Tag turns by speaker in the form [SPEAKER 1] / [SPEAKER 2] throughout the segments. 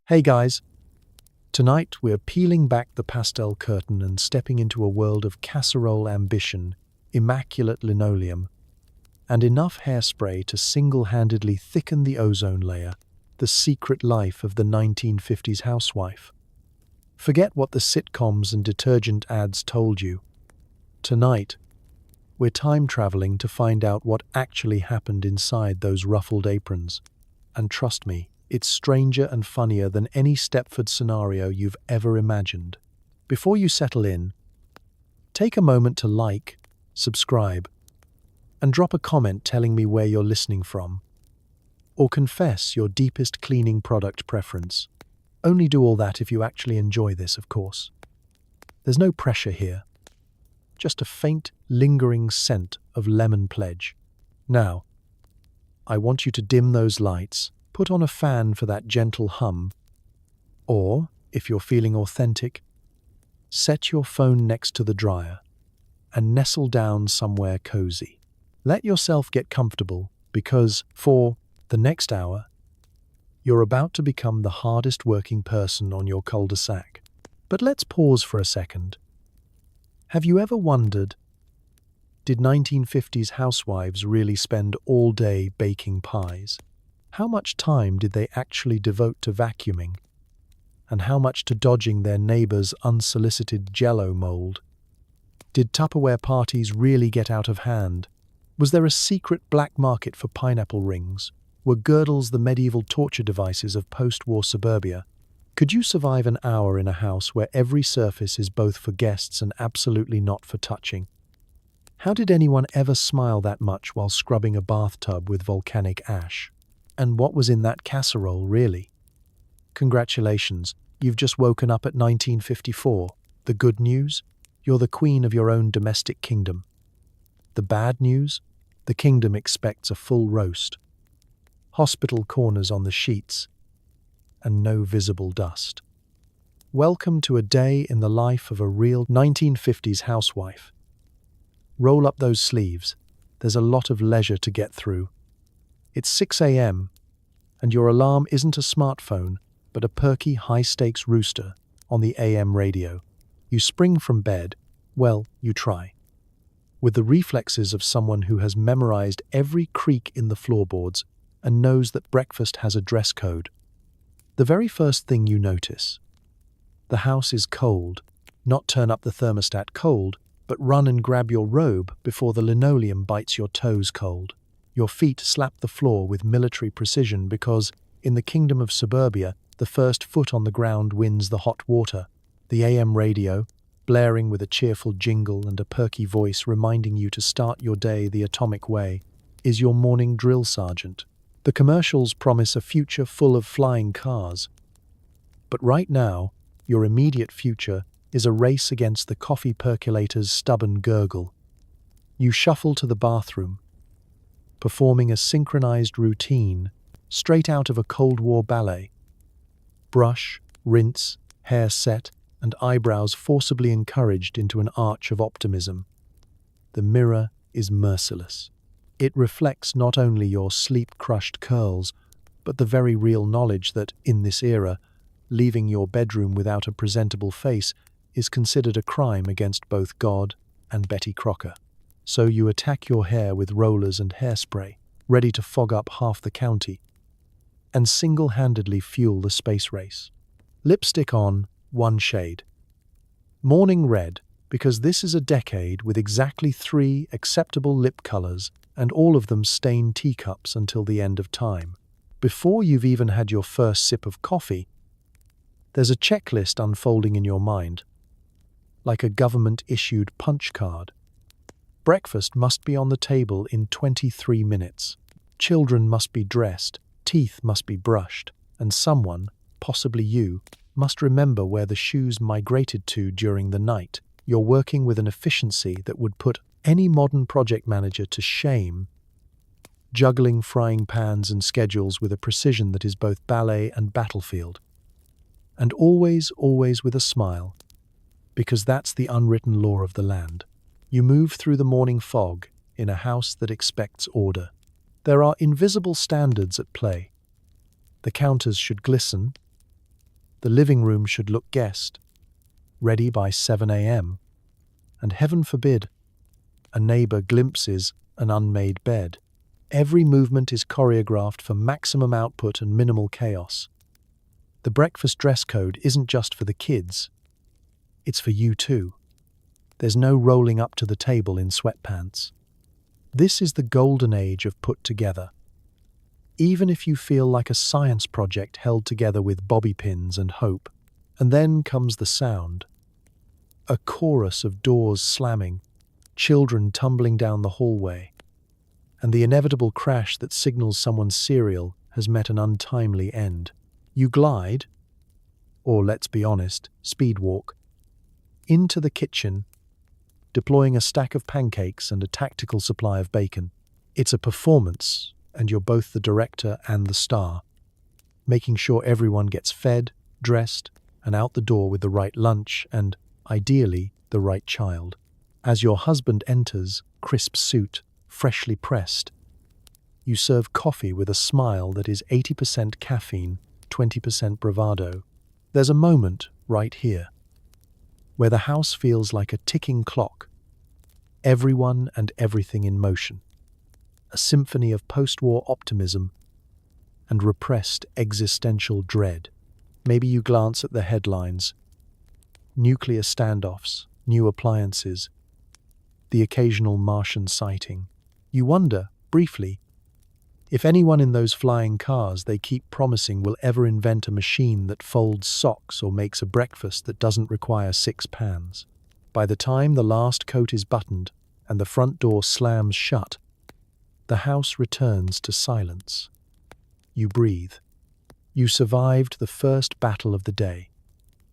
[SPEAKER 1] Hey guys, tonight we're peeling back the pastel curtain and stepping into a world of casserole ambition, immaculate linoleum, and enough hairspray to single-handedly thicken the ozone layer, the secret life of the 1950s housewife. Forget what the sitcoms and detergent ads told you. Tonight, we're time-traveling to find out what actually happened inside those ruffled aprons. And trust me, it's stranger and funnier than any Stepford scenario you've ever imagined. Before you settle in, take a moment to like, subscribe, and drop a comment telling me where you're listening from. Or confess your deepest cleaning product preference. Only do all that if you actually enjoy this, of course. There's no pressure here. Just a faint, lingering scent of lemon pledge. Now, I want you to dim those lights, put on a fan for that gentle hum, or, if you're feeling authentic, set your phone next to the dryer and nestle down somewhere cozy. Let yourself get comfortable because, for the next hour, you're about to become the hardest working person on your cul-de-sac. But let's pause for a second. Have you ever wondered, did 1950s housewives really spend all day baking pies? How much time did they actually devote to vacuuming? And how much to dodging their neighbor's unsolicited Jell-O mold? Did Tupperware parties really get out of hand? Was there a secret black market for pineapple rings? Were girdles the medieval torture devices of post-war suburbia? Could you survive an hour in a house where every surface is both for guests and absolutely not for touching? How did anyone ever smile that much while scrubbing a bathtub with volcanic ash? And what was in that casserole, really? Congratulations, you've just woken up at 1954. The good news? You're the queen of your own domestic kingdom. The bad news? The kingdom expects a full roast. Hospital corners on the sheets, and no visible dust. Welcome to a day in the life of a real 1950s housewife. Roll up those sleeves. There's a lot of leisure to get through. It's 6 a.m., and your alarm isn't a smartphone, but a perky high-stakes rooster on the AM radio. You spring from bed, well, you try, with the reflexes of someone who has memorized every creak in the floorboards and knows that breakfast has a dress code. The very first thing you notice. The house is cold. Not turn up the thermostat cold, but run and grab your robe before the linoleum bites your toes cold. Your feet slap the floor with military precision because, in the kingdom of suburbia, the first foot on the ground wins the hot water. The AM radio, blaring with a cheerful jingle and a perky voice reminding you to start your day the atomic way, is your morning drill sergeant. The commercials promise a future full of flying cars. But right now, your immediate future is a race against the coffee percolator's stubborn gurgle. You shuffle to the bathroom, performing a synchronized routine straight out of a Cold War ballet. Brush, rinse, hair set, and eyebrows forcibly encouraged into an arch of optimism. The mirror is merciless. It reflects not only your sleep-crushed curls, but the very real knowledge that, in this era, leaving your bedroom without a presentable face is considered a crime against both God and Betty Crocker. So you attack your hair with rollers and hairspray, ready to fog up half the county, and single-handedly fuel the space race. Lipstick on, one shade. Morning red, because this is a decade with exactly 3 acceptable lip colors, and all of them stain teacups until the end of time. Before you've even had your first sip of coffee, there's a checklist unfolding in your mind, like a government-issued punch card. Breakfast must be on the table in 23 minutes. Children must be dressed, teeth must be brushed, and someone, possibly you, must remember where the shoes migrated to during the night. You're working with an efficiency that would put any modern project manager to shame, juggling frying pans and schedules with a precision that is both ballet and battlefield. And always, always with a smile, because that's the unwritten law of the land. You move through the morning fog in a house that expects order. There are invisible standards at play. The counters should glisten, The living room should look guest, ready by 7 a.m. And heaven forbid, a neighbor glimpses an unmade bed. Every movement is choreographed for maximum output and minimal chaos. The breakfast dress code isn't just for the kids, it's for you too. There's no rolling up to the table in sweatpants. This is the golden age of put together. Even if you feel like a science project held together with bobby pins and hope. And then comes the sound. A chorus of doors slamming, children tumbling down the hallway, and the inevitable crash that signals someone's cereal has met an untimely end. You glide, or let's be honest, speed walk, into the kitchen, deploying a stack of pancakes and a tactical supply of bacon. It's a performance, and you're both the director and the star, making sure everyone gets fed, dressed, and out the door with the right lunch and, ideally, the right child. As your husband enters, crisp suit, freshly pressed, you serve coffee with a smile that is 80% caffeine, 20% bravado. There's a moment right here where the house feels like a ticking clock, everyone and everything in motion. A symphony of post-war optimism and repressed existential dread. Maybe you glance at the headlines. Nuclear standoffs, new appliances, the occasional Martian sighting. You wonder, briefly, if anyone in those flying cars they keep promising will ever invent a machine that folds socks or makes a breakfast that doesn't require 6 pans. By the time the last coat is buttoned and the front door slams shut, the house returns to silence. You breathe. You survived the first battle of the day.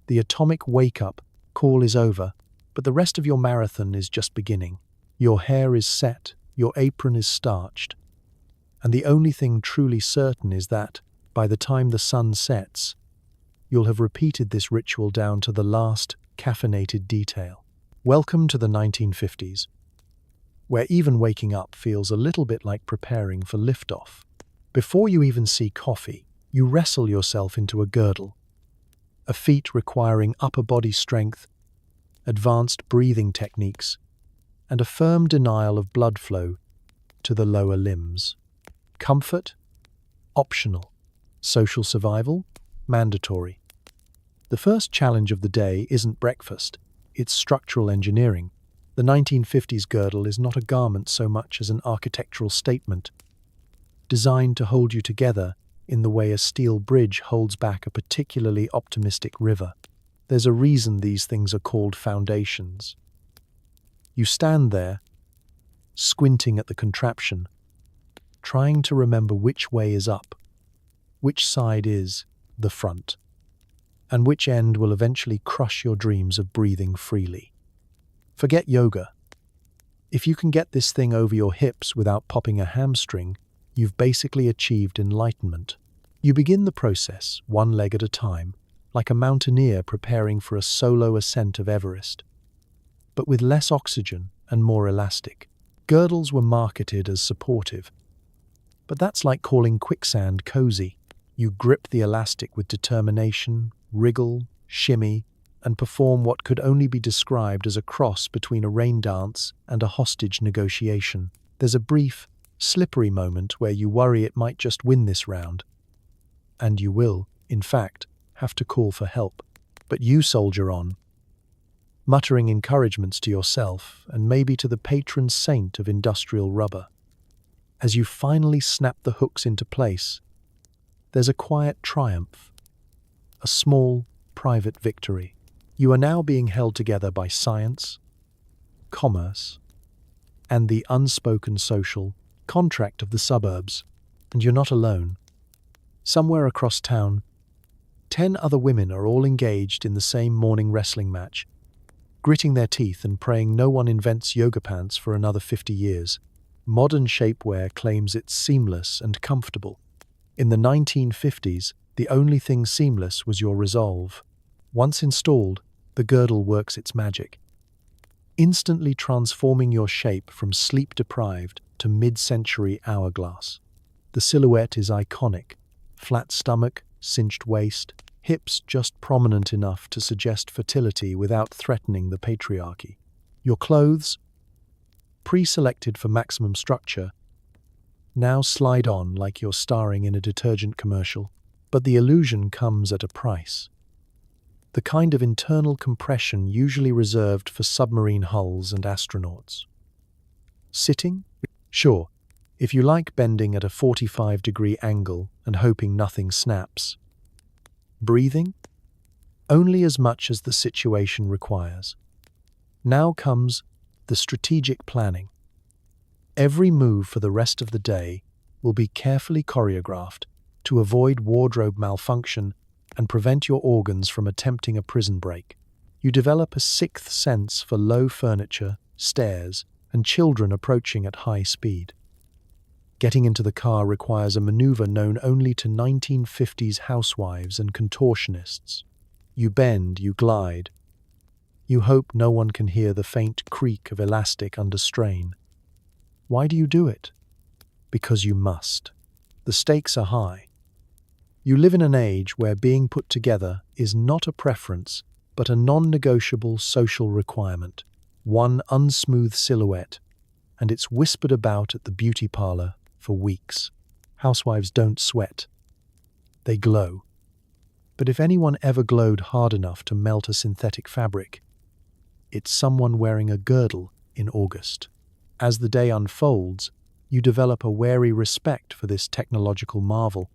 [SPEAKER 1] The atomic wake-up call is over, but the rest of your marathon is just beginning. Your hair is set, your apron is starched, and the only thing truly certain is that, by the time the sun sets, you'll have repeated this ritual down to the last caffeinated detail. Welcome to the 1950s, where even waking up feels a little bit like preparing for liftoff. Before you even see coffee, you wrestle yourself into a girdle, a feat requiring upper body strength, advanced breathing techniques, and a firm denial of blood flow to the lower limbs. Comfort? Optional. Social survival? Mandatory. The first challenge of the day isn't breakfast, it's structural engineering. The 1950s girdle is not a garment so much as an architectural statement, designed to hold you together in the way a steel bridge holds back a particularly optimistic river. There's a reason these things are called foundations. You stand there, squinting at the contraption, trying to remember which way is up, which side is the front, and which end will eventually crush your dreams of breathing freely. Forget yoga. If you can get this thing over your hips without popping a hamstring, you've basically achieved enlightenment. You begin the process, one leg at a time, like a mountaineer preparing for a solo ascent of Everest, but with less oxygen and more elastic. Girdles were marketed as supportive, but that's like calling quicksand cozy. You grip the elastic with determination, wriggle, shimmy, and perform what could only be described as a cross between a rain dance and a hostage negotiation. There's a brief, slippery moment where you worry it might just win this round. And you will, in fact, have to call for help. But you soldier on, muttering encouragements to yourself and maybe to the patron saint of industrial rubber. As you finally snap the hooks into place, there's a quiet triumph, a small, private victory. You are now being held together by science, commerce, and the unspoken social contract of the suburbs. And you're not alone. Somewhere across town, 10 other women are all engaged in the same morning wrestling match, gritting their teeth and praying no one invents yoga pants for another 50 years. Modern shapewear claims it's seamless and comfortable. In the 1950s, the only thing seamless was your resolve. Once installed, the girdle works its magic, instantly transforming your shape from sleep-deprived to mid-century hourglass. The silhouette is iconic: flat stomach, cinched waist, hips just prominent enough to suggest fertility without threatening the patriarchy. Your clothes, pre-selected for maximum structure, now slide on like you're starring in a detergent commercial. But the illusion comes at a price. The kind of internal compression usually reserved for submarine hulls and astronauts. Sitting? Sure, if you like bending at a 45-degree angle and hoping nothing snaps. Breathing? Only as much as the situation requires. Now comes the strategic planning. Every move for the rest of the day will be carefully choreographed to avoid wardrobe malfunction and prevent your organs from attempting a prison break. You develop a sixth sense for low furniture, stairs, and children approaching at high speed. Getting into the car requires a maneuver known only to 1950s housewives and contortionists. You bend, you glide. You hope no one can hear the faint creak of elastic under strain. Why do you do it? Because you must. The stakes are high. You live in an age where being put together is not a preference, but a non-negotiable social requirement. One unsmooth silhouette, and it's whispered about at the beauty parlor for weeks. Housewives don't sweat. They glow. But if anyone ever glowed hard enough to melt a synthetic fabric, it's someone wearing a girdle in August. As the day unfolds, you develop a wary respect for this technological marvel.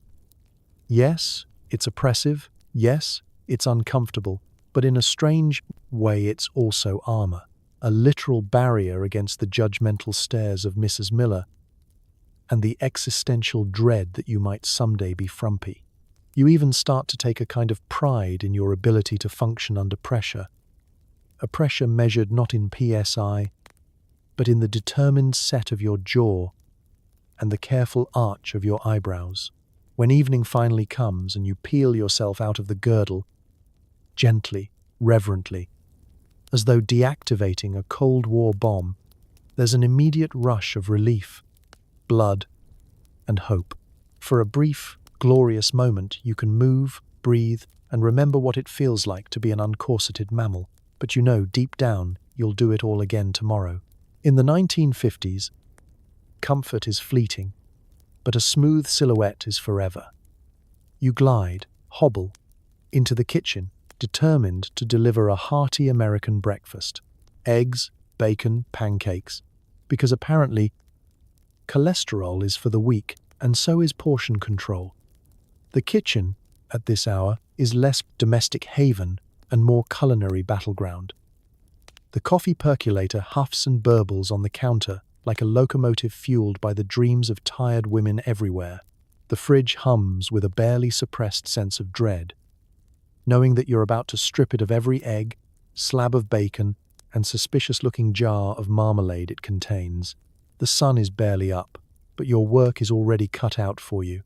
[SPEAKER 1] Yes, it's oppressive. Yes, it's uncomfortable. But in a strange way, it's also armor. A literal barrier against the judgmental stares of Mrs. Miller and the existential dread that you might someday be frumpy. You even start to take a kind of pride in your ability to function under pressure. A pressure measured not in PSI, but in the determined set of your jaw and the careful arch of your eyebrows. When evening finally comes and you peel yourself out of the girdle, gently, reverently, as though deactivating a Cold War bomb, there's an immediate rush of relief, blood, and hope. For a brief, glorious moment, you can move, breathe, and remember what it feels like to be an uncorseted mammal. But you know, deep down, you'll do it all again tomorrow. In the 1950s, comfort is fleeting, but a smooth silhouette is forever. You glide, hobble, into the kitchen, determined to deliver a hearty American breakfast. Eggs, bacon, pancakes. Because apparently, cholesterol is for the weak, and so is portion control. The kitchen, at this hour, is less domestic haven and more culinary battleground. The coffee percolator huffs and burbles on the counter like a locomotive fueled by the dreams of tired women everywhere. The fridge hums with a barely suppressed sense of dread, knowing that you're about to strip it of every egg, slab of bacon, and suspicious-looking jar of marmalade it contains. The sun is barely up, but your work is already cut out for you.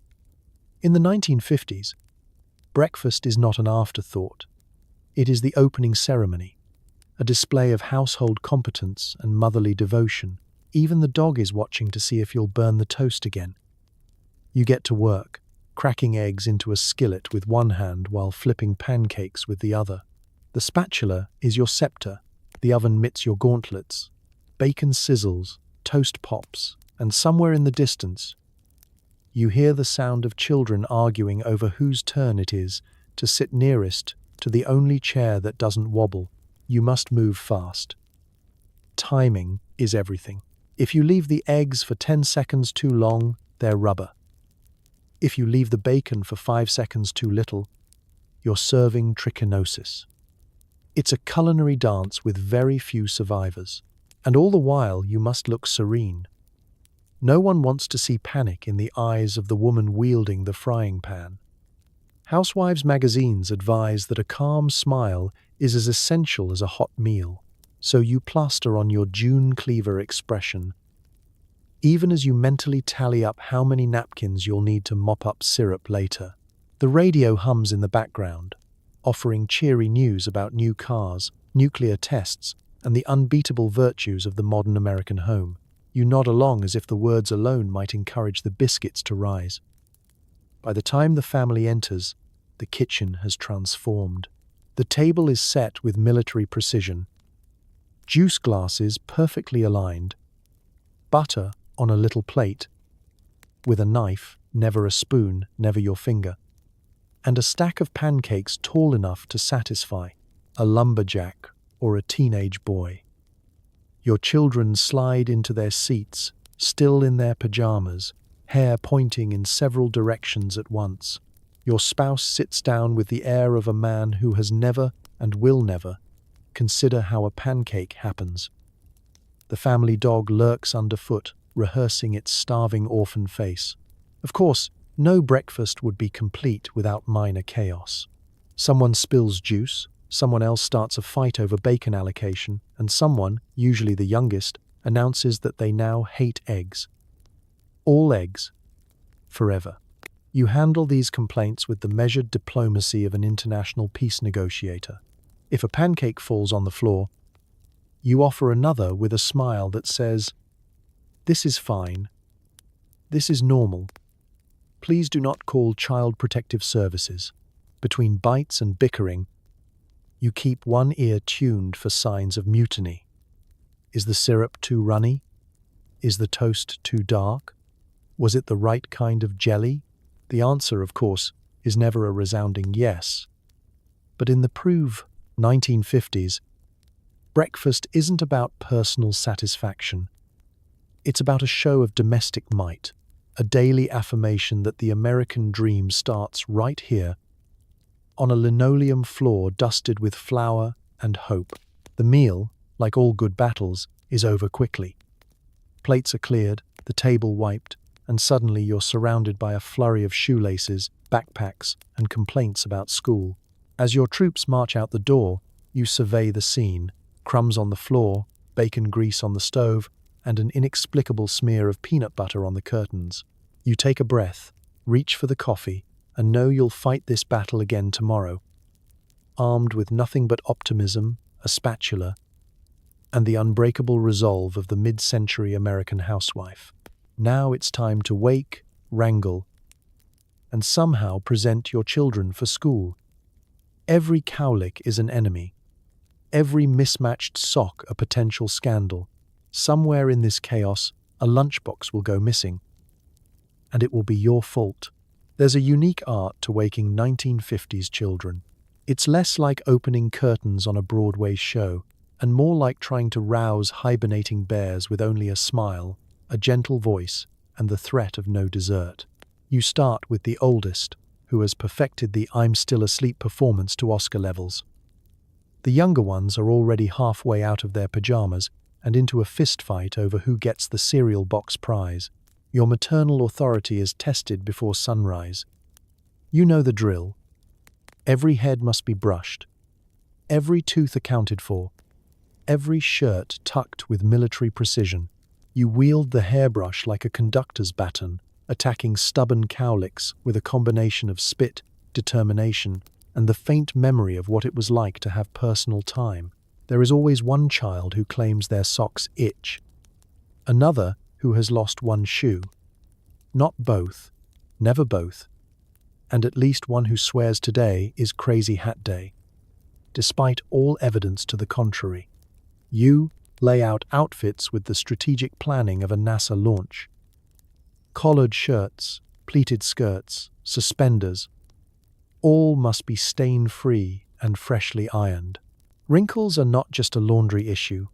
[SPEAKER 1] In the 1950s, breakfast is not an afterthought. It is the opening ceremony, a display of household competence and motherly devotion. Even the dog is watching to see if you'll burn the toast again. You get to work, cracking eggs into a skillet with one hand while flipping pancakes with the other. The spatula is your scepter, the oven mitts your gauntlets. Bacon sizzles, toast pops, and somewhere in the distance, you hear the sound of children arguing over whose turn it is to sit nearest to the only chair that doesn't wobble. You must move fast. Timing is everything. If you leave the eggs for 10 seconds too long, they're rubber. If you leave the bacon for 5 seconds too little, you're serving trichinosis. It's a culinary dance with very few survivors. And all the while, you must look serene. No one wants to see panic in the eyes of the woman wielding the frying pan. Housewives magazines advise that a calm smile is as essential as a hot meal, so you plaster on your June Cleaver expression, even as you mentally tally up how many napkins you'll need to mop up syrup later. The radio hums in the background, offering cheery news about new cars, nuclear tests, and the unbeatable virtues of the modern American home. You nod along as if the words alone might encourage the biscuits to rise. By the time the family enters, the the kitchen has transformed. The table is set with military precision. Juice glasses perfectly aligned. Butter on a little plate. With a knife, never a spoon, never your finger. And a stack of pancakes tall enough to satisfy a lumberjack or a teenage boy. Your children slide into their seats, still in their pajamas, hair pointing in several directions at once. Your spouse sits down with the air of a man who has never and will never consider how a pancake happens. The family dog lurks underfoot, rehearsing its starving orphan face. Of course, no breakfast would be complete without minor chaos. Someone spills juice, someone else starts a fight over bacon allocation, and someone, usually the youngest, announces that they now hate eggs. All eggs. Forever. You handle these complaints with the measured diplomacy of an international peace negotiator. If a pancake falls on the floor, you offer another with a smile that says, "This is fine. This is normal. Please do not call Child Protective Services." Between bites and bickering, you keep one ear tuned for signs of mutiny. Is the syrup too runny? Is the toast too dark? Was it the right kind of jelly? The answer, of course, is never a resounding yes. But in the 1950s, breakfast isn't about personal satisfaction. It's about a show of domestic might, a daily affirmation that the American dream starts right here, on a linoleum floor dusted with flour and hope. The meal, like all good battles, is over quickly. Plates are cleared, the table wiped, and suddenly you're surrounded by a flurry of shoelaces, backpacks, and complaints about school. As your troops march out the door, you survey the scene. Crumbs on the floor, bacon grease on the stove, and an inexplicable smear of peanut butter on the curtains. You take a breath, reach for the coffee, and know you'll fight this battle again tomorrow. Armed with nothing but optimism, a spatula, and the unbreakable resolve of the mid-century American housewife. Now it's time to wake, wrangle, and somehow present your children for school. Every cowlick is an enemy. Every mismatched sock a potential scandal. Somewhere in this chaos, a lunchbox will go missing. And it will be your fault. There's a unique art to waking 1950s children. It's less like opening curtains on a Broadway show, and more like trying to rouse hibernating bears with only a smile, a gentle voice, and the threat of no dessert. You start with the oldest, who has perfected the "I'm still asleep" performance to Oscar levels. The younger ones are already halfway out of their pajamas and into a fistfight over who gets the cereal box prize. Your maternal authority is tested before sunrise. You know the drill. Every head must be brushed, every tooth accounted for, every shirt tucked with military precision. You wield the hairbrush like a conductor's baton, attacking stubborn cowlicks with a combination of spit, determination, and the faint memory of what it was like to have personal time. There is always one child who claims their socks itch, another who has lost one shoe. Not both, never both, and at least one who swears today is Crazy Hat Day. Despite all evidence to the contrary, you lay out outfits with the strategic planning of a NASA launch. Collared shirts, pleated skirts, suspenders, all must be stain-free and freshly ironed. Wrinkles are not just a laundry issue.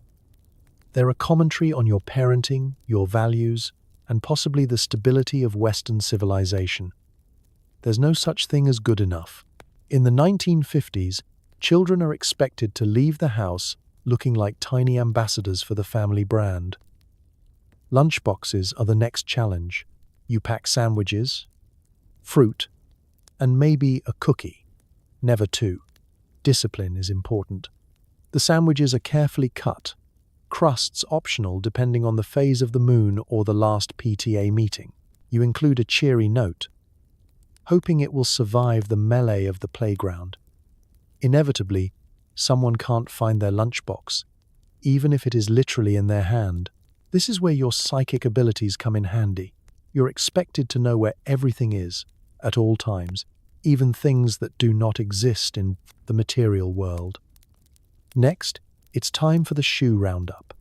[SPEAKER 1] They're a commentary on your parenting, your values, and possibly the stability of Western civilization. There's no such thing as good enough. In the 1950s, children are expected to leave the house looking like tiny ambassadors for the family brand. Lunchboxes are the next challenge. You pack sandwiches, fruit, and maybe a cookie. Never two. Discipline is important. The sandwiches are carefully cut, crusts optional depending on the phase of the moon or the last PTA meeting. You include a cheery note, hoping it will survive the melee of the playground. Inevitably, someone can't find their lunchbox, even if it is literally in their hand. This is where your psychic abilities come in handy. You're expected to know where everything is, at all times, even things that do not exist in the material world. Next, it's time for the shoe roundup.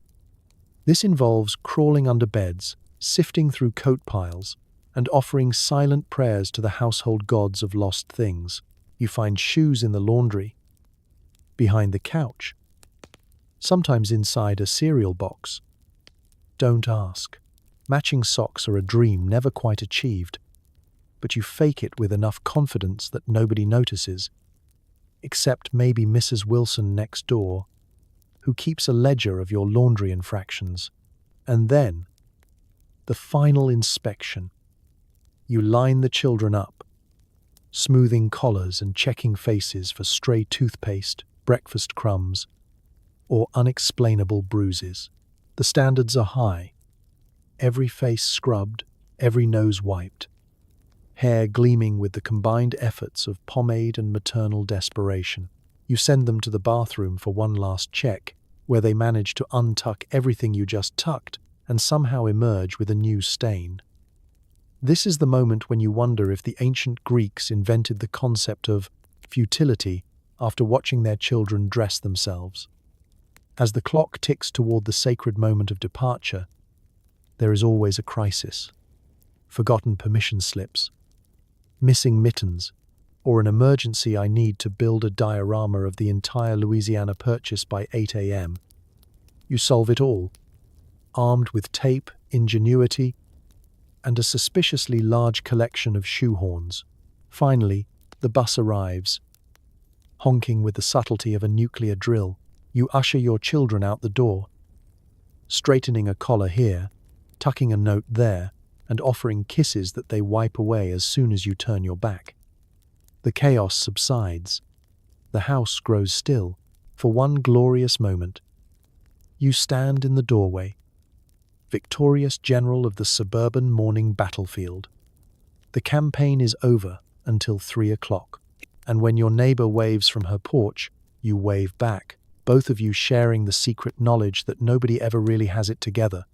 [SPEAKER 1] This involves crawling under beds, sifting through coat piles, and offering silent prayers to the household gods of lost things. You find shoes in the laundry, behind the couch, sometimes inside a cereal box. Don't ask. Matching socks are a dream never quite achieved, but you fake it with enough confidence that nobody notices, except maybe Mrs. Wilson next door, who keeps a ledger of your laundry infractions. And then, the final inspection. You line the children up, smoothing collars and checking faces for stray toothpaste, breakfast crumbs, or unexplainable bruises. The standards are high. Every face scrubbed, every nose wiped, hair gleaming with the combined efforts of pomade and maternal desperation. You send them to the bathroom for one last check, where they manage to untuck everything you just tucked and somehow emerge with a new stain. This is the moment when you wonder if the ancient Greeks invented the concept of futility after watching their children dress themselves. As the clock ticks toward the sacred moment of departure, there is always a crisis. Forgotten permission slips, missing mittens, or an emergency I need to build a diorama of the entire Louisiana purchase by 8 a.m. You solve it all, armed with tape, ingenuity, and a suspiciously large collection of shoehorns. Finally, the bus arrives. Honking with the subtlety of a nuclear drill, you usher your children out the door, straightening a collar here, tucking a note there, and offering kisses that they wipe away as soon as you turn your back. The chaos subsides. The house grows still. For one glorious moment, you stand in the doorway, victorious general of the suburban morning battlefield. The campaign is over until 3 o'clock, and when your neighbor waves from her porch, you wave back, both of you sharing the secret knowledge that nobody ever really has it together.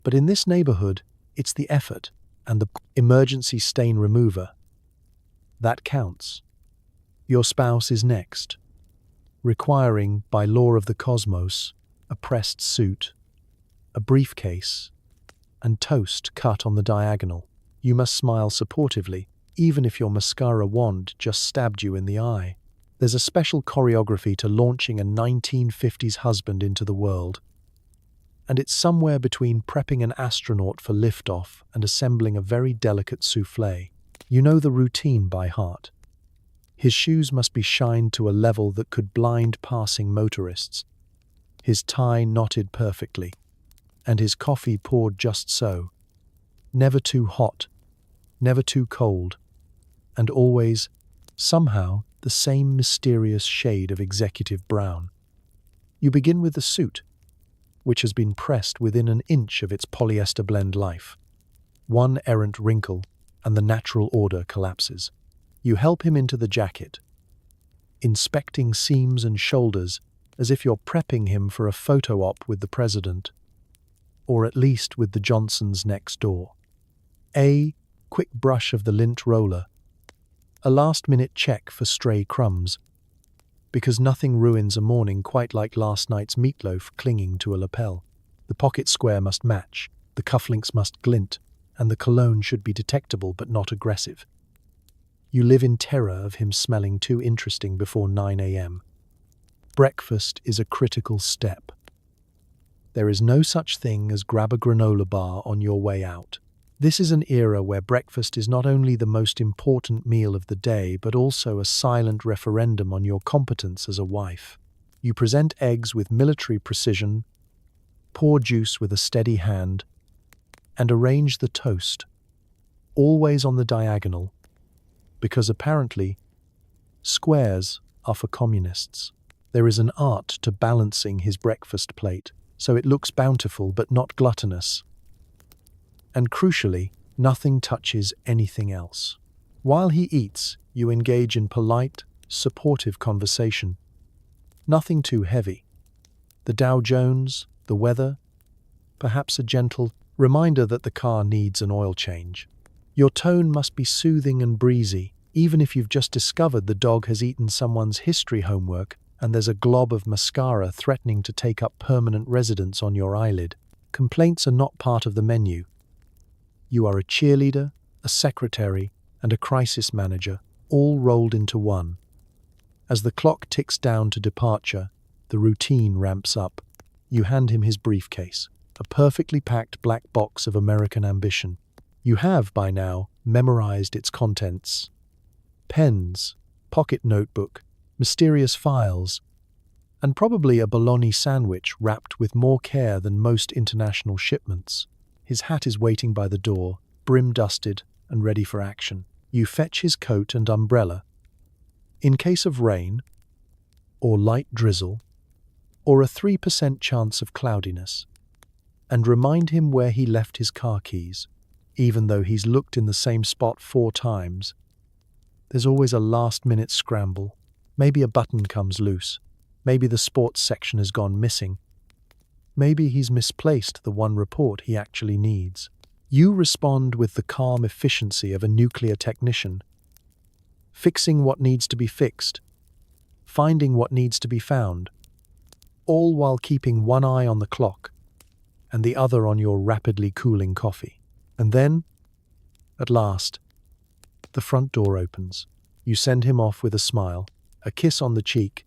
[SPEAKER 1] But in this neighborhood, it's the effort and the emergency stain remover that counts. Your spouse is next, requiring, by law of the cosmos, a pressed suit, a briefcase, and toast cut on the diagonal. You must smile supportively, even if your mascara wand just stabbed you in the eye. There's a special choreography to launching a 1950s husband into the world, and it's somewhere between prepping an astronaut for liftoff and assembling a very delicate soufflé. You know the routine by heart. His shoes must be shined to a level that could blind passing motorists, his tie knotted perfectly, and his coffee poured just so. Never too hot, never too cold, and always, somehow, the same mysterious shade of executive brown. You begin with the suit, which has been pressed within an inch of its polyester blend life. One errant wrinkle, and the natural order collapses. You help him into the jacket, inspecting seams and shoulders as if you're prepping him for a photo op with the president, or at least with the Johnsons next door. A quick brush of the lint roller, a last-minute check for stray crumbs, because nothing ruins a morning quite like last night's meatloaf clinging to a lapel. The pocket square must match, the cufflinks must glint, and the cologne should be detectable but not aggressive. You live in terror of him smelling too interesting before 9 a.m. Breakfast is a critical step. There is no such thing as grab a granola bar on your way out. This is an era where breakfast is not only the most important meal of the day, but also a silent referendum on your competence as a wife. You present eggs with military precision, pour juice with a steady hand, and arrange the toast, always on the diagonal, because apparently, squares are for communists. There is an art to balancing his breakfast plate, so it looks bountiful but not gluttonous. And crucially, nothing touches anything else. While he eats, you engage in polite, supportive conversation. Nothing too heavy. The Dow Jones, the weather, perhaps a gentle reminder that the car needs an oil change. Your tone must be soothing and breezy, even if you've just discovered the dog has eaten someone's history homework and there's a glob of mascara threatening to take up permanent residence on your eyelid. Complaints are not part of the menu. You are a cheerleader, a secretary, and a crisis manager, all rolled into one. As the clock ticks down to departure, the routine ramps up. You hand him his briefcase, a perfectly packed black box of American ambition. You have, by now, memorized its contents. Pens, pocket notebook, mysterious files, and probably a bologna sandwich wrapped with more care than most international shipments. His hat is waiting by the door, brim dusted and ready for action. You fetch his coat and umbrella. In case of rain, or light drizzle, or a 3% chance of cloudiness, and remind him where he left his car keys, even though he's looked in the same spot 4 times. There's always a last-minute scramble. Maybe a button comes loose. Maybe the sports section has gone missing. Maybe he's misplaced the one report he actually needs. You respond with the calm efficiency of a nuclear technician, fixing what needs to be fixed, finding what needs to be found, all while keeping one eye on the clock and the other on your rapidly cooling coffee. And then, at last, the front door opens. You send him off with a smile, a kiss on the cheek,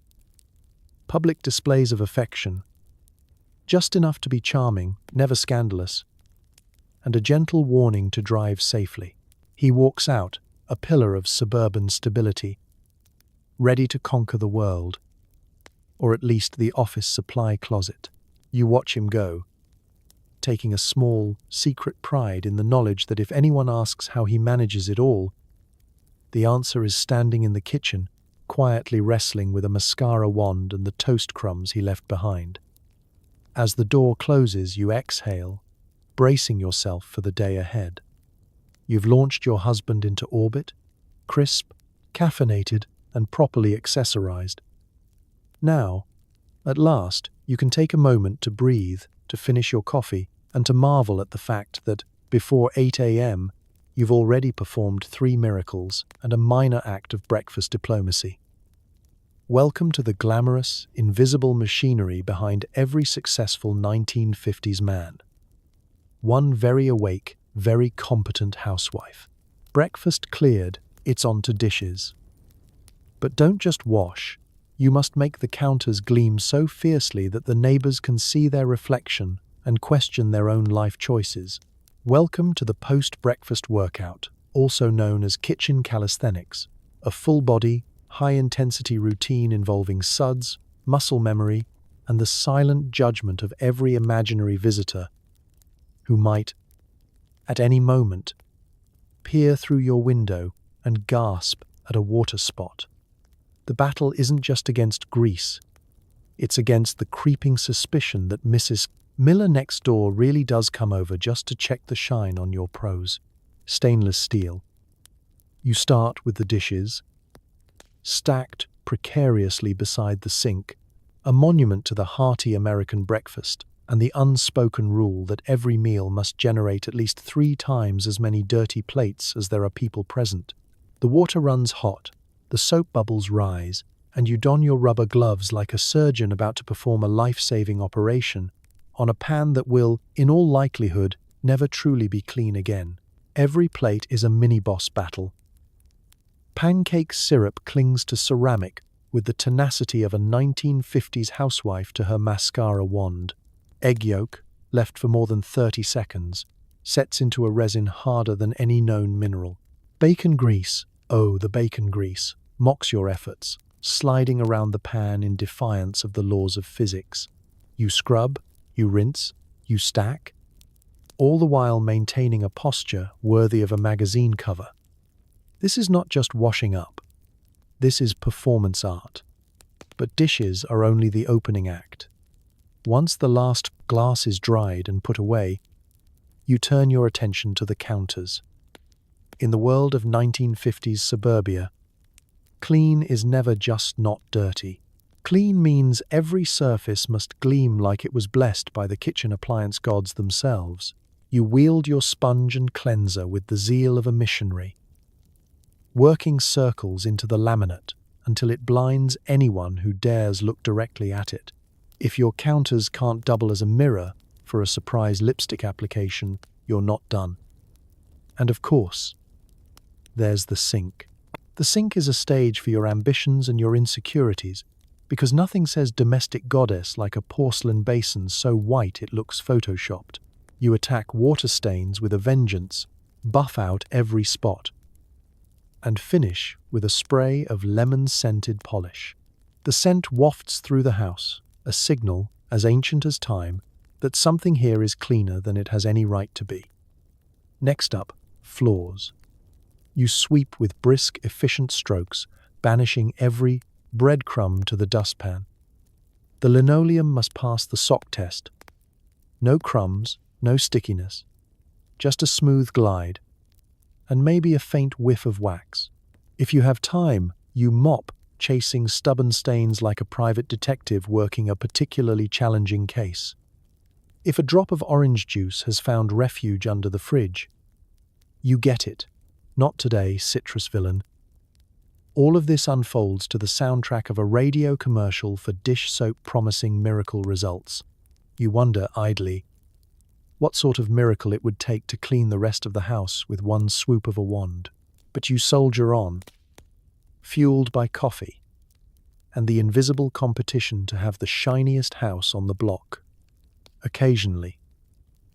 [SPEAKER 1] public displays of affection, just enough to be charming, never scandalous, and a gentle warning to drive safely. He walks out, a pillar of suburban stability, ready to conquer the world, or at least the office supply closet. You watch him go, taking a small, secret pride in the knowledge that if anyone asks how he manages it all, the answer is standing in the kitchen, quietly wrestling with a mascara wand and the toast crumbs he left behind. As the door closes, you exhale, bracing yourself for the day ahead. You've launched your husband into orbit, crisp, caffeinated, and properly accessorized. Now, at last, you can take a moment to breathe, to finish your coffee, and to marvel at the fact that, before 8 a.m., you've already performed 3 miracles and a minor act of breakfast diplomacy. Welcome to the glamorous, invisible machinery behind every successful 1950s man. One very awake, very competent housewife. Breakfast cleared, it's on to dishes. But don't just wash. You must make the counters gleam so fiercely that the neighbors can see their reflection and question their own life choices. Welcome to the post-breakfast workout, also known as kitchen calisthenics, a full-body, high-intensity routine involving suds, muscle memory, and the silent judgment of every imaginary visitor who might, at any moment, peer through your window and gasp at a water spot. The battle isn't just against grease, it's against the creeping suspicion that Mrs. Miller next door really does come over just to check the shine on your pros. Stainless steel. You start with the dishes, stacked precariously beside the sink, a monument to the hearty American breakfast and the unspoken rule that every meal must generate at least 3 times as many dirty plates as there are people present. The water runs hot, the soap bubbles rise, and you don your rubber gloves like a surgeon about to perform a life-saving operation on a pan that will, in all likelihood, never truly be clean again. Every plate is a mini-boss battle. Pancake syrup clings to ceramic with the tenacity of a 1950s housewife to her mascara wand. Egg yolk, left for more than 30 seconds, sets into a resin harder than any known mineral. Bacon grease, oh, the bacon grease, mocks your efforts, sliding around the pan in defiance of the laws of physics. You scrub, you rinse, you stack, all the while maintaining a posture worthy of a magazine cover. This is not just washing up. This is performance art. But dishes are only the opening act. Once the last glass is dried and put away, you turn your attention to the counters. In the world of 1950s suburbia, clean is never just not dirty. Clean means every surface must gleam like it was blessed by the kitchen appliance gods themselves. You wield your sponge and cleanser with the zeal of a missionary. working circles into the laminate until it blinds anyone who dares look directly at it. If your counters can't double as a mirror for a surprise lipstick application, you're not done. And of course, there's the sink. The sink is a stage for your ambitions and your insecurities, because nothing says domestic goddess like a porcelain basin so white it looks photoshopped. You attack water stains with a vengeance, buff out every spot, and finish with a spray of lemon-scented polish. The scent wafts through the house, a signal, as ancient as time, that something here is cleaner than it has any right to be. Next up, floors. You sweep with brisk, efficient strokes, banishing every breadcrumb to the dustpan. The linoleum must pass the sock test. No crumbs, no stickiness, just a smooth glide, and maybe a faint whiff of wax. If you have time, you mop, chasing stubborn stains like a private detective working a particularly challenging case. If a drop of orange juice has found refuge under the fridge, you get it. Not today, citrus villain. All of this unfolds to the soundtrack of a radio commercial for dish soap promising miracle results. You wonder idly what sort of miracle it would take to clean the rest of the house with one swoop of a wand. But you soldier on, fueled by coffee and the invisible competition to have the shiniest house on the block. Occasionally,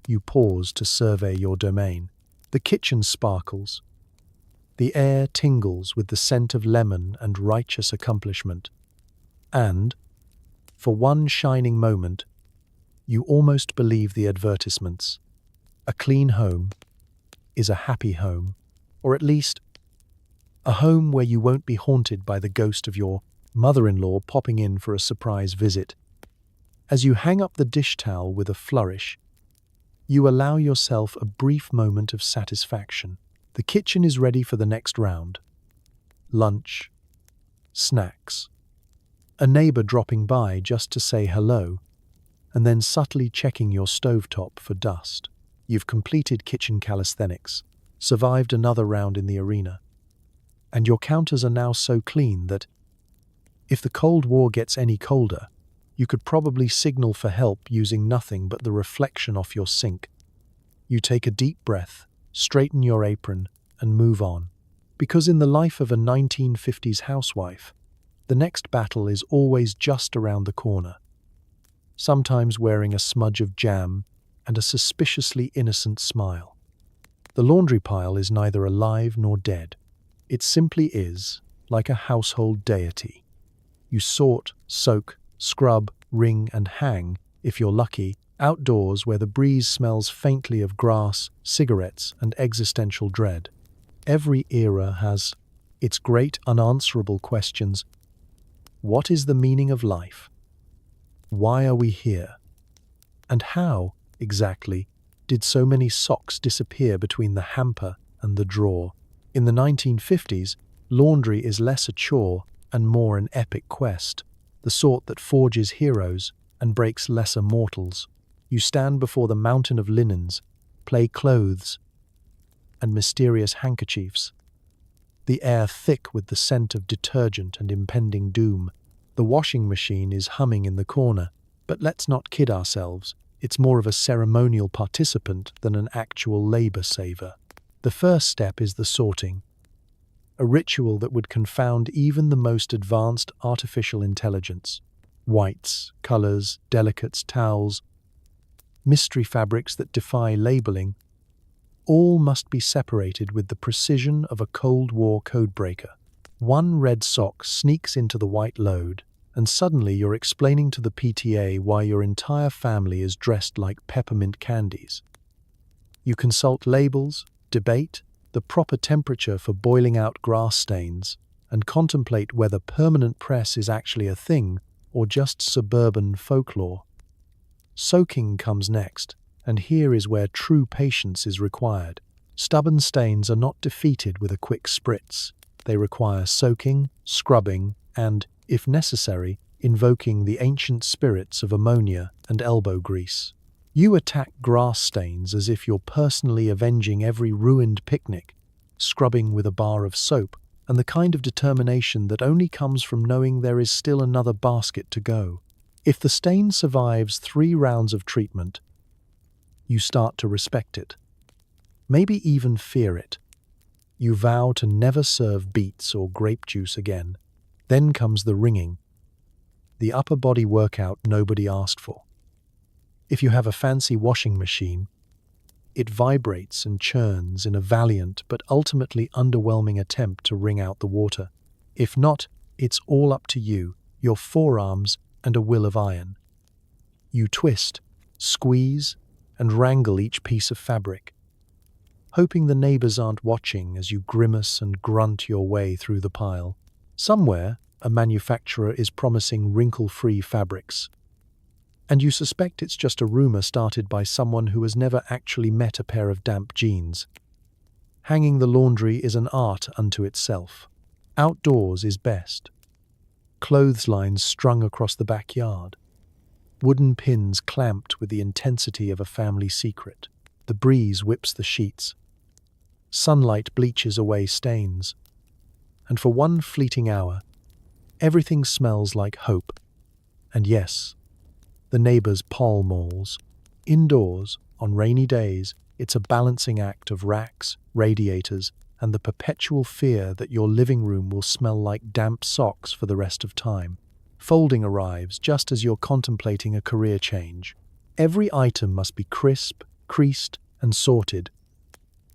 [SPEAKER 1] you pause to survey your domain. The kitchen sparkles. The air tingles with the scent of lemon and righteous accomplishment. And, for one shining moment, you almost believe the advertisements. A clean home is a happy home, or at least a home where you won't be haunted by the ghost of your mother-in-law popping in for a surprise visit. As you hang up the dish towel with a flourish, you allow yourself a brief moment of satisfaction. The kitchen is ready for the next round. Lunch, snacks, a neighbor dropping by just to say hello, and then subtly checking your stovetop for dust. You've completed kitchen calisthenics, survived another round in the arena, and your counters are now so clean that, if the Cold War gets any colder, you could probably signal for help using nothing but the reflection off your sink. You take a deep breath, straighten your apron, and move on. Because in the life of a 1950s housewife, the next battle is always just around the corner, sometimes wearing a smudge of jam and a suspiciously innocent smile. The laundry pile is neither alive nor dead. It simply is, like a household deity. You sort, soak, scrub, wring, and hang, if you're lucky, outdoors where the breeze smells faintly of grass, cigarettes, and existential dread. Every era has its great unanswerable questions. What is the meaning of life? Why are we here? And how, exactly, did so many socks disappear between the hamper and the drawer? In the 1950s, laundry is less a chore and more an epic quest, the sort that forges heroes and breaks lesser mortals. You stand before the mountain of linens, play clothes, and mysterious handkerchiefs. The air thick with the scent of detergent and impending doom. The washing machine is humming in the corner, but let's not kid ourselves. It's more of a ceremonial participant than an actual labor saver. The first step is the sorting, a ritual that would confound even the most advanced artificial intelligence. Whites, colors, delicates, towels, mystery fabrics that defy labeling, all must be separated with the precision of a Cold War codebreaker. One red sock sneaks into the white load, and suddenly you're explaining to the PTA why your entire family is dressed like peppermint candies. You consult labels, debate the proper temperature for boiling out grass stains, and contemplate whether permanent press is actually a thing or just suburban folklore. Soaking comes next, and here is where true patience is required. Stubborn stains are not defeated with a quick spritz. They require soaking, scrubbing, and, if necessary, invoking the ancient spirits of ammonia and elbow grease. You attack grass stains as if you're personally avenging every ruined picnic, scrubbing with a bar of soap and the kind of determination that only comes from knowing there is still another basket to go. If the stain survives 3 rounds of treatment, you start to respect it. Maybe even fear it. You vow to never serve beets or grape juice again. Then comes the ringing, the upper body workout nobody asked for. If you have a fancy washing machine, it vibrates and churns in a valiant but ultimately underwhelming attempt to wring out the water. If not, it's all up to you, your forearms and a will of iron. You twist, squeeze, and wrangle each piece of fabric, hoping the neighbors aren't watching as you grimace and grunt your way through the pile. Somewhere, a manufacturer is promising wrinkle-free fabrics, and you suspect it's just a rumor started by someone who has never actually met a pair of damp jeans. Hanging the laundry is an art unto itself. Outdoors is best. Clotheslines strung across the backyard. Wooden pins clamped with the intensity of a family secret. The breeze whips the sheets. Sunlight bleaches away stains. And for one fleeting hour, everything smells like hope. And yes, the neighbors' pall malls. Indoors, on rainy days, it's a balancing act of racks, radiators, and the perpetual fear that your living room will smell like damp socks for the rest of time. Folding arrives just as you're contemplating a career change. Every item must be crisp, creased, and sorted.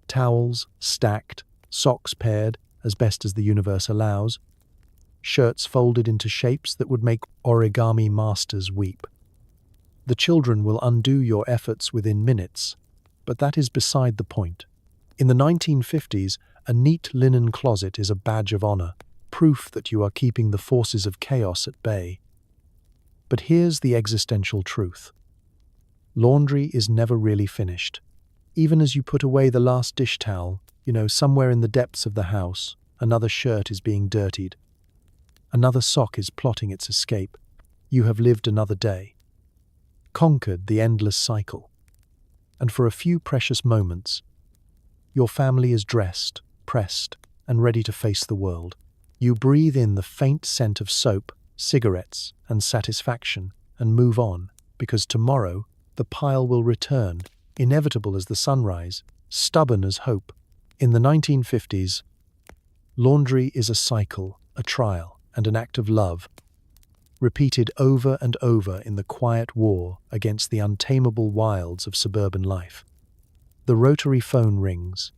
[SPEAKER 1] Towels stacked, socks paired, as best as the universe allows, shirts folded into shapes that would make origami masters weep. The children will undo your efforts within minutes, but that is beside the point. In the 1950s, a neat linen closet is a badge of honor, proof that you are keeping the forces of chaos at bay. But here's the existential truth. Laundry is never really finished. Even as you put away the last dish towel, somewhere in the depths of the house, another shirt is being dirtied. Another sock is plotting its escape. You have lived another day, conquered the endless cycle. And for a few precious moments, your family is dressed, pressed, and ready to face the world. You breathe in the faint scent of soap, cigarettes, and satisfaction, and move on, because tomorrow the pile will return, inevitable as the sunrise, stubborn as hope. In the 1950s, laundry is a cycle, a trial, and an act of love, repeated over and over in the quiet war against the untamable wilds of suburban life. The rotary phone rings.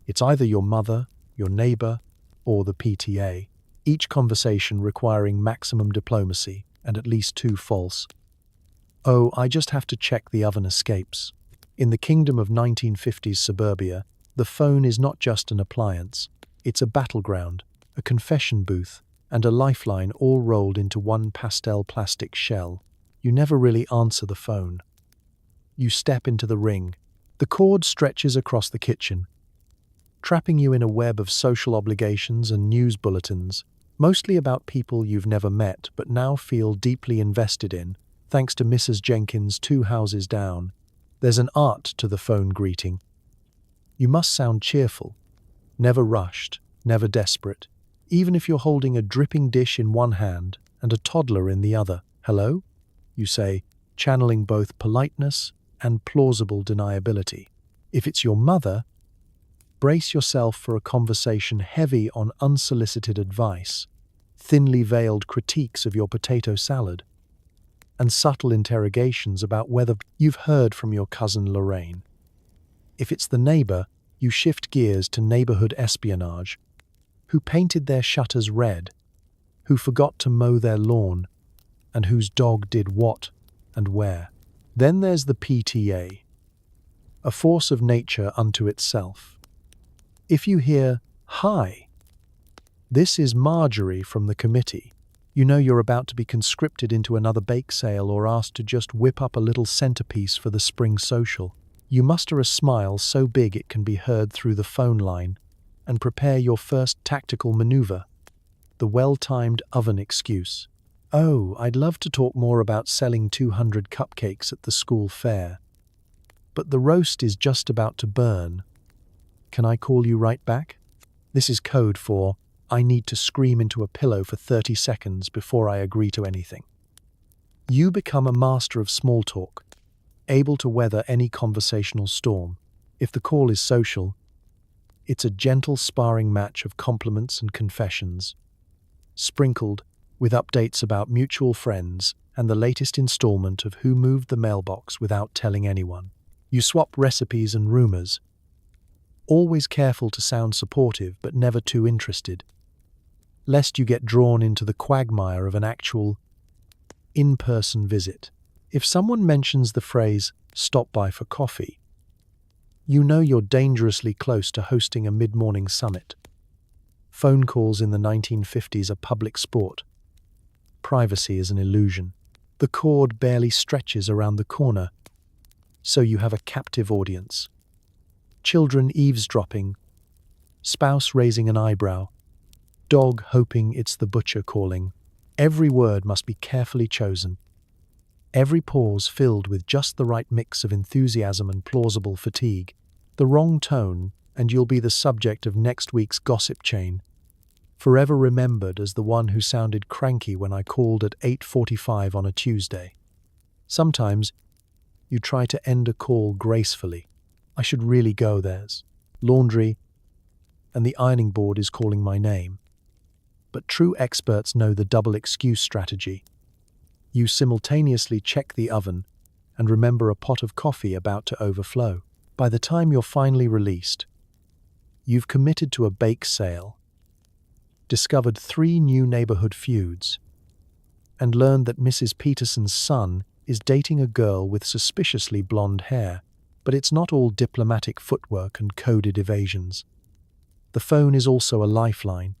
[SPEAKER 1] It's either your mother, your neighbor, or the PTA, each conversation requiring maximum diplomacy and at least 2 false. "Oh, I just have to check the oven escapes." In the kingdom of 1950s suburbia, the phone is not just an appliance. It's a battleground, a confession booth, and a lifeline all rolled into one pastel plastic shell. You never really answer the phone. You step into the ring. The cord stretches across the kitchen, trapping you in a web of social obligations and news bulletins, mostly about people you've never met but now feel deeply invested in, thanks to Mrs. Jenkins 2 houses down. There's an art to the phone greeting. You must sound cheerful, never rushed, never desperate, even if you're holding a dripping dish in one hand and a toddler in the other. "Hello?" you say, channeling both politeness and plausible deniability. If it's your mother, brace yourself for a conversation heavy on unsolicited advice, thinly veiled critiques of your potato salad, and subtle interrogations about whether you've heard from your cousin Lorraine. If it's the neighbor, you shift gears to neighborhood espionage. Who painted their shutters red? Who forgot to mow their lawn? And whose dog did what and where? Then there's the PTA, a force of nature unto itself. If you hear, "Hi, this is Marjorie from the committee," you know you're about to be conscripted into another bake sale or asked to just whip up a little centerpiece for the spring social. You muster a smile so big it can be heard through the phone line and prepare your first tactical maneuver, the well-timed oven excuse. "Oh, I'd love to talk more about selling 200 cupcakes at the school fair, but the roast is just about to burn. Can I call you right back?" This is code for, I need to scream into a pillow for 30 seconds before I agree to anything. You become a master of small talk, able to weather any conversational storm. If the call is social, it's a gentle sparring match of compliments and confessions, sprinkled with updates about mutual friends and the latest installment of Who Moved the Mailbox Without Telling Anyone. You swap recipes and rumors, always careful to sound supportive but never too interested, lest you get drawn into the quagmire of an actual in-person visit. If someone mentions the phrase, "stop by for coffee," you know you're dangerously close to hosting a mid-morning summit. Phone calls in the 1950s are public sport. Privacy is an illusion. The cord barely stretches around the corner, so you have a captive audience. Children eavesdropping, spouse raising an eyebrow, dog hoping it's the butcher calling. Every word must be carefully chosen. Every pause filled with just the right mix of enthusiasm and plausible fatigue. The wrong tone, and you'll be the subject of next week's gossip chain, forever remembered as the one who sounded cranky when I called at 8:45 on a Tuesday. Sometimes you try to end a call gracefully. I should really go, there's laundry, and the ironing board is calling my name. But true experts know the double excuse strategy. You simultaneously check the oven and remember a pot of coffee about to overflow. By the time you're finally released, you've committed to a bake sale, discovered 3 new neighborhood feuds, and learned that Mrs. Peterson's son is dating a girl with suspiciously blonde hair. But it's not all diplomatic footwork and coded evasions. The phone is also a lifeline,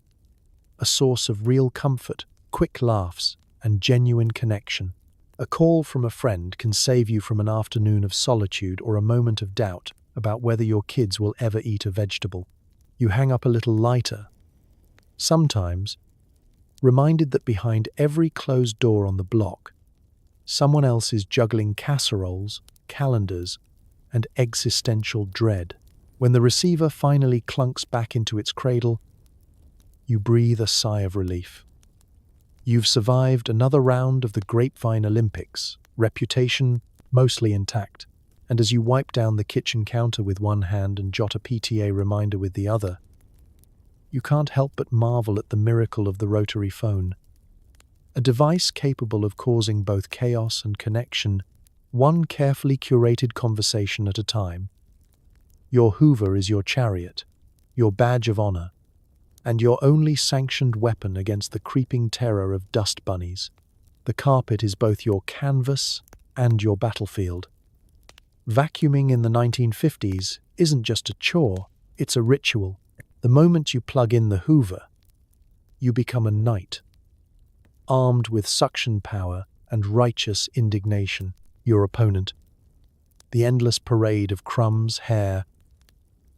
[SPEAKER 1] a source of real comfort, quick laughs, and genuine connection. A call from a friend can save you from an afternoon of solitude or a moment of doubt about whether your kids will ever eat a vegetable. You hang up a little lighter, sometimes reminded that behind every closed door on the block, someone else is juggling casseroles, calendars, and existential dread. When the receiver finally clunks back into its cradle, you breathe a sigh of relief. You've survived another round of the Grapevine Olympics, reputation mostly intact, and as you wipe down the kitchen counter with one hand and jot a PTA reminder with the other, you can't help but marvel at the miracle of the rotary phone. A device capable of causing both chaos and connection, one carefully curated conversation at a time. Your Hoover is your chariot, your badge of honor, and your only sanctioned weapon against the creeping terror of dust bunnies. The carpet is both your canvas and your battlefield. Vacuuming in the 1950s isn't just a chore, it's a ritual. The moment you plug in the Hoover, you become a knight, armed with suction power and righteous indignation. Your opponent, the endless parade of crumbs, hair,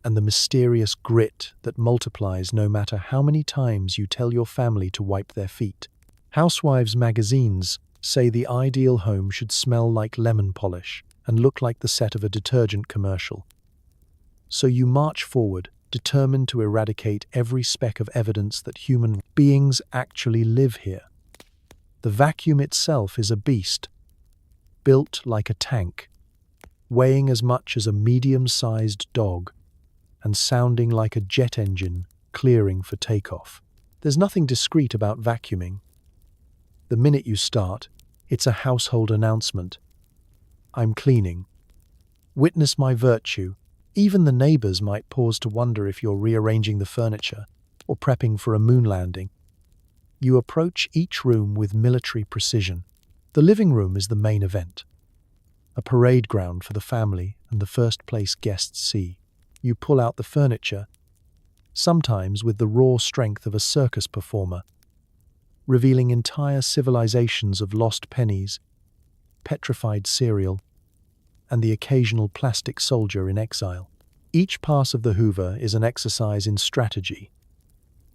[SPEAKER 1] and the mysterious grit that multiplies no matter how many times you tell your family to wipe their feet. Housewives magazines say the ideal home should smell like lemon polish and look like the set of a detergent commercial. So you march forward, determined to eradicate every speck of evidence that human beings actually live here. The vacuum itself is a beast, built like a tank, weighing as much as a medium-sized dog, and sounding like a jet engine clearing for takeoff. There's nothing discreet about vacuuming. The minute you start, it's a household announcement. I'm cleaning. Witness my virtue. Even the neighbors might pause to wonder if you're rearranging the furniture or prepping for a moon landing. You approach each room with military precision. The living room is the main event, a parade ground for the family and the first place guests see. You pull out the furniture, sometimes with the raw strength of a circus performer, revealing entire civilizations of lost pennies, petrified cereal, and the occasional plastic soldier in exile. Each pass of the Hoover is an exercise in strategy.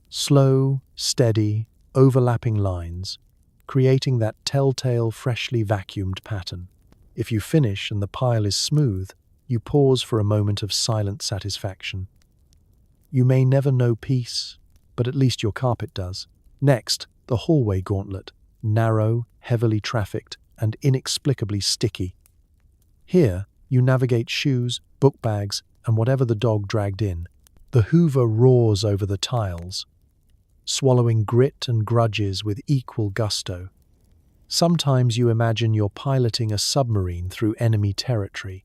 [SPEAKER 1] Slow, steady, overlapping lines, creating that telltale freshly vacuumed pattern. If you finish and the pile is smooth, you pause for a moment of silent satisfaction. You may never know peace, but at least your carpet does. Next, the hallway gauntlet, narrow, heavily trafficked, and inexplicably sticky. Here, you navigate shoes, book bags, and whatever the dog dragged in. The Hoover roars over the tiles, swallowing grit and grudges with equal gusto. Sometimes you imagine you're piloting a submarine through enemy territory,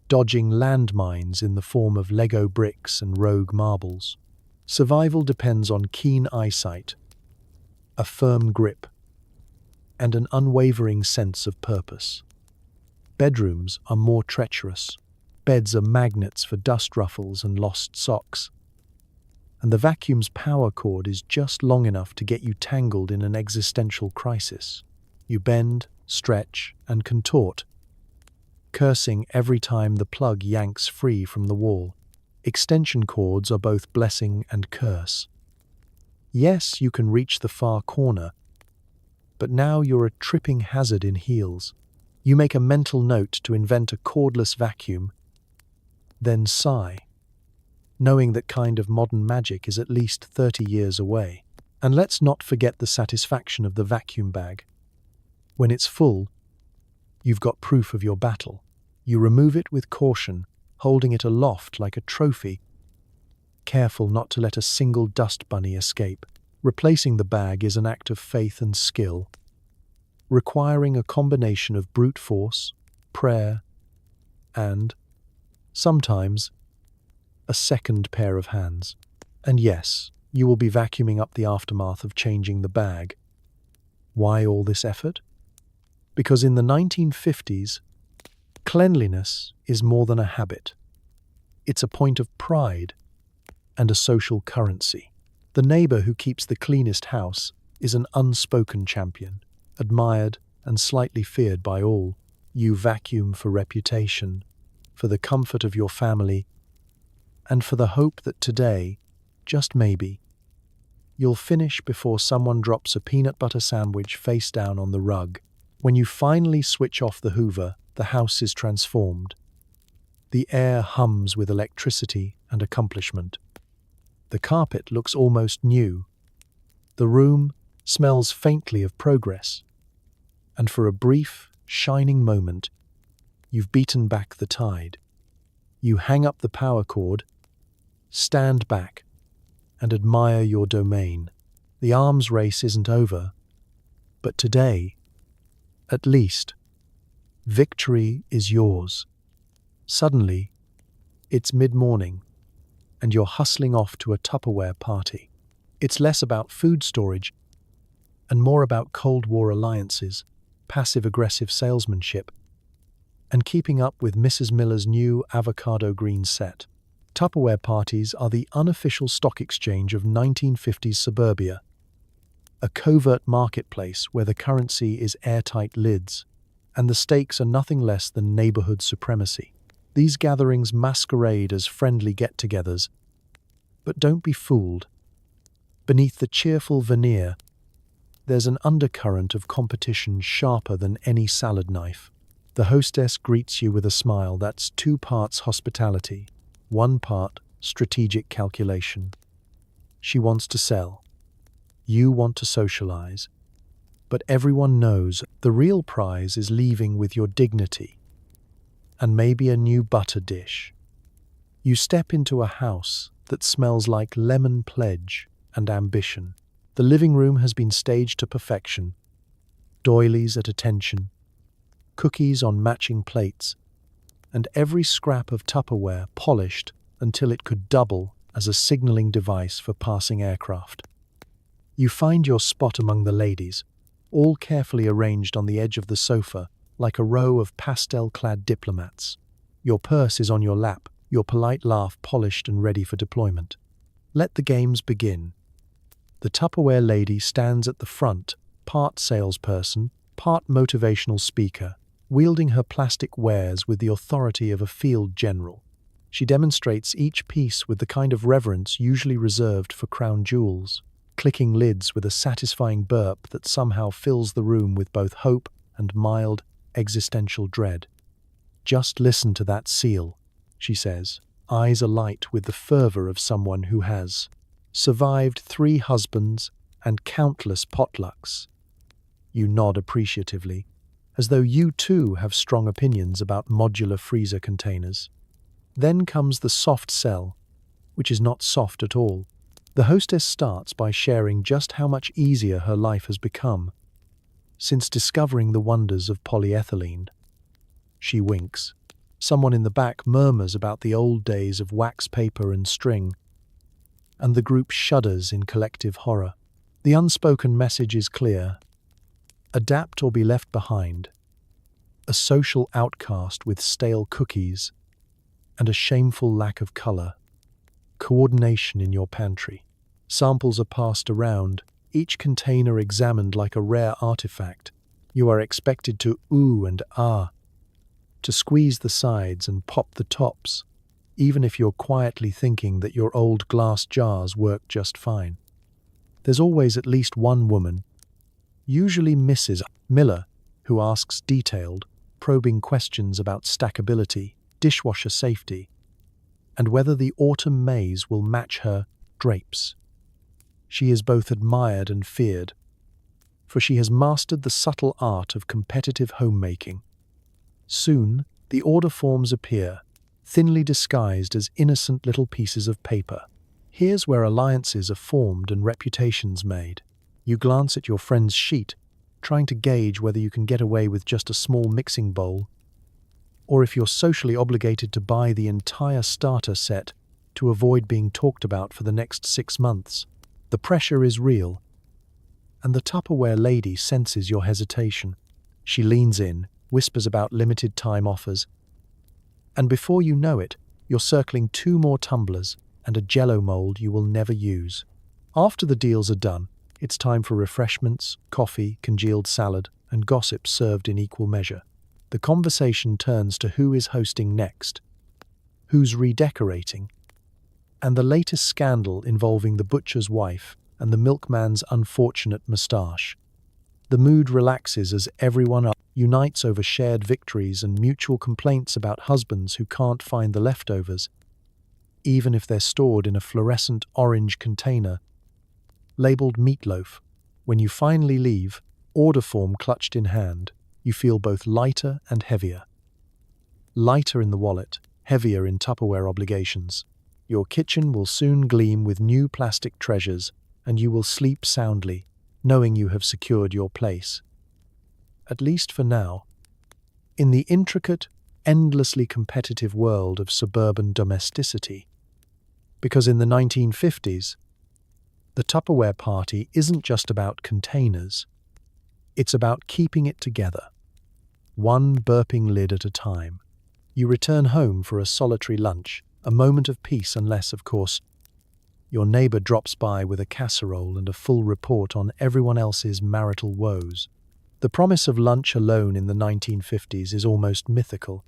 [SPEAKER 1] dodging landmines in the form of Lego bricks and rogue marbles. Survival depends on keen eyesight, a firm grip, and an unwavering sense of purpose. Bedrooms are more treacherous. Beds are magnets for dust ruffles and lost socks. And the vacuum's power cord is just long enough to get you tangled in an existential crisis. You bend, stretch, and contort, cursing every time the plug yanks free from the wall. Extension cords are both blessing and curse. Yes, you can reach the far corner, but now you're a tripping hazard in heels. You make a mental note to invent a cordless vacuum, then sigh, knowing that kind of modern magic is at least 30 years away. And let's not forget the satisfaction of the vacuum bag. When it's full, you've got proof of your battle. You remove it with caution, holding it aloft like a trophy, careful not to let a single dust bunny escape. Replacing the bag is an act of faith and skill, requiring a combination of brute force, prayer, and, sometimes, a second pair of hands. And yes, you will be vacuuming up the aftermath of changing the bag. Why all this effort? Because in the 1950s, cleanliness is more than a habit. It's a point of pride and a social currency. The neighbor who keeps the cleanest house is an unspoken champion, admired and slightly feared by all. You vacuum for reputation, for the comfort of your family, and for the hope that today, just maybe, you'll finish before someone drops a peanut butter sandwich face down on the rug. When you finally switch off the Hoover, the house is transformed. The air hums with electricity and accomplishment. The carpet looks almost new. The room smells faintly of progress. And for a brief, shining moment, you've beaten back the tide. You hang up the power cord, stand back, and admire your domain. The arms race isn't over, but today, at least, victory is yours. Suddenly, it's mid-morning, and you're hustling off to a Tupperware party. It's less about food storage and more about Cold War alliances, passive-aggressive salesmanship, and keeping up with Mrs. Miller's new avocado green set. Tupperware parties are the unofficial stock exchange of 1950s suburbia, a covert marketplace where the currency is airtight lids, and the stakes are nothing less than neighborhood supremacy. These gatherings masquerade as friendly get-togethers, but don't be fooled. Beneath the cheerful veneer, there's an undercurrent of competition sharper than any salad knife. The hostess greets you with a smile that's 2 parts hospitality, 1 part strategic calculation. She wants to sell. You want to socialize. But everyone knows the real prize is leaving with your dignity and maybe a new butter dish. You step into a house that smells like lemon pledge and ambition. The living room has been staged to perfection. Doilies at attention, cookies on matching plates, and every scrap of Tupperware polished until it could double as a signaling device for passing aircraft. You find your spot among the ladies, all carefully arranged on the edge of the sofa like a row of pastel-clad diplomats. Your purse is on your lap, your polite laugh polished and ready for deployment. Let the games begin. The Tupperware lady stands at the front, part salesperson, part motivational speaker, wielding her plastic wares with the authority of a field general. She demonstrates each piece with the kind of reverence usually reserved for crown jewels, clicking lids with a satisfying burp that somehow fills the room with both hope and mild, existential dread. "Just listen to that seal," she says, eyes alight with the fervor of someone who has survived 3 husbands and countless potlucks. You nod appreciatively, as though you too have strong opinions about modular freezer containers. Then comes the soft sell, which is not soft at all. The hostess starts by sharing just how much easier her life has become since discovering the wonders of polyethylene. She winks. Someone in the back murmurs about the old days of wax paper and string, and the group shudders in collective horror. The unspoken message is clear: adapt or be left behind. A social outcast with stale cookies and a shameful lack of color. Coordination in your pantry. Samples are passed around, each container examined like a rare artifact. You are expected to ooh and ah, to squeeze the sides and pop the tops, even if you're quietly thinking that your old glass jars work just fine. There's always at least one woman, usually Mrs. Miller, who asks detailed, probing questions about stackability, dishwasher safety, and whether the autumn maize will match her drapes. She is both admired and feared, for she has mastered the subtle art of competitive homemaking. Soon, the order forms appear, thinly disguised as innocent little pieces of paper. Here's where alliances are formed and reputations made. You glance at your friend's sheet, trying to gauge whether you can get away with just a small mixing bowl, or if you're socially obligated to buy the entire starter set to avoid being talked about for the next 6 months. The pressure is real, and the Tupperware lady senses your hesitation. She leans in, whispers about limited time offers, and before you know it, you're circling 2 more tumblers and a jello mold you will never use. After the deals are done, it's time for refreshments, coffee, congealed salad, and gossip served in equal measure. The conversation turns to who is hosting next, who's redecorating, and the latest scandal involving the butcher's wife and the milkman's unfortunate moustache. The mood relaxes as everyone unites over shared victories and mutual complaints about husbands who can't find the leftovers, even if they're stored in a fluorescent orange container labeled meatloaf. When you finally leave, order form clutched in hand, you feel both lighter and heavier. Lighter in the wallet, heavier in Tupperware obligations. Your kitchen will soon gleam with new plastic treasures, and you will sleep soundly, knowing you have secured your place. At least for now. In the intricate, endlessly competitive world of suburban domesticity. Because in the 1950s, the Tupperware party isn't just about containers. It's about keeping it together, one burping lid at a time. You return home for a solitary lunch, a moment of peace unless, of course, your neighbor drops by with a casserole and a full report on everyone else's marital woes. The promise of lunch alone in the 1950s is almost mythical.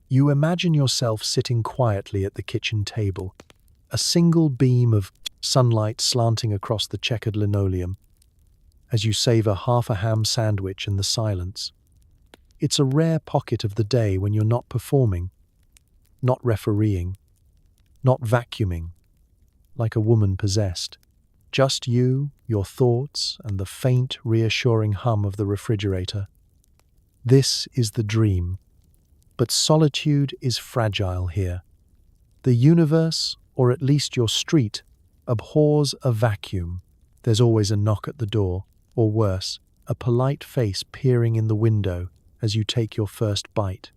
[SPEAKER 1] You imagine yourself sitting quietly at the kitchen table, a single beam of sunlight slanting across the checkered linoleum, as you savor half a ham sandwich in the silence. It's a rare pocket of the day when you're not performing, not refereeing, not vacuuming, like a woman possessed. Just you, your thoughts, and the faint, reassuring hum of the refrigerator. This is the dream. But solitude is fragile here. The universe, or at least your street, abhors a vacuum. There's always a knock at the door, or worse, a polite face peering in the window as you take your first bite.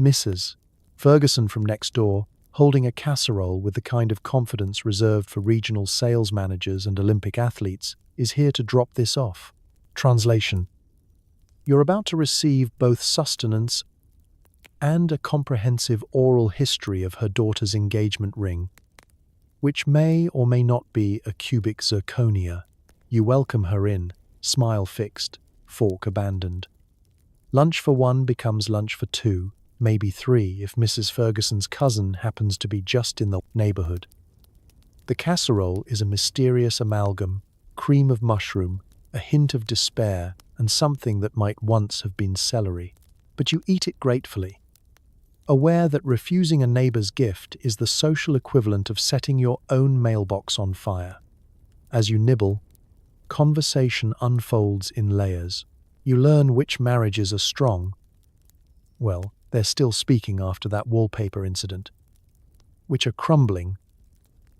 [SPEAKER 1] Mrs. Ferguson from next door, holding a casserole with the kind of confidence reserved for regional sales managers and Olympic athletes, is here to drop this off. Translation: you're about to receive both sustenance and a comprehensive oral history of her daughter's engagement ring, which may or may not be a cubic zirconia. You welcome her in, smile fixed, fork abandoned. Lunch for one becomes lunch for two, maybe three if Mrs. Ferguson's cousin happens to be just in the neighborhood. The casserole is a mysterious amalgam, cream of mushroom, a hint of despair, and something that might once have been celery. But you eat it gratefully. aware that refusing a neighbor's gift is the social equivalent of setting your own mailbox on fire. As you nibble, conversation unfolds in layers. You learn which marriages are strong. Well, they're still speaking after that wallpaper incident. Which are crumbling.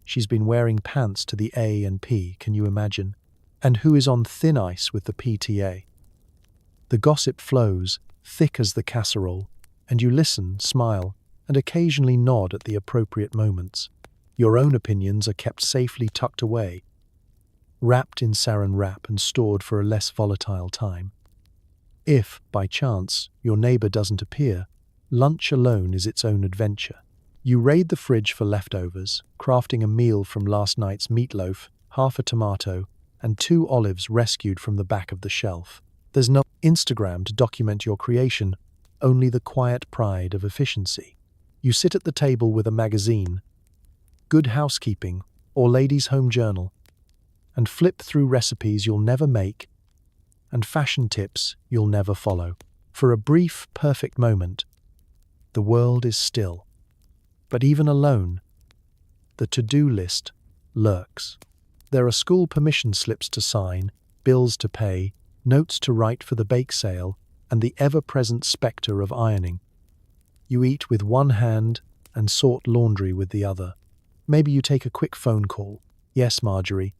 [SPEAKER 1] She's been wearing pants to the A and P, can you imagine? And who is on thin ice with the PTA? The gossip flows, thick as the casserole, and you listen, smile, and occasionally nod at the appropriate moments. Your own opinions are kept safely tucked away, wrapped in saran wrap and stored for a less volatile time. If, by chance, your neighbor doesn't appear, lunch alone is its own adventure. You raid the fridge for leftovers, crafting a meal from last night's meatloaf, half a tomato, and 2 olives rescued from the back of the shelf. There's no Instagram to document your creation, only the quiet pride of efficiency. You sit at the table with a magazine, Good Housekeeping, or Ladies' Home Journal, and flip through recipes you'll never make and fashion tips you'll never follow. For a brief, perfect moment, the world is still. But even alone, the to-do list lurks. There are school permission slips to sign, bills to pay, notes to write for the bake sale, and the ever-present spectre of ironing. You eat with one hand and sort laundry with the other. Maybe you take a quick phone call. Yes, Marjorie.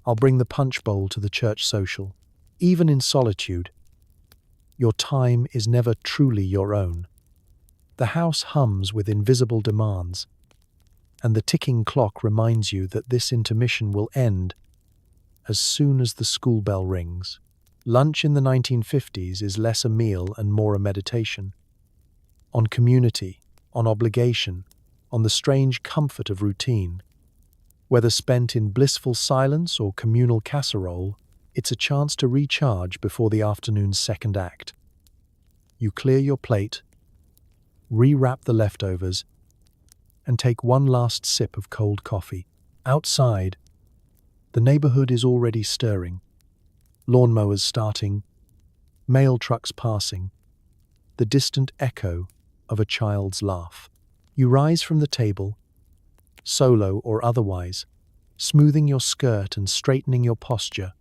[SPEAKER 1] I'll bring the punch bowl to the church social. Even in solitude, your time is never truly your own. The house hums with invisible demands, and the ticking clock reminds you that this intermission will end as soon as the school bell rings. Lunch in the 1950s is less a meal and more a meditation. On community, on obligation, on the strange comfort of routine. Whether spent in blissful silence or communal casserole, it's a chance to recharge before the afternoon's second act. You clear your plate, rewrap the leftovers, and take one last sip of cold coffee. Outside, the neighborhood is already stirring. Lawnmowers starting, mail trucks passing, the distant echo of a child's laugh. You rise from the table, solo or otherwise, smoothing your skirt and straightening your posture,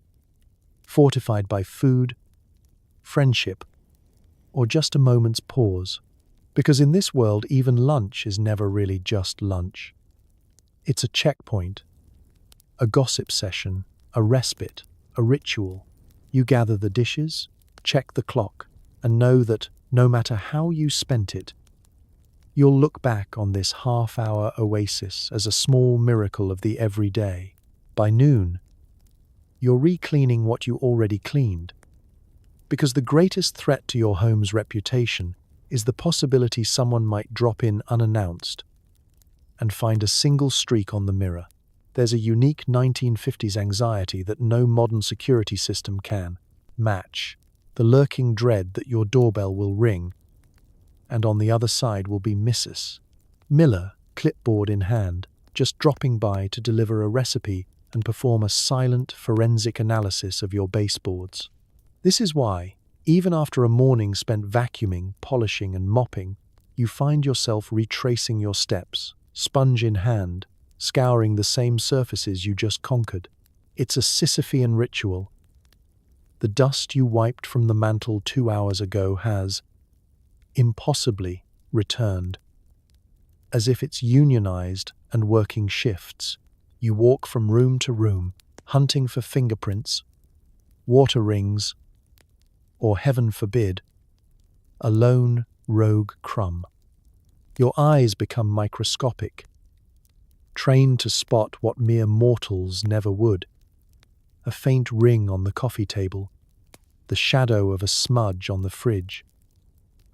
[SPEAKER 1] fortified by food, friendship, or just a moment's pause. Because in this world, even lunch is never really just lunch. It's a checkpoint, a gossip session, a respite, a ritual. You gather the dishes, check the clock, and know that no matter how you spent it, you'll look back on this half-hour oasis as a small miracle of the everyday. By noon, you're re-cleaning what you already cleaned. Because the greatest threat to your home's reputation is the possibility someone might drop in unannounced and find a single streak on the mirror. There's a unique 1950s anxiety that no modern security system can match. The lurking dread that your doorbell will ring, and on the other side will be Mrs. Miller, clipboard in hand, just dropping by to deliver a recipe and perform a silent forensic analysis of your baseboards. This is why, even after a morning spent vacuuming, polishing, and mopping, you find yourself retracing your steps, sponge in hand, scouring the same surfaces you just conquered. It's a Sisyphean ritual. The dust you wiped from the mantle 2 hours ago has, impossibly, returned. As if it's unionized and working shifts, you walk from room to room, hunting for fingerprints, water rings, or heaven forbid, a lone rogue crumb. Your eyes become microscopic, trained to spot what mere mortals never would. A faint ring on the coffee table, the shadow of a smudge on the fridge,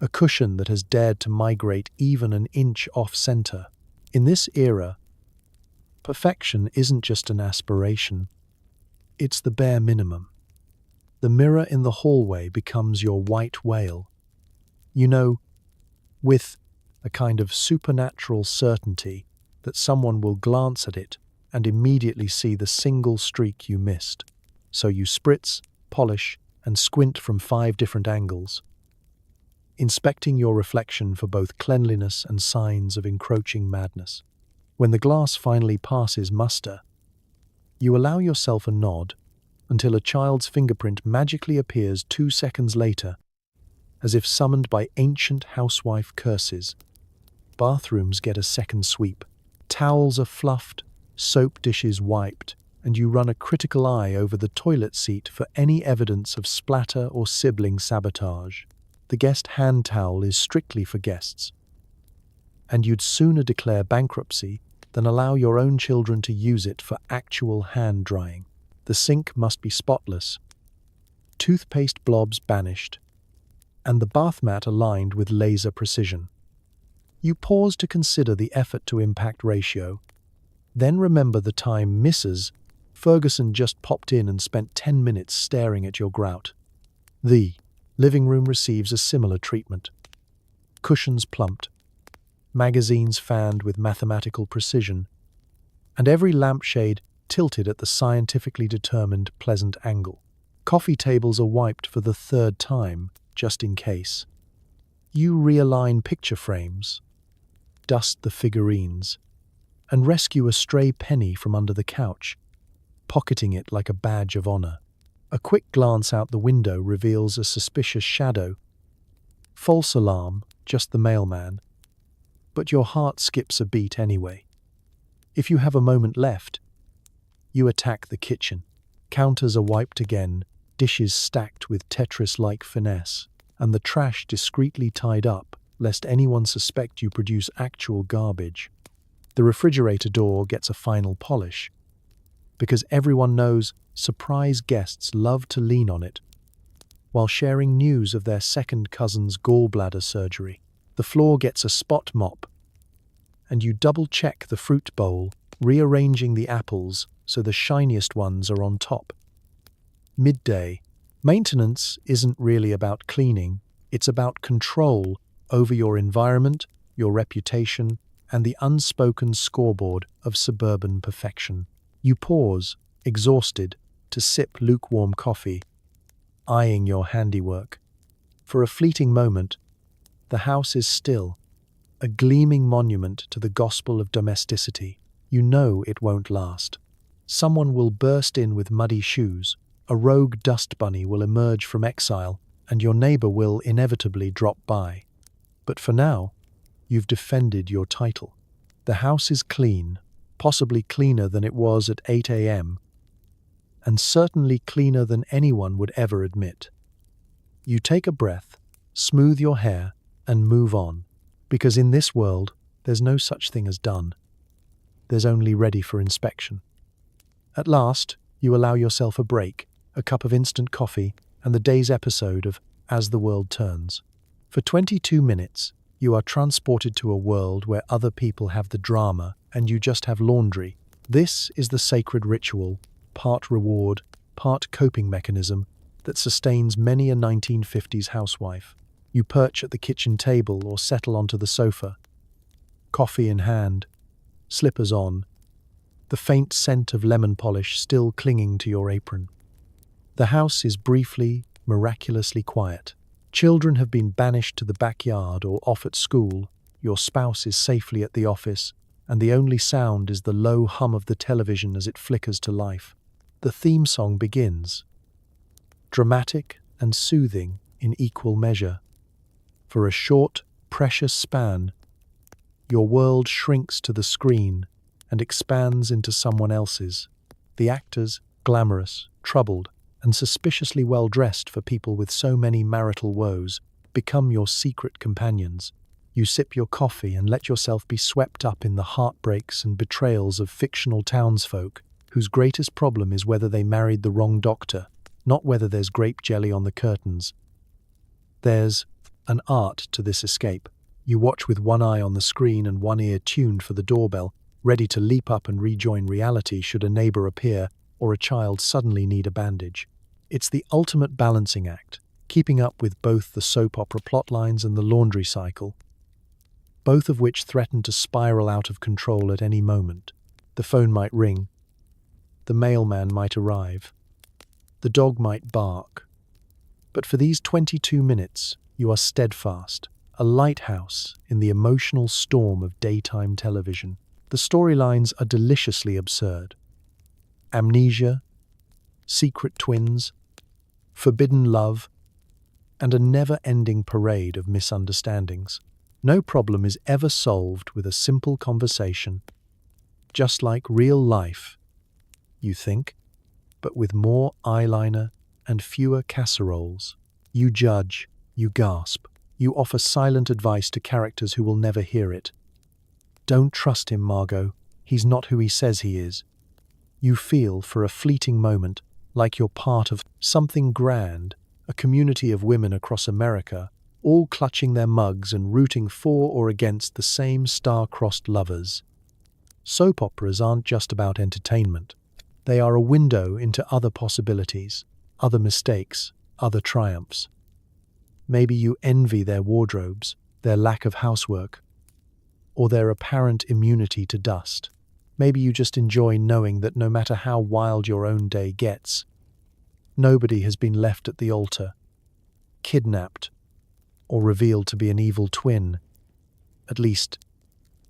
[SPEAKER 1] a cushion that has dared to migrate even an inch off-center. In this era, perfection isn't just an aspiration, it's the bare minimum. The mirror in the hallway becomes your white whale. You know, with a kind of supernatural certainty that someone will glance at it and immediately see the single streak you missed. So you spritz, polish, and squint from 5 different angles. inspecting your reflection for both cleanliness and signs of encroaching madness. When the glass finally passes muster, you allow yourself a nod until a child's fingerprint magically appears 2 seconds later, as if summoned by ancient housewife curses. Bathrooms get a second sweep. Towels are fluffed, soap dishes wiped, and you run a critical eye over the toilet seat for any evidence of splatter or sibling sabotage. The guest hand towel is strictly for guests, and you'd sooner declare bankruptcy than allow your own children to use it for actual hand drying. The sink must be spotless, toothpaste blobs banished, and the bath mat aligned with laser precision. You pause to consider the effort to impact ratio, then remember the time Mrs. Ferguson just popped in and spent 10 minutes staring at your grout. The living room receives a similar treatment. Cushions plumped, magazines fanned with mathematical precision, and every lampshade tilted at the scientifically determined pleasant angle. Coffee tables are wiped for the 3rd time, just in case. You realign picture frames, dust the figurines, and rescue a stray penny from under the couch, pocketing it like a badge of honor. A quick glance out the window reveals a suspicious shadow. False alarm, just the mailman. But your heart skips a beat anyway. If you have a moment left, you attack the kitchen. Counters are wiped again, dishes stacked with Tetris-like finesse, and the trash discreetly tied up, lest anyone suspect you produce actual garbage. The refrigerator door gets a final polish, because everyone knows surprise guests love to lean on it while sharing news of their second cousin's gallbladder surgery. The floor gets a spot mop, and you double-check the fruit bowl, rearranging the apples so the shiniest ones are on top. Midday. Maintenance isn't really about cleaning, it's about control over your environment, your reputation, and the unspoken scoreboard of suburban perfection. You pause, exhausted, to sip lukewarm coffee, eyeing your handiwork. For a fleeting moment, the house is still, a gleaming monument to the gospel of domesticity. You know it won't last. Someone will burst in with muddy shoes, a rogue dust bunny will emerge from exile, and your neighbor will inevitably drop by. But for now, you've defended your title. The house is clean, possibly cleaner than it was at 8 a.m., and certainly cleaner than anyone would ever admit. You take a breath, smooth your hair, and move on, because in this world, there's no such thing as done. There's only ready for inspection. At last, you allow yourself a break, a cup of instant coffee, and the day's episode of As the World Turns. For 22 minutes, you are transported to a world where other people have the drama and you just have laundry. This is the sacred ritual, part reward, part coping mechanism, that sustains many a 1950s housewife. You perch at the kitchen table or settle onto the sofa, coffee in hand, slippers on, the faint scent of lemon polish still clinging to your apron. The house is briefly, miraculously quiet. Children have been banished to the backyard or off at school, your spouse is safely at the office, and the only sound is the low hum of the television as it flickers to life. The theme song begins, dramatic and soothing in equal measure. For a short, precious span, your world shrinks to the screen and expands into someone else's. The actors, glamorous, troubled, and suspiciously well-dressed for people with so many marital woes, become your secret companions. You sip your coffee and let yourself be swept up in the heartbreaks and betrayals of fictional townsfolk whose greatest problem is whether they married the wrong doctor, not whether there's grape jelly on the curtains. There's an art to this escape. You watch with one eye on the screen and one ear tuned for the doorbell, ready to leap up and rejoin reality should a neighbor appear or a child suddenly need a bandage. It's the ultimate balancing act, keeping up with both the soap opera plotlines and the laundry cycle, both of which threaten to spiral out of control at any moment. The phone might ring, the mailman might arrive, the dog might bark. But for these 22 minutes, You are steadfast, a lighthouse in the emotional storm of daytime television. The storylines are deliciously absurd. Amnesia, secret twins, forbidden love, and a never-ending parade of misunderstandings. No problem is ever solved with a simple conversation. Just like real life, you think, but with more eyeliner and fewer casseroles. You judge, you gasp, you offer silent advice to characters who will never hear it. Don't trust him, Margot. He's not who he says he is. You feel, for a fleeting moment, like you're part of something grand, a community of women across America, all clutching their mugs and rooting for or against the same star-crossed lovers. Soap operas aren't just about entertainment. They are a window into other possibilities, other mistakes, other triumphs. Maybe you envy their wardrobes, their lack of housework, or their apparent immunity to dust. Maybe you just enjoy knowing that no matter how wild your own day gets, nobody has been left at the altar, kidnapped, or revealed to be an evil twin. At least,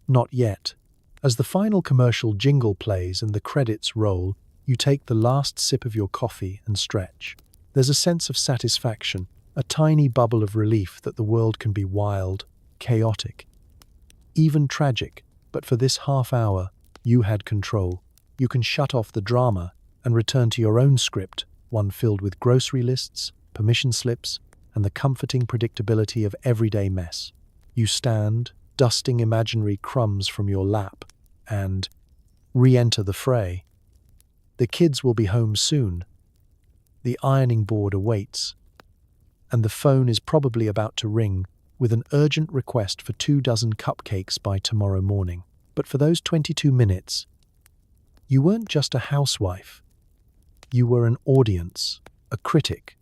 [SPEAKER 1] not yet. As the final commercial jingle plays and the credits roll, you take the last sip of your coffee and stretch. There's a sense of satisfaction, a tiny bubble of relief that the world can be wild, chaotic, even tragic, but for this half hour, you had control. You can shut off the drama and return to your own script, one filled with grocery lists, permission slips, and the comforting predictability of everyday mess. You stand, dusting imaginary crumbs from your lap, and re-enter the fray. The kids will be home soon. The ironing board awaits, and the phone is probably about to ring with an urgent request for 24 cupcakes by tomorrow morning. But for those 22 minutes, you weren't just a housewife. You were an audience, a critic,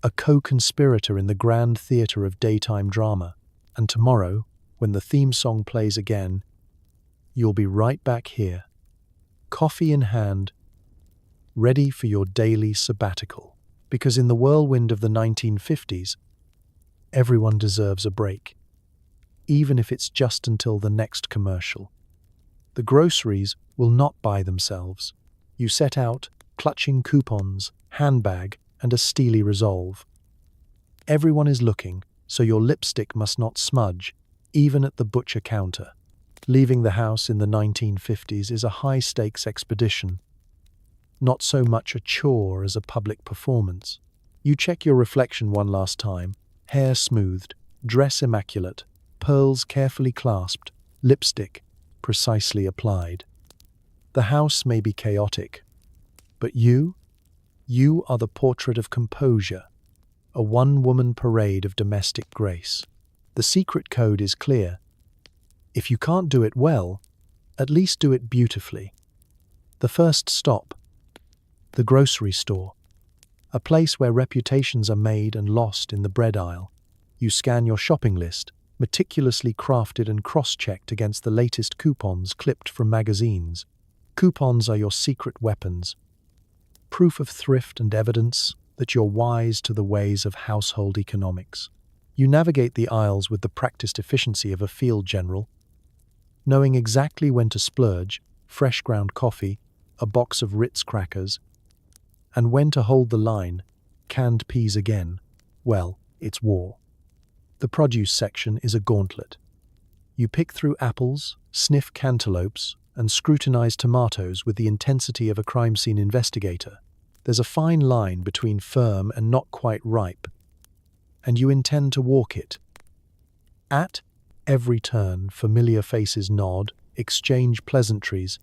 [SPEAKER 1] a co-conspirator in the grand theatre of daytime drama. And tomorrow, when the theme song plays again, you'll be right back here, coffee in hand, ready for your daily sabbatical. Because in the whirlwind of the 1950s, everyone deserves a break, even if it's just until the next commercial. The groceries will not buy themselves. You set out, clutching coupons, handbag, and a steely resolve. Everyone is looking, so your lipstick must not smudge, even at the butcher counter. Leaving the house in the 1950s is a high-stakes expedition, not so much a chore as a public performance. You check your reflection one last time, hair smoothed, dress immaculate, pearls carefully clasped, lipstick precisely applied. The house may be chaotic, but you are the portrait of composure, a one-woman parade of domestic grace. The secret code is clear. If you can't do it well, at least do it beautifully. The first stop, the grocery store, a place where reputations are made and lost in the bread aisle. You scan your shopping list, meticulously crafted and cross-checked against the latest coupons clipped from magazines. Coupons are your secret weapons, proof of thrift and evidence that you're wise to the ways of household economics. You navigate the aisles with the practiced efficiency of a field general, knowing exactly when to splurge, fresh ground coffee, a box of Ritz crackers, and when to hold the line, canned peas again. Well, it's war. The produce section is a gauntlet. You pick through apples, sniff cantaloupes, and scrutinize tomatoes with the intensity of a crime scene investigator. There's a fine line between firm and not quite ripe, and you intend to walk it. At every turn, familiar faces nod, exchange pleasantries,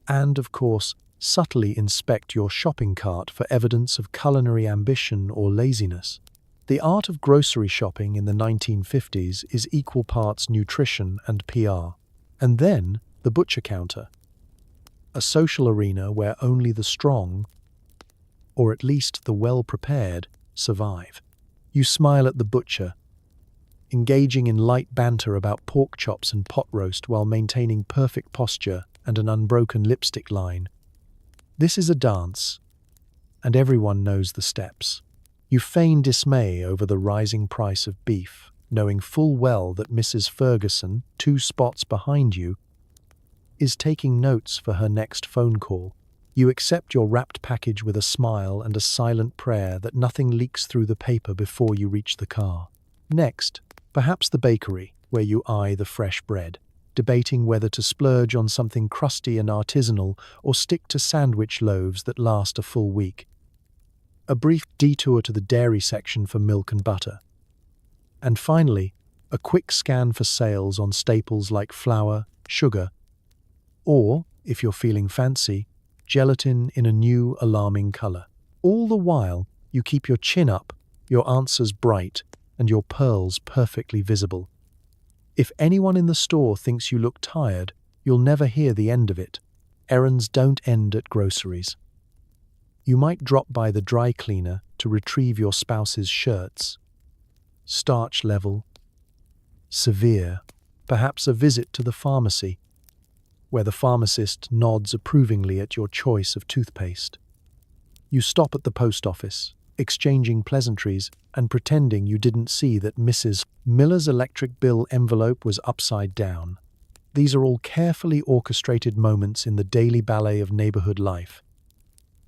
[SPEAKER 1] and, of course, subtly inspect your shopping cart for evidence of culinary ambition or laziness. The art of grocery shopping in the 1950s is equal parts nutrition and PR. And then, the butcher counter, a social arena where only the strong, or at least the well-prepared, survive. You smile at the butcher, engaging in light banter about pork chops and pot roast while maintaining perfect posture and an unbroken lipstick line. This is a dance, and everyone knows the steps. You feign dismay over the rising price of beef, knowing full well that Mrs. Ferguson, 2 spots behind you, is taking notes for her next phone call. You accept your wrapped package with a smile and a silent prayer that nothing leaks through the paper before you reach the car. Next, perhaps the bakery, where you eye the fresh bread, debating whether to splurge on something crusty and artisanal or stick to sandwich loaves that last a full week. A brief detour to the dairy section for milk and butter. And finally, a quick scan for sales on staples like flour, sugar, or, if you're feeling fancy, gelatin in a new alarming color. All the while, you keep your chin up, your answers bright, and your pearls perfectly visible. If anyone in the store thinks you look tired, you'll never hear the end of it. Errands don't end at groceries. You might drop by the dry cleaner to retrieve your spouse's shirts. Starch level, severe, perhaps a visit to the pharmacy, where the pharmacist nods approvingly at your choice of toothpaste. You stop at the post office, exchanging pleasantries and pretending you didn't see that Mrs. Miller's electric bill envelope was upside down. These are all carefully orchestrated moments in the daily ballet of neighborhood life,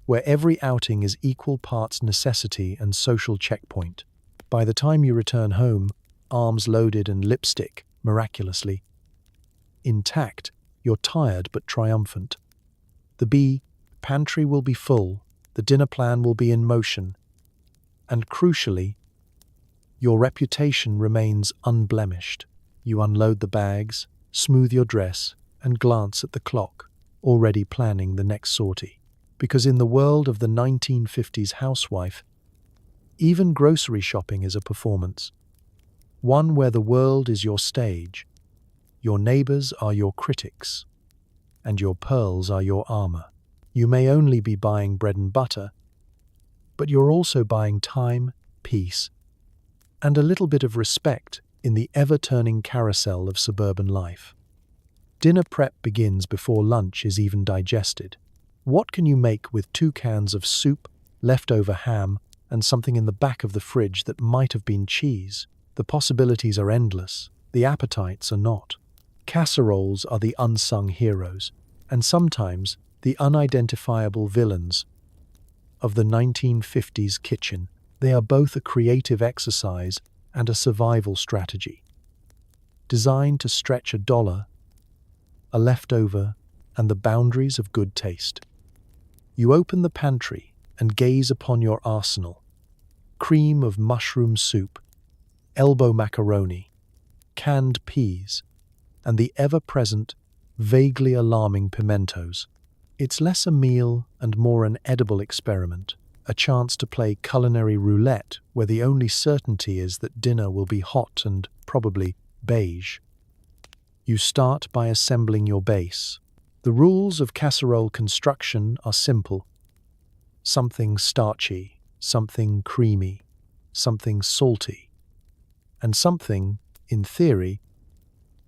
[SPEAKER 1] where every outing is equal parts necessity and social checkpoint. By the time you return home, arms loaded and lipstick miraculously intact, you're tired but triumphant. The pantry will be full, the dinner plan will be in motion, and crucially, your reputation remains unblemished. You unload the bags, smooth your dress, and glance at the clock, already planning the next sortie. Because in the world of the 1950s housewife, even grocery shopping is a performance. One where the world is your stage, your neighbors are your critics, and your pearls are your armor. You may only be buying bread and butter, but you're also buying time, peace, and a little bit of respect in the ever-turning carousel of suburban life. Dinner prep begins before lunch is even digested. What can you make with 2 cans of soup, leftover ham, and something in the back of the fridge that might have been cheese? The possibilities are endless. The appetites are not. Casseroles are the unsung heroes, and sometimes the unidentifiable villains of the 1950s kitchen. They are both a creative exercise and a survival strategy, designed to stretch $1, a leftover, and the boundaries of good taste. You open the pantry and gaze upon your arsenal: cream of mushroom soup, elbow macaroni, canned peas, and the ever-present, vaguely alarming pimentos. It's less a meal and more an edible experiment, a chance to play culinary roulette where the only certainty is that dinner will be hot and probably beige. You start by assembling your base. The rules of casserole construction are simple. Something starchy, something creamy, something salty, and something, in theory,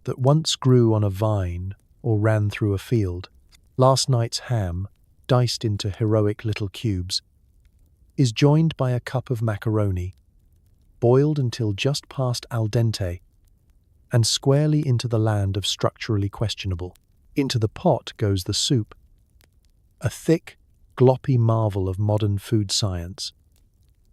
[SPEAKER 1] that once grew on a vine or ran through a field. Last night's ham, diced into heroic little cubes, is joined by a cup of macaroni, boiled until just past al dente, and squarely into the land of structurally questionable. Into the pot goes the soup, a thick, gloppy marvel of modern food science,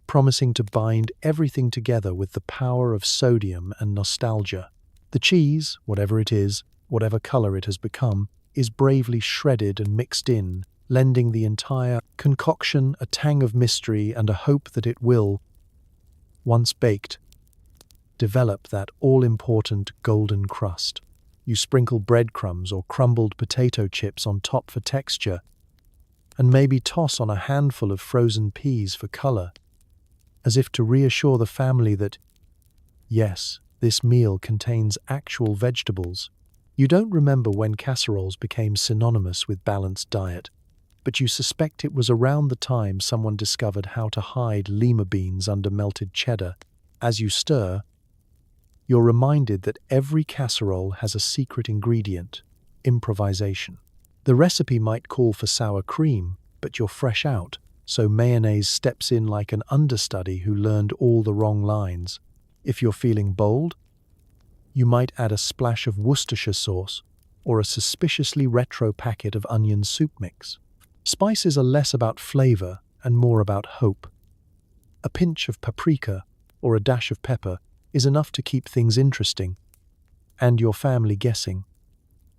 [SPEAKER 1] promising to bind everything together with the power of sodium and nostalgia. The cheese, whatever it is, whatever color it has become, is bravely shredded and mixed in, lending the entire concoction a tang of mystery and a hope that it will, once baked, develop that all-important golden crust. You sprinkle breadcrumbs or crumbled potato chips on top for texture, and maybe toss on a handful of frozen peas for color, as if to reassure the family that, yes, this meal contains actual vegetables. You don't remember when casseroles became synonymous with balanced diet, but you suspect it was around the time someone discovered how to hide lima beans under melted cheddar. As you stir, you're reminded that every casserole has a secret ingredient: improvisation. The recipe might call for sour cream, but you're fresh out, so mayonnaise steps in like an understudy who learned all the wrong lines. If you're feeling bold, you might add a splash of Worcestershire sauce or a suspiciously retro packet of onion soup mix. Spices are less about flavor and more about hope. A pinch of paprika or a dash of pepper is enough to keep things interesting and your family guessing.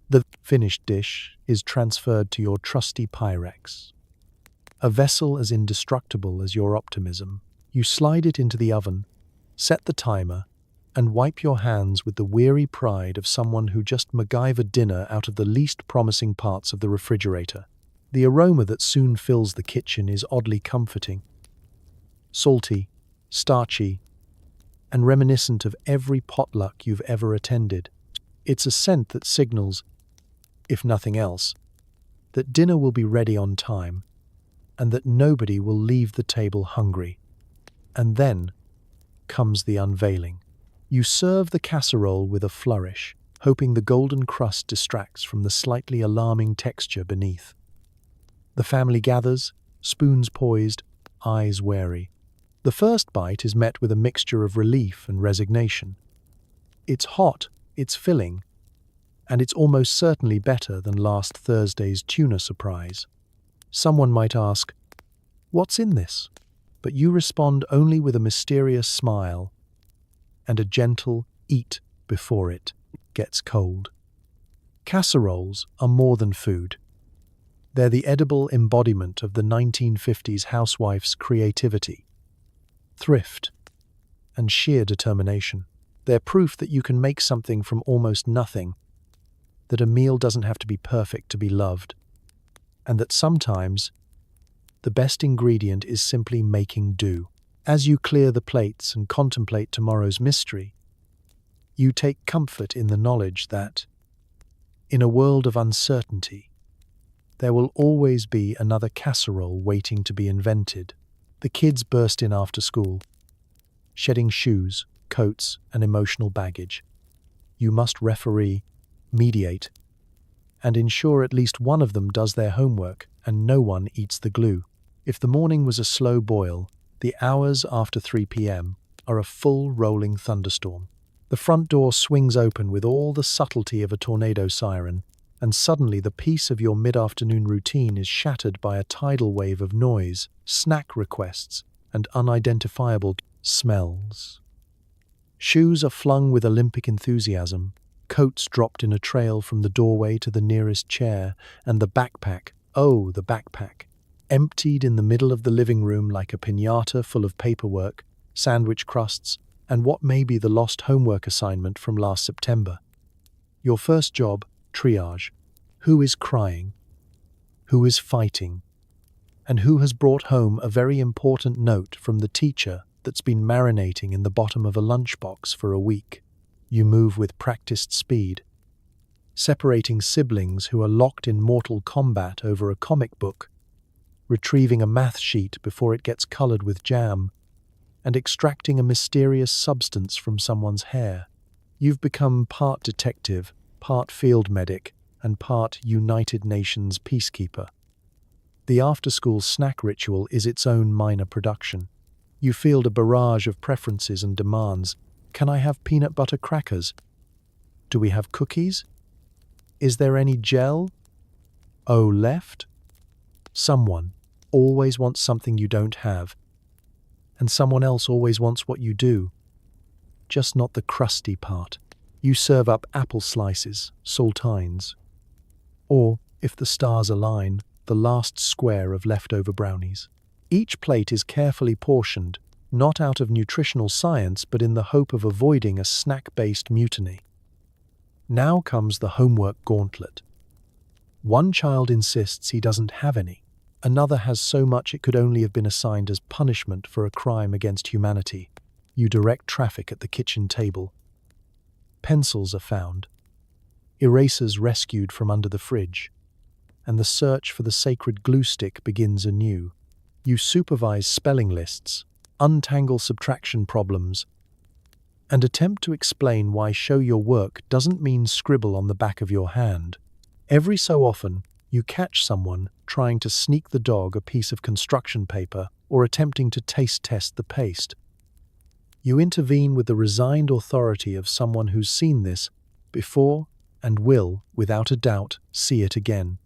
[SPEAKER 1] The finished dish is transferred to your trusty Pyrex, a vessel as indestructible as your optimism. You slide it into the oven, set the timer, and wipe your hands with the weary pride of someone who just MacGyvered dinner out of the least promising parts of the refrigerator. The aroma that soon fills the kitchen is oddly comforting. Salty, starchy, and reminiscent of every potluck you've ever attended. It's a scent that signals, if nothing else, that dinner will be ready on time and that nobody will leave the table hungry. And then comes the unveiling. You serve the casserole with a flourish, hoping the golden crust distracts from the slightly alarming texture beneath. The family gathers, spoons poised, eyes wary. The first bite is met with a mixture of relief and resignation. It's hot, it's filling, and it's almost certainly better than last Thursday's tuna surprise. Someone might ask, "What's in this?" But you respond only with a mysterious smile and a gentle eat before it gets cold. Casseroles are more than food. They're the edible embodiment of the 1950s housewife's creativity, thrift, and sheer determination. They're proof that you can make something from almost nothing, that a meal doesn't have to be perfect to be loved, and that sometimes the best ingredient is simply making do. As you clear the plates and contemplate tomorrow's mystery, you take comfort in the knowledge that, in a world of uncertainty, there will always be another casserole waiting to be invented. The kids burst in after school, shedding shoes, coats, and emotional baggage. You must referee, mediate, and ensure at least one of them does their homework and no one eats the glue. If the morning was a slow boil, the hours after 3 p.m. are a full rolling thunderstorm. The front door swings open with all the subtlety of a tornado siren, and suddenly the peace of your mid-afternoon routine is shattered by a tidal wave of noise, snack requests, and unidentifiable smells. Shoes are flung with Olympic enthusiasm, coats dropped in a trail from the doorway to the nearest chair, and the backpack, emptied in the middle of the living room like a piñata full of paperwork, sandwich crusts, and what may be the lost homework assignment from last September. Your first job, triage. Who is crying? Who is fighting? And who has brought home a very important note from the teacher that's been marinating in the bottom of a lunchbox for a week? You move with practiced speed, separating siblings who are locked in mortal combat over a comic book, retrieving a math sheet before it gets colored with jam, and extracting a mysterious substance from someone's hair. You've become part detective, part field medic, and part United Nations peacekeeper. The after-school snack ritual is its own minor production. You field a barrage of preferences and demands. Can I have peanut butter crackers? Do we have cookies? Is there any gel? Oh, left? Someone always wants something you don't have, and someone else always wants what you do, just not the crusty part. You serve up apple slices, saltines, or, if the stars align, the last square of leftover brownies. Each plate is carefully portioned, not out of nutritional science but in the hope of avoiding a snack-based mutiny. Now comes the homework gauntlet. One child insists he doesn't have any. Another has so much it could only have been assigned as punishment for a crime against humanity. You direct traffic at the kitchen table. Pencils are found, erasers rescued from under the fridge, and the search for the sacred glue stick begins anew. You supervise spelling lists, untangle subtraction problems, and attempt to explain why show your work doesn't mean scribble on the back of your hand. Every so often, You catch someone trying to sneak the dog a piece of construction paper or attempting to taste test the paste. You intervene with the resigned authority of someone who's seen this before and will, without a doubt, see it again.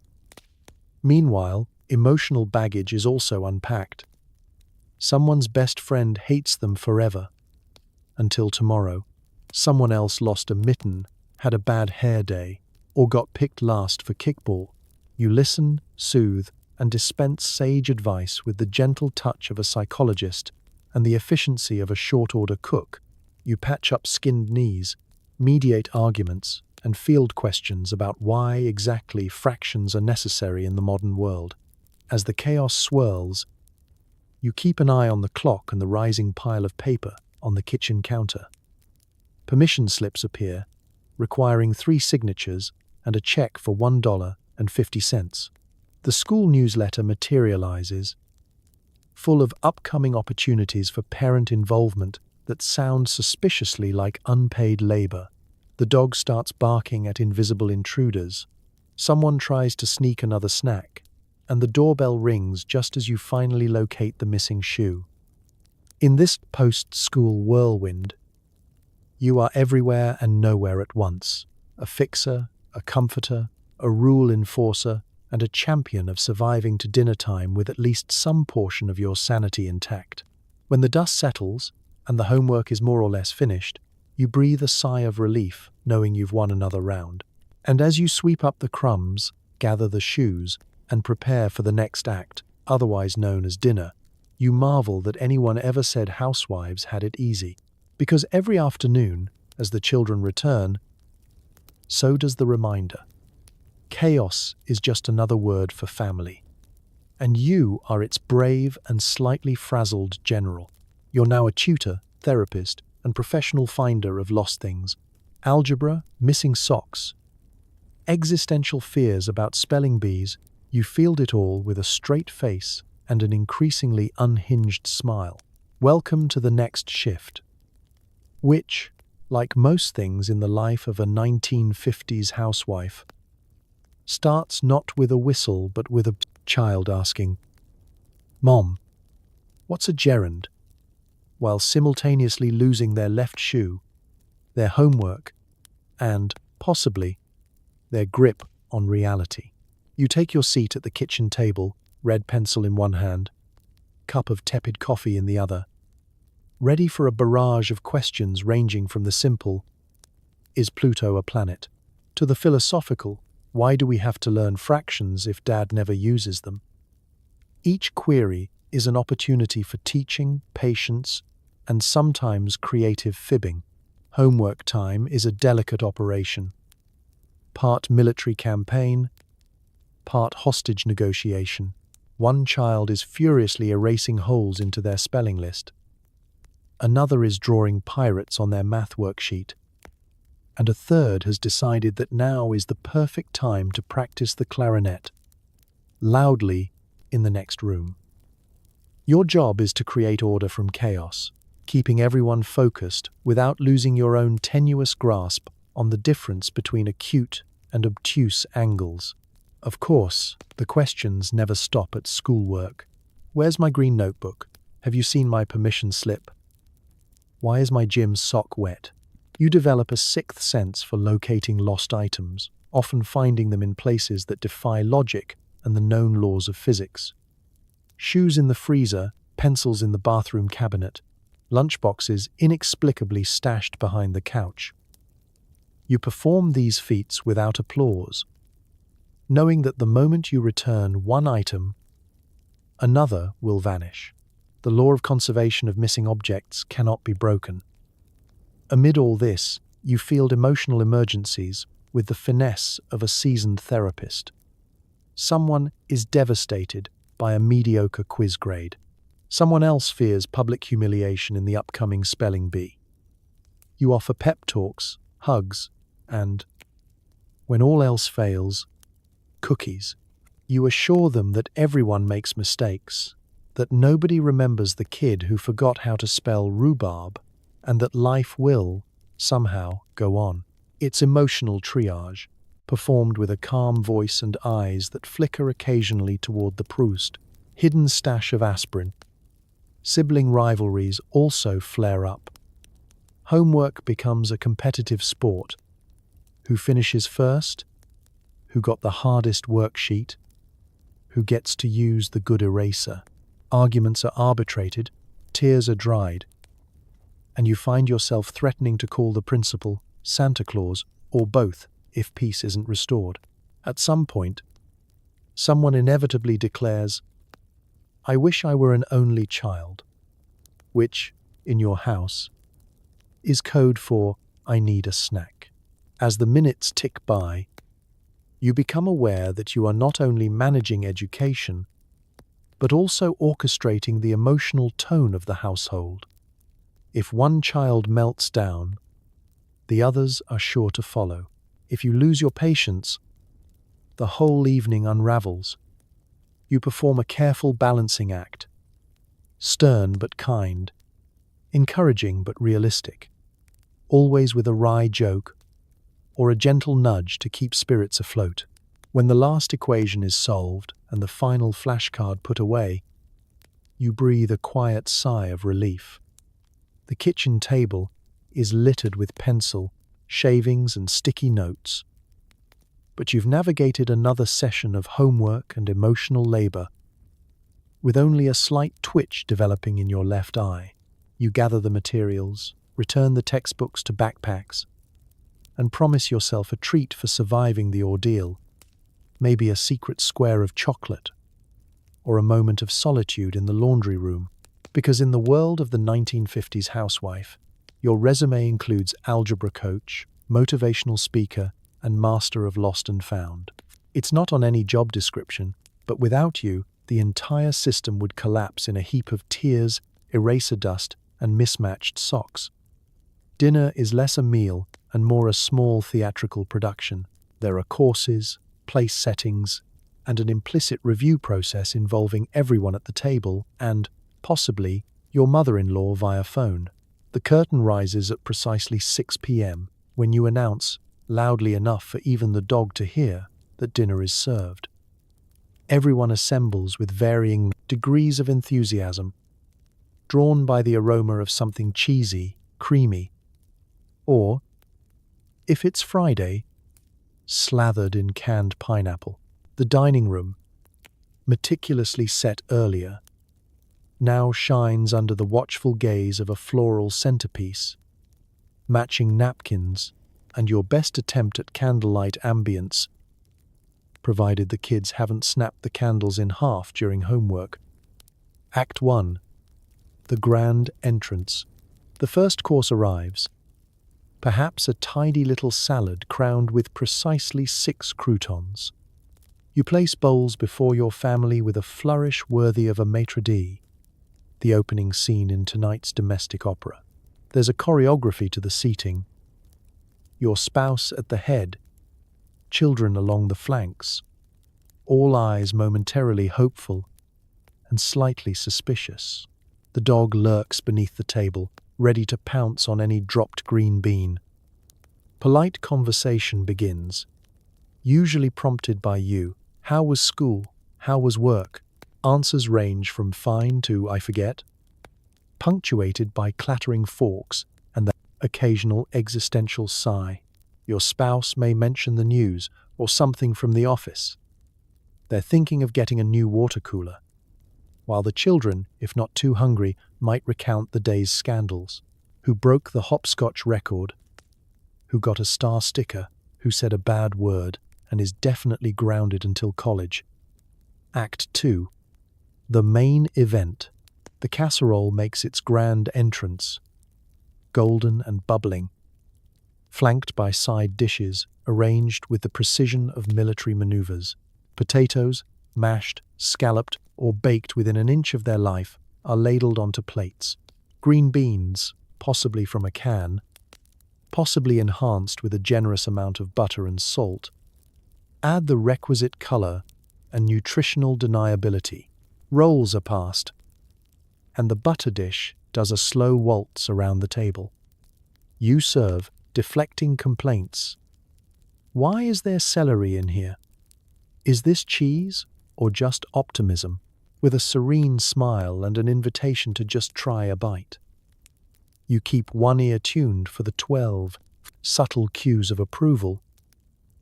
[SPEAKER 1] Meanwhile, emotional baggage is also unpacked. Someone's best friend hates them forever. Until tomorrow, someone else lost a mitten, had a bad hair day, or got picked last for kickball. You listen, soothe, and dispense sage advice with the gentle touch of a psychologist and the efficiency of a short-order cook. You patch up skinned knees, mediate arguments, and field questions about why exactly fractions are necessary in the modern world. As the chaos swirls, you keep an eye on the clock and the rising pile of paper on the kitchen counter. Permission slips appear, requiring 3 signatures and a check for $1.50. The school newsletter materializes, full of upcoming opportunities for parent involvement that sound suspiciously like unpaid labor. The dog starts barking at invisible intruders. Someone tries to sneak another snack, and the doorbell rings just as you finally locate the missing shoe. In this post-school whirlwind, you are everywhere and nowhere at once, a fixer, a comforter, a rule enforcer, and a champion of surviving to dinner time with at least some portion of your sanity intact. When the dust settles and the homework is more or less finished, you breathe a sigh of relief, knowing you've won another round. And as you sweep up the crumbs, gather the shoes, and prepare for the next act, otherwise known as dinner, you marvel that anyone ever said housewives had it easy. Because every afternoon, as the children return, so does the reminder. Chaos is just another word for family. And you are its brave and slightly frazzled general. You're now a tutor, therapist, and professional finder of lost things. Algebra, missing socks, existential fears about spelling bees. You field it all with a straight face and an increasingly unhinged smile. Welcome to the next shift, which, like most things in the life of a 1950s housewife, starts not with a whistle but with a child asking, "Mom, what's a gerund?" while simultaneously losing their left shoe, their homework, and, possibly, their grip on reality. You take your seat at the kitchen table, red pencil in one hand, cup of tepid coffee in the other, ready for a barrage of questions ranging from the simple, "Is Pluto a planet?" to the philosophical, "Why do we have to learn fractions if Dad never uses them?" Each query is an opportunity for teaching, patience, and sometimes creative fibbing. Homework time is a delicate operation. Part military campaign, part hostage negotiation. One child is furiously erasing holes into their spelling list. Another is drawing pirates on their math worksheet. And a third has decided that now is the perfect time to practice the clarinet, loudly in the next room. Your job is to create order from chaos, keeping everyone focused without losing your own tenuous grasp on the difference between acute and obtuse angles. Of course, the questions never stop at schoolwork. Where's my green notebook? Have you seen my permission slip? Why is my gym sock wet? You develop a sixth sense for locating lost items, often finding them in places that defy logic and the known laws of physics. Shoes in the freezer, pencils in the bathroom cabinet, lunchboxes inexplicably stashed behind the couch. You perform these feats without applause, knowing that the moment you return one item, another will vanish. The law of conservation of missing objects cannot be broken. Amid all this, you field emotional emergencies with the finesse of a seasoned therapist. Someone is devastated by a mediocre quiz grade. Someone else fears public humiliation in the upcoming spelling bee. You offer pep talks, hugs, and, when all else fails, cookies. You assure them that everyone makes mistakes, that nobody remembers the kid who forgot how to spell rhubarb, and that life will, somehow, go on. It's emotional triage. performed with a calm voice and eyes that flicker occasionally toward the Proust. Hidden stash of aspirin. Sibling rivalries also flare up. Homework becomes a competitive sport. Who finishes first? Who got the hardest worksheet? Who gets to use the good eraser? Arguments are arbitrated, tears are dried, and you find yourself threatening to call the principal, Santa Claus, or both if peace isn't restored. At some point, someone inevitably declares, "I wish I were an only child," which, in your house, is code for "I need a snack." As the minutes tick by, you become aware that you are not only managing education, but also orchestrating the emotional tone of the household. If one child melts down, the others are sure to follow. If you lose your patience, the whole evening unravels. You perform a careful balancing act, stern but kind, encouraging but realistic, always with a wry joke or a gentle nudge to keep spirits afloat. When the last equation is solved and the final flashcard put away, you breathe a quiet sigh of relief. The kitchen table is littered with pencil, shavings, and sticky notes. But you've navigated another session of homework and emotional labor. With only a slight twitch developing in your left eye, you gather the materials, return the textbooks to backpacks, and promise yourself a treat for surviving the ordeal. Maybe a secret square of chocolate, or a moment of solitude in the laundry room. Because in the world of the 1950s housewife, your resume includes algebra coach, motivational speaker, and master of lost and found. It's not on any job description, but without you, the entire system would collapse in a heap of tears, eraser dust, and mismatched socks. Dinner is less a meal and more a small theatrical production. There are courses, place settings, and an implicit review process involving everyone at the table and, possibly, your mother-in-law via phone. The curtain rises at precisely 6 p.m. when you announce, loudly enough for even the dog to hear, that dinner is served. Everyone assembles with varying degrees of enthusiasm, drawn by the aroma of something cheesy, creamy, or, if it's Friday, slathered in canned pineapple. The dining room, meticulously set earlier, now shines under the watchful gaze of a floral centerpiece, matching napkins, and your best attempt at candlelight ambience, provided the kids haven't snapped the candles in half during homework. Act 1. The grand entrance. The first course arrives. Perhaps a tidy little salad crowned with precisely 6 croutons. You place bowls before your family with a flourish worthy of a maitre d', the opening scene in tonight's domestic opera. There's a choreography to the seating. Your spouse at the head, children along the flanks, all eyes momentarily hopeful and slightly suspicious. The dog lurks beneath the table, ready to pounce on any dropped green bean. Polite conversation begins, usually prompted by you. How was school? How was work? Answers range from fine to I forget, punctuated by clattering forks and the occasional existential sigh. Your spouse may mention the news or something from the office. They're thinking of getting a new water cooler, while the children, if not too hungry, might recount the day's scandals. Who broke the hopscotch record? Who got a star sticker? Who said a bad word and is definitely grounded until college? Act 2. The main event. The casserole makes its grand entrance, golden and bubbling, flanked by side dishes arranged with the precision of military maneuvers. Potatoes, mashed, scalloped, or baked within an inch of their life, are ladled onto plates. Green beans, possibly from a can, possibly enhanced with a generous amount of butter and salt, add the requisite color and nutritional deniability. Rolls are passed, and the butter dish does a slow waltz around the table. You serve, deflecting complaints, Why is there celery in here? Is this cheese or just optimism, with a serene smile and an invitation to just try a bite? You keep one ear tuned for the 12 subtle cues of approval,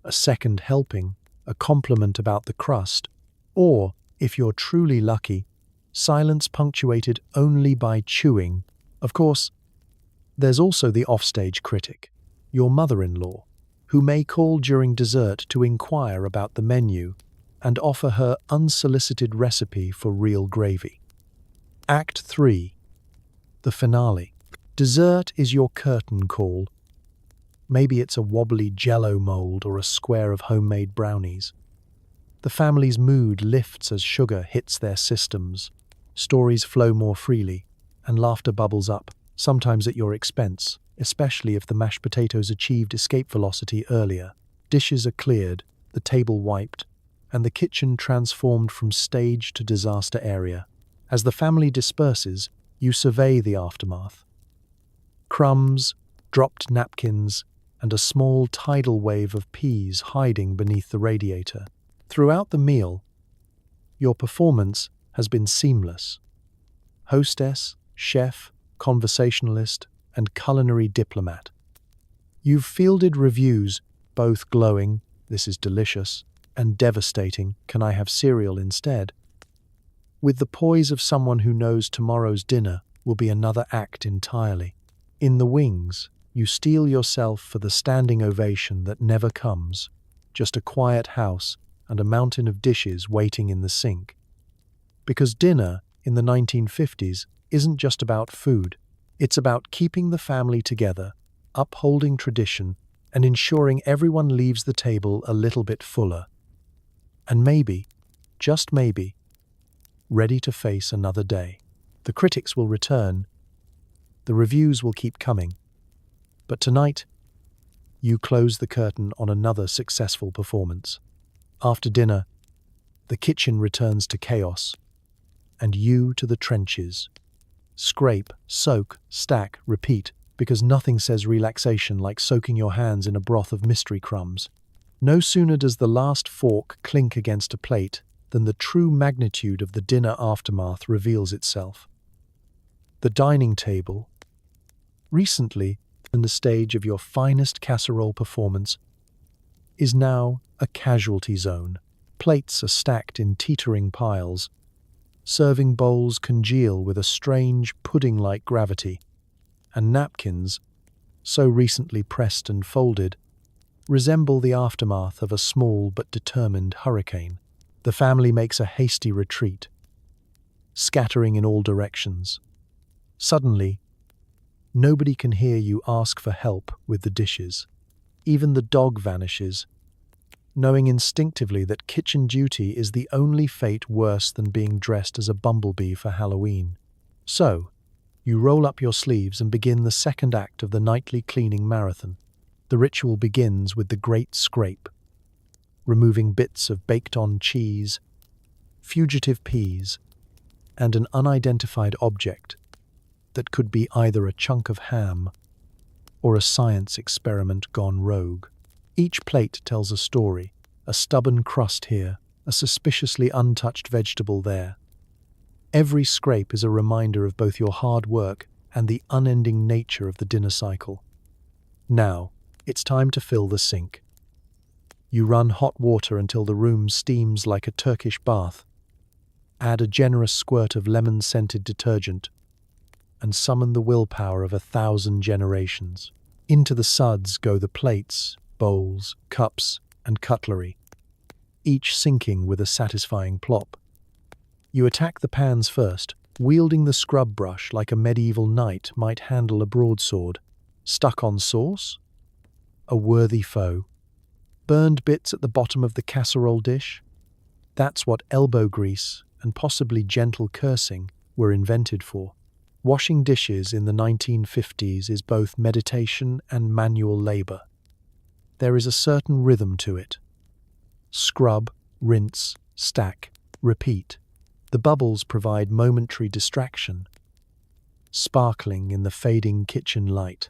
[SPEAKER 1] a second helping, a compliment about the crust, or, if you're truly lucky, silence punctuated only by chewing. Of course, there's also the offstage critic, your mother-in-law, who may call during dessert to inquire about the menu and offer her unsolicited recipe for real gravy. Act 3. The finale. Dessert is your curtain call. Maybe it's a wobbly jello mold or a square of homemade brownies. The family's mood lifts as sugar hits their systems. Stories flow more freely, and laughter bubbles up, sometimes at your expense, especially if the mashed potatoes achieved escape velocity earlier. Dishes are cleared, the table wiped, and the kitchen transformed from stage to disaster area. As the family disperses, you survey the aftermath. Crumbs, dropped napkins, and a small tidal wave of peas hiding beneath the radiator. Throughout the meal, your performance has been seamless. Hostess, chef, conversationalist, and culinary diplomat. You've fielded reviews, both glowing, "This is delicious," and devastating, "Can I have cereal instead?" With the poise of someone who knows tomorrow's dinner will be another act entirely. In the wings, you steel yourself for the standing ovation that never comes, just a quiet house and a mountain of dishes waiting in the sink. Because dinner, in the 1950s, isn't just about food. It's about keeping the family together, upholding tradition, and ensuring everyone leaves the table a little bit fuller. And maybe, just maybe, ready to face another day. The critics will return. The reviews will keep coming. But tonight, you close the curtain on another successful performance. After dinner, the kitchen returns to chaos, and you to the trenches. Scrape, soak, stack, repeat, because nothing says relaxation like soaking your hands in a broth of mystery crumbs. No sooner does the last fork clink against a plate than the true magnitude of the dinner aftermath reveals itself. The dining table, recently in the stage of your finest casserole performance, is now a casualty zone. Plates are stacked in teetering piles. Serving bowls congeal with a strange pudding-like gravity, and napkins, so recently pressed and folded, resemble the aftermath of a small but determined hurricane. The family makes a hasty retreat, scattering in all directions. Suddenly, nobody can hear you ask for help with the dishes. Even the dog vanishes, knowing instinctively that kitchen duty is the only fate worse than being dressed as a bumblebee for Halloween. So, you roll up your sleeves and begin the second act of the nightly cleaning marathon. The ritual begins with the great scrape, removing bits of baked-on cheese, fugitive peas, and an unidentified object that could be either a chunk of ham or a science experiment gone rogue. Each plate tells a story, a stubborn crust here, a suspiciously untouched vegetable there. Every scrape is a reminder of both your hard work and the unending nature of the dinner cycle. Now, it's time to fill the sink. You run hot water until the room steams like a Turkish bath. Add a generous squirt of lemon-scented detergent and summon the willpower of 1,000 generations. Into the suds go the plates, bowls, cups, and cutlery, each sinking with a satisfying plop. You attack the pans first, wielding the scrub brush like a medieval knight might handle a broadsword. Stuck on sauce? A worthy foe. Burned bits at the bottom of the casserole dish? That's what elbow grease and possibly gentle cursing were invented for. Washing dishes in the 1950s is both meditation and manual labor. There is a certain rhythm to it. Scrub, rinse, stack, repeat. The bubbles provide momentary distraction, sparkling in the fading kitchen light.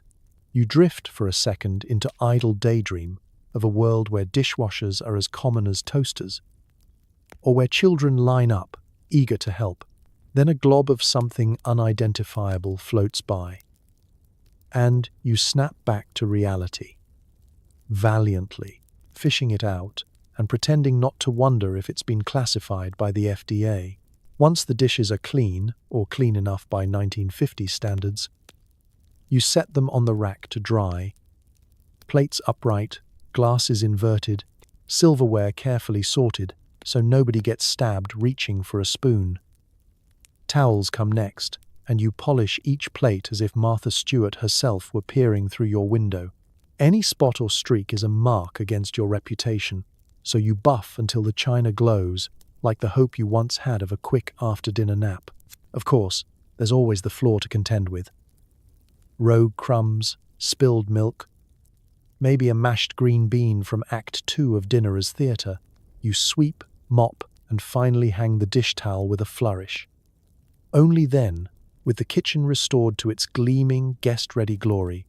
[SPEAKER 1] You drift for a second into idle daydream, of a world where dishwashers are as common as toasters, or where children line up, eager to help. Then a glob of something unidentifiable floats by, and you snap back to reality, valiantly, fishing it out and pretending not to wonder if it's been classified by the FDA. Once the dishes are clean, or clean enough by 1950 standards, you set them on the rack to dry, plates upright, glasses inverted, silverware carefully sorted so nobody gets stabbed reaching for a spoon. Towels come next, and you polish each plate as if Martha Stewart herself were peering through your window. Any spot or streak is a mark against your reputation, so you buff until the china glows, like the hope you once had of a quick after-dinner nap. Of course, there's always the floor to contend with. Rogue crumbs, spilled milk, maybe a mashed green bean from Act 2 of Dinner as Theatre. You sweep, mop, and finally hang the dish towel with a flourish. Only then, with the kitchen restored to its gleaming, guest-ready glory,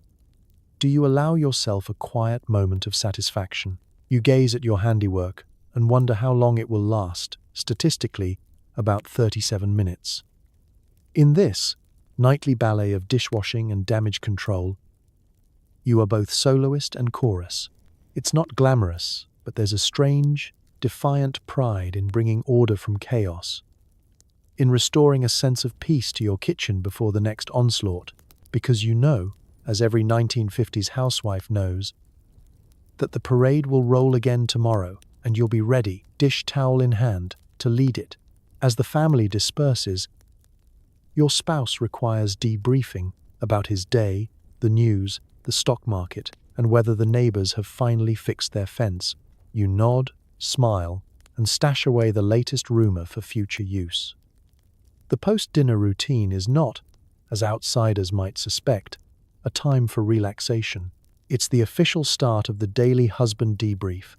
[SPEAKER 1] do you allow yourself a quiet moment of satisfaction. You gaze at your handiwork and wonder how long it will last, statistically, about 37 minutes. In this nightly ballet of dishwashing and damage control, you are both soloist and chorus. It's not glamorous, but there's a strange, defiant pride in bringing order from chaos, in restoring a sense of peace to your kitchen before the next onslaught, because you know, as every 1950s housewife knows, that the parade will roll again tomorrow, and you'll be ready, dish towel in hand, to lead it. As the family disperses, your spouse requires debriefing about his day, the news, the stock market, and whether the neighbors have finally fixed their fence. You nod, smile, and stash away the latest rumor for future use. The post-dinner routine is not, as outsiders might suspect, a time for relaxation. It's the official start of the daily husband debrief,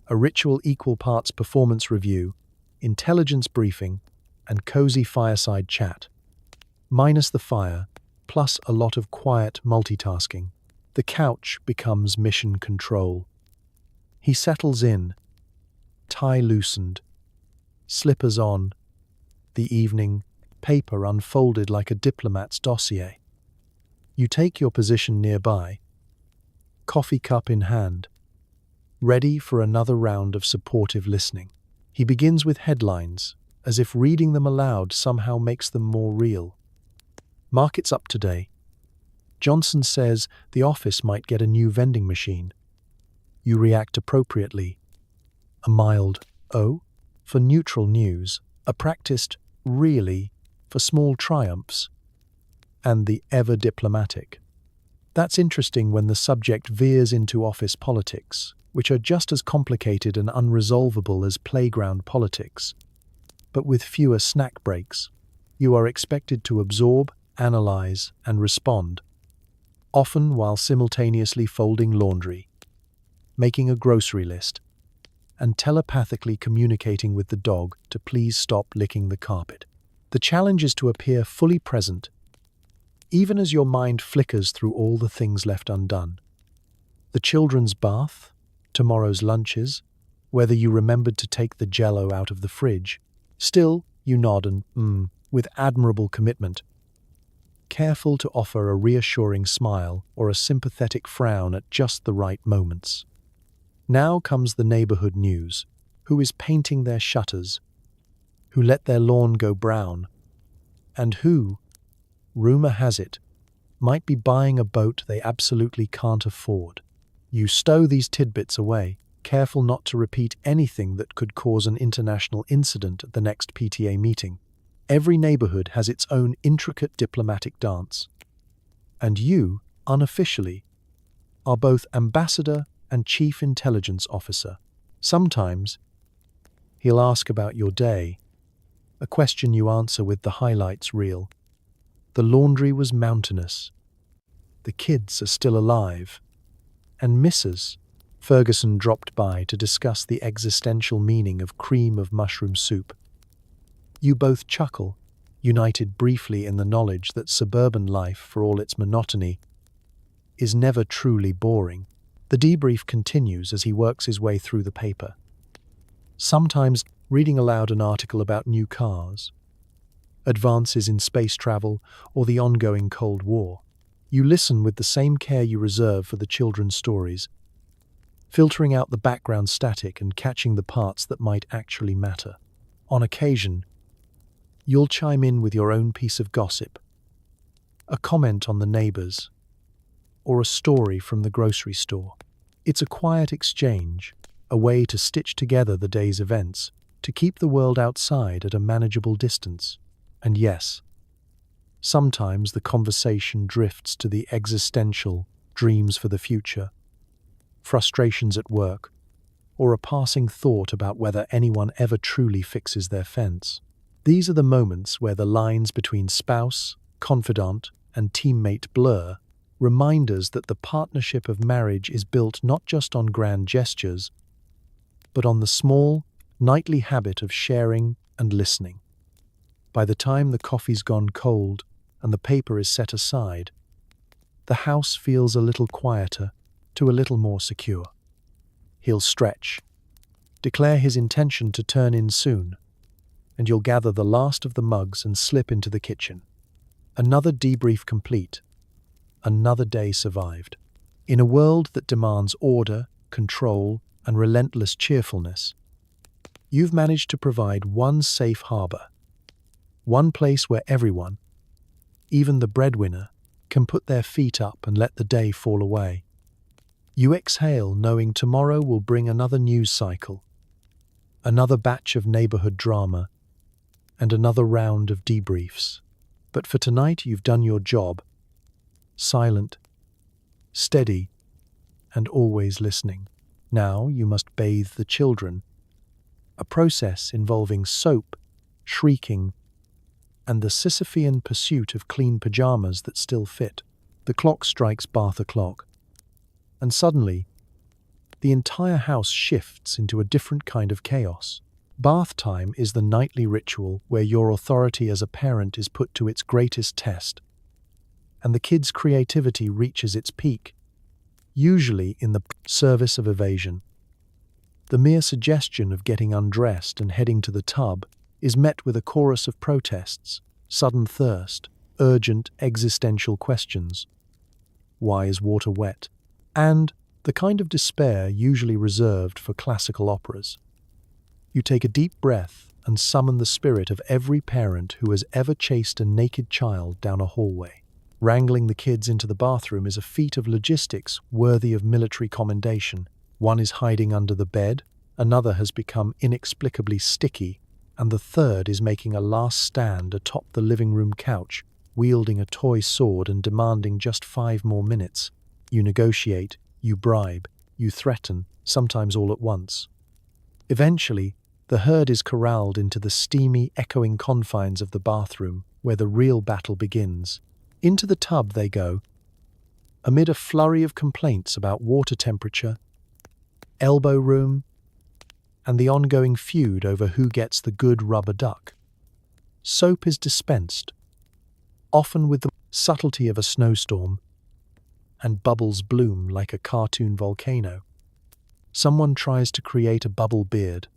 [SPEAKER 1] a ritual equal parts performance review, intelligence briefing, and cozy fireside chat. Minus the fire, plus a lot of quiet multitasking, the couch becomes mission control. He settles in, tie loosened, slippers on, the evening paper unfolded like a diplomat's dossier. You take your position nearby, coffee cup in hand, ready for another round of supportive listening. He begins with headlines, as if reading them aloud somehow makes them more real. Markets up today. Johnson says the office might get a new vending machine. You react appropriately. A mild "oh" for neutral news, a practiced "really" for small triumphs, and the ever diplomatic. That's interesting when the subject veers into office politics, which are just as complicated and unresolvable as playground politics. But with fewer snack breaks, you are expected to absorb, analyze, and respond, often while simultaneously folding laundry, making a grocery list, and telepathically communicating with the dog to please stop licking the carpet. The challenge is to appear fully present, even as your mind flickers through all the things left undone. The children's bath, tomorrow's lunches, whether you remembered to take the Jell-O out of the fridge. Still, you nod and with admirable commitment, careful to offer a reassuring smile or a sympathetic frown at just the right moments. Now comes the neighborhood news. Who is painting their shutters? Who let their lawn go brown? And who, rumor has it, might be buying a boat they absolutely can't afford. You stow these tidbits away, careful not to repeat anything that could cause an international incident at the next PTA meeting. Every neighborhood has its own intricate diplomatic dance. And you, unofficially, are both ambassador and chief intelligence officer. Sometimes, he'll ask about your day, a question you answer with the highlights reel. The laundry was mountainous. The kids are still alive. And Mrs. Ferguson dropped by to discuss the existential meaning of cream of mushroom soup. You both chuckle, united briefly in the knowledge that suburban life, for all its monotony, is never truly boring. The debrief continues as he works his way through the paper, sometimes reading aloud an article about new cars, advances in space travel, or the ongoing Cold War. You listen with the same care you reserve for the children's stories, filtering out the background static and catching the parts that might actually matter. On occasion, you'll chime in with your own piece of gossip, a comment on the neighbors, or a story from the grocery store. It's a quiet exchange, a way to stitch together the day's events, to keep the world outside at a manageable distance. And yes, sometimes the conversation drifts to the existential dreams for the future, frustrations at work, or a passing thought about whether anyone ever truly fixes their fence. These are the moments where the lines between spouse, confidant, and teammate blur, reminders that the partnership of marriage is built not just on grand gestures, but on the small, nightly habit of sharing and listening. By the time the coffee's gone cold and the paper is set aside, the house feels a little quieter, to a little more secure. He'll stretch, declare his intention to turn in soon, and you'll gather the last of the mugs and slip into the kitchen. Another debrief complete, another day survived. In a world that demands order, control, and relentless cheerfulness, you've managed to provide one safe harbor, one place where everyone, even the breadwinner, can put their feet up and let the day fall away. You exhale knowing tomorrow will bring another news cycle, another batch of neighborhood drama, and another round of debriefs. But for tonight you've done your job, silent, steady, and always listening. Now you must bathe the children, a process involving soap, shrieking, and the Sisyphean pursuit of clean pajamas that still fit. The clock strikes bath o'clock, and suddenly, the entire house shifts into a different kind of chaos. Bath time is the nightly ritual where your authority as a parent is put to its greatest test, and the kids' creativity reaches its peak, usually in the service of evasion. The mere suggestion of getting undressed and heading to the tub is met with a chorus of protests, sudden thirst, urgent existential questions. Why is water wet? And the kind of despair usually reserved for classical operas. You take a deep breath and summon the spirit of every parent who has ever chased a naked child down a hallway. Wrangling the kids into the bathroom is a feat of logistics worthy of military commendation. One is hiding under the bed, another has become inexplicably sticky, and the third is making a last stand atop the living room couch, wielding a toy sword and demanding just 5 more minutes. You negotiate, you bribe, you threaten, sometimes all at once. Eventually, the herd is corralled into the steamy, echoing confines of the bathroom, where the real battle begins. Into the tub they go, amid a flurry of complaints about water temperature, elbow room, and the ongoing feud over who gets the good rubber duck. Soap is dispensed, often with the subtlety of a snowstorm, and bubbles bloom like a cartoon volcano. Someone tries to create a bubble beard.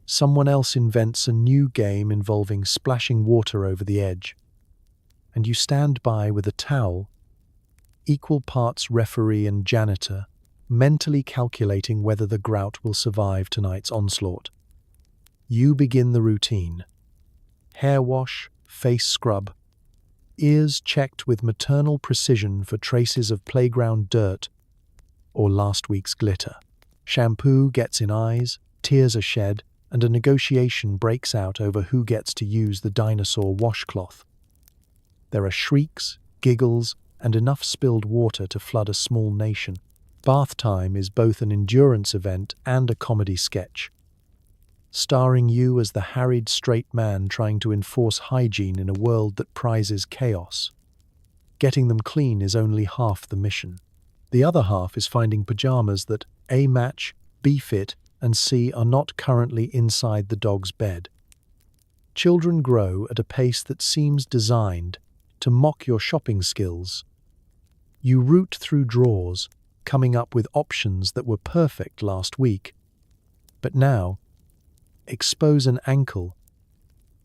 [SPEAKER 1] Someone else invents a new game involving splashing water over the edge. And you stand by with a towel, equal parts referee and janitor, mentally calculating whether the grout will survive tonight's onslaught. You begin the routine. Hair wash, face scrub, ears checked with maternal precision for traces of playground dirt or last week's glitter. Shampoo gets in eyes, tears are shed, and a negotiation breaks out over who gets to use the dinosaur washcloth. There are shrieks, giggles, and enough spilled water to flood a small nation. Bath time is both an endurance event and a comedy sketch, starring you as the harried straight man trying to enforce hygiene in a world that prizes chaos. Getting them clean is only half the mission. The other half is finding pajamas that A, match, B, fit, and C, are not currently inside the dog's bed. Children grow at a pace that seems designed to mock your shopping skills. You root through drawers, coming up with options that were perfect last week, but now expose an ankle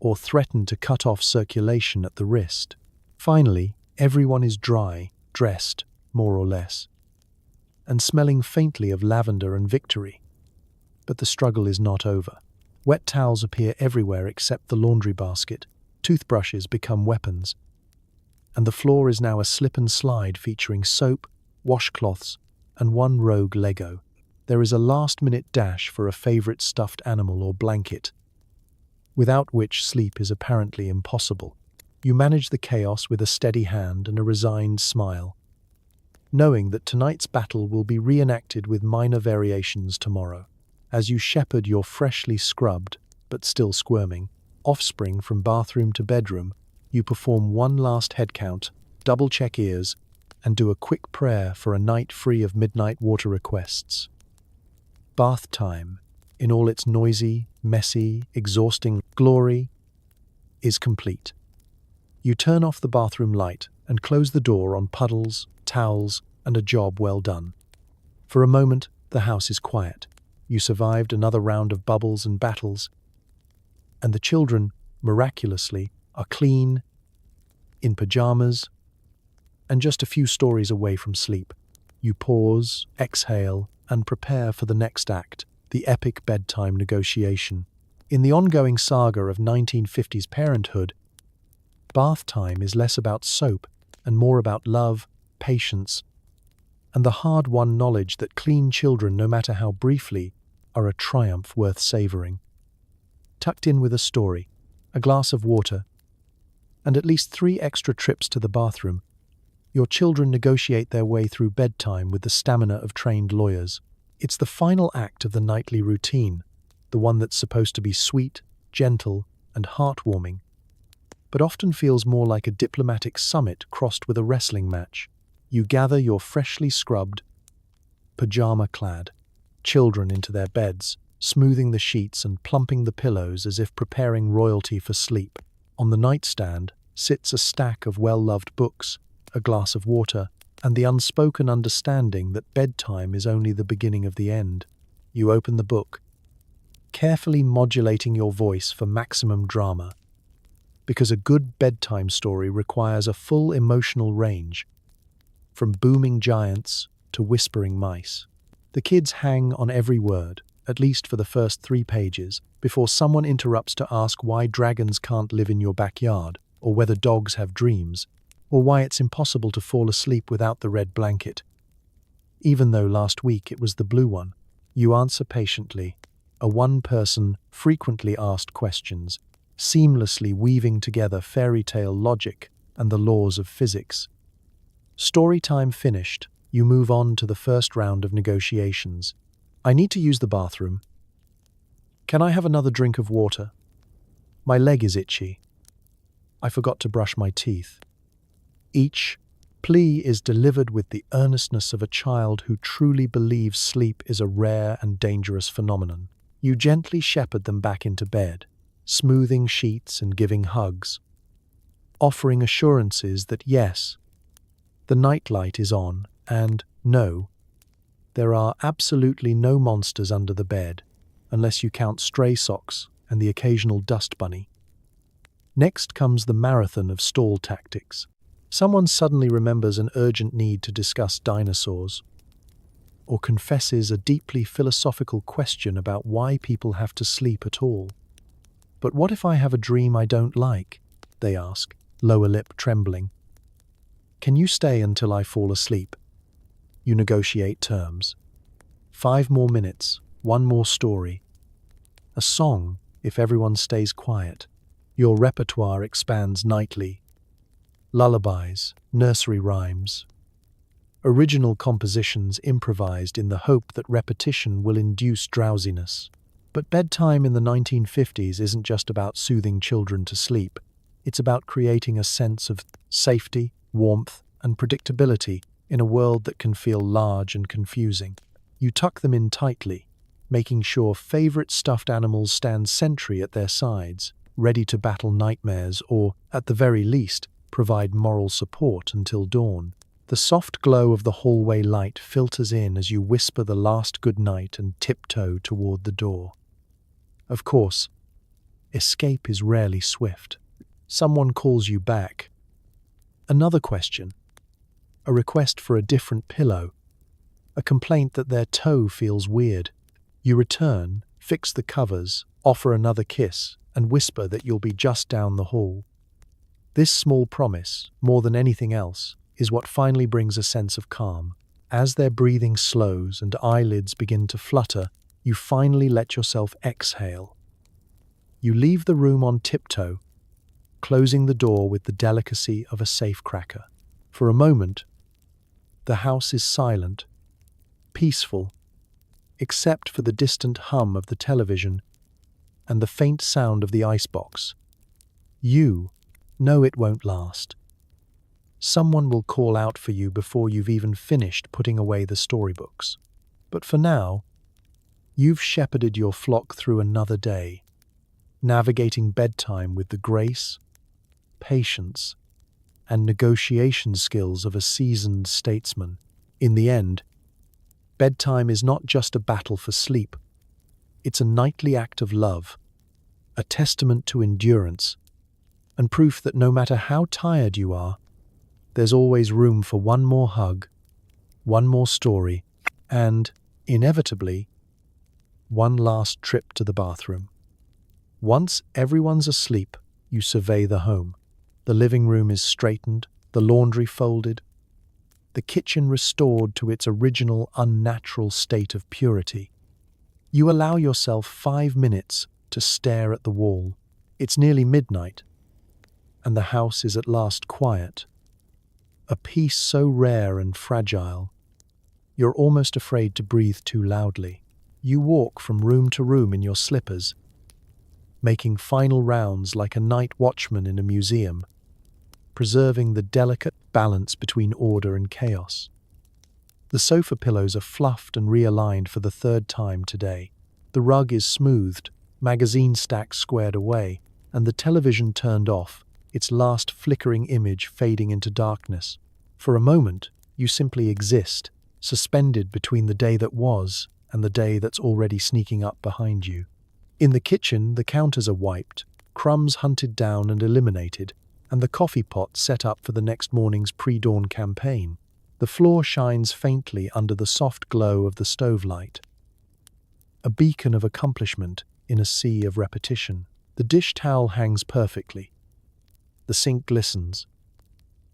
[SPEAKER 1] or threaten to cut off circulation at the wrist. Finally, everyone is dry, dressed, more or less, and smelling faintly of lavender and victory. But the struggle is not over. Wet towels appear everywhere except the laundry basket, toothbrushes become weapons, and the floor is now a slip and slide featuring soap, washcloths, and one rogue Lego. There is a last-minute dash for a favorite stuffed animal or blanket, without which sleep is apparently impossible. You manage the chaos with a steady hand and a resigned smile, knowing that tonight's battle will be reenacted with minor variations tomorrow. As you shepherd your freshly scrubbed, but still squirming, offspring from bathroom to bedroom, you perform one last head count, double-check ears, and do a quick prayer for a night free of midnight water requests. Bath time, in all its noisy, messy, exhausting glory, is complete. You turn off the bathroom light and close the door on puddles, towels, and a job well done. For a moment, the house is quiet. You survived another round of bubbles and battles, and the children, miraculously, are clean, in pajamas, and just a few stories away from sleep. You pause, exhale, and prepare for the next act, the epic bedtime negotiation. In the ongoing saga of 1950's parenthood, bath time is less about soap and more about love, patience, and the hard-won knowledge that clean children, no matter how briefly, are a triumph worth savoring. Tucked in with a story, a glass of water, and at least 3 extra trips to the bathroom, your children negotiate their way through bedtime with the stamina of trained lawyers. It's the final act of the nightly routine, the one that's supposed to be sweet, gentle, and heartwarming, but often feels more like a diplomatic summit crossed with a wrestling match. You gather your freshly scrubbed, pajama-clad children into their beds, smoothing the sheets and plumping the pillows as if preparing royalty for sleep. On the nightstand sits a stack of well-loved books, a glass of water, and the unspoken understanding that bedtime is only the beginning of the end. You open the book, carefully modulating your voice for maximum drama, because a good bedtime story requires a full emotional range, from booming giants to whispering mice. The kids hang on every word, at least for the first 3 pages, before someone interrupts to ask why dragons can't live in your backyard, or whether dogs have dreams, or why it's impossible to fall asleep without the red blanket. Even though last week it was the blue one, you answer patiently, a one-person, frequently asked questions, seamlessly weaving together fairy tale logic and the laws of physics. Story time finished, you move on to the first round of negotiations. I need to use the bathroom. Can I have another drink of water? My leg is itchy. I forgot to brush my teeth. Each plea is delivered with the earnestness of a child who truly believes sleep is a rare and dangerous phenomenon. You gently shepherd them back into bed, smoothing sheets and giving hugs, offering assurances that yes, the nightlight is on, and no, there are absolutely no monsters under the bed, unless you count stray socks and the occasional dust bunny. Next comes the marathon of stall tactics. Someone suddenly remembers an urgent need to discuss dinosaurs, or confesses a deeply philosophical question about why people have to sleep at all. But what if I have a dream I don't like? They ask, lower lip trembling. Can you stay until I fall asleep? You negotiate terms. 5 more minutes, 1 more story. A song, if everyone stays quiet. Your repertoire expands nightly. Lullabies, nursery rhymes, original compositions improvised in the hope that repetition will induce drowsiness. But bedtime in the 1950s isn't just about soothing children to sleep. It's about creating a sense of safety, warmth, and predictability in a world that can feel large and confusing. You tuck them in tightly, making sure favorite stuffed animals stand sentry at their sides, ready to battle nightmares or, at the very least, provide moral support until dawn. The soft glow of the hallway light filters in as you whisper the last goodnight and tiptoe toward the door. Of course, escape is rarely swift. Someone calls you back. Another question. A request for a different pillow. A complaint that their toe feels weird. You return, fix the covers, offer another kiss, and whisper that you'll be just down the hall. This small promise, more than anything else, is what finally brings a sense of calm. As their breathing slows and eyelids begin to flutter, you finally let yourself exhale. You leave the room on tiptoe, closing the door with the delicacy of a safecracker. For a moment, the house is silent, peaceful, except for the distant hum of the television and the faint sound of the icebox. You know it won't last. Someone will call out for you before you've even finished putting away the storybooks. But for now, you've shepherded your flock through another day, navigating bedtime with the grace, patience, and negotiation skills of a seasoned statesman. In the end, bedtime is not just a battle for sleep. It's a nightly act of love, a testament to endurance, and proof that no matter how tired you are, there's always room for one more hug, one more story, and, inevitably, one last trip to the bathroom. Once everyone's asleep, you survey the home. The living room is straightened, the laundry folded, the kitchen restored to its original unnatural state of purity. You allow yourself 5 minutes to stare at the wall. It's nearly midnight, and the house is at last quiet. A peace so rare and fragile, you're almost afraid to breathe too loudly. You walk from room to room in your slippers, making final rounds like a night watchman in a museum, preserving the delicate balance between order and chaos. The sofa pillows are fluffed and realigned for the third time today. The rug is smoothed, magazine stacks squared away, and the television turned off, its last flickering image fading into darkness. For a moment, you simply exist, suspended between the day that was and the day that's already sneaking up behind you. In the kitchen, the counters are wiped, crumbs hunted down and eliminated, and the coffee pot set up for the next morning's pre-dawn campaign. The floor shines faintly under the soft glow of the stove light, a beacon of accomplishment in a sea of repetition. The dish towel hangs perfectly. The sink glistens,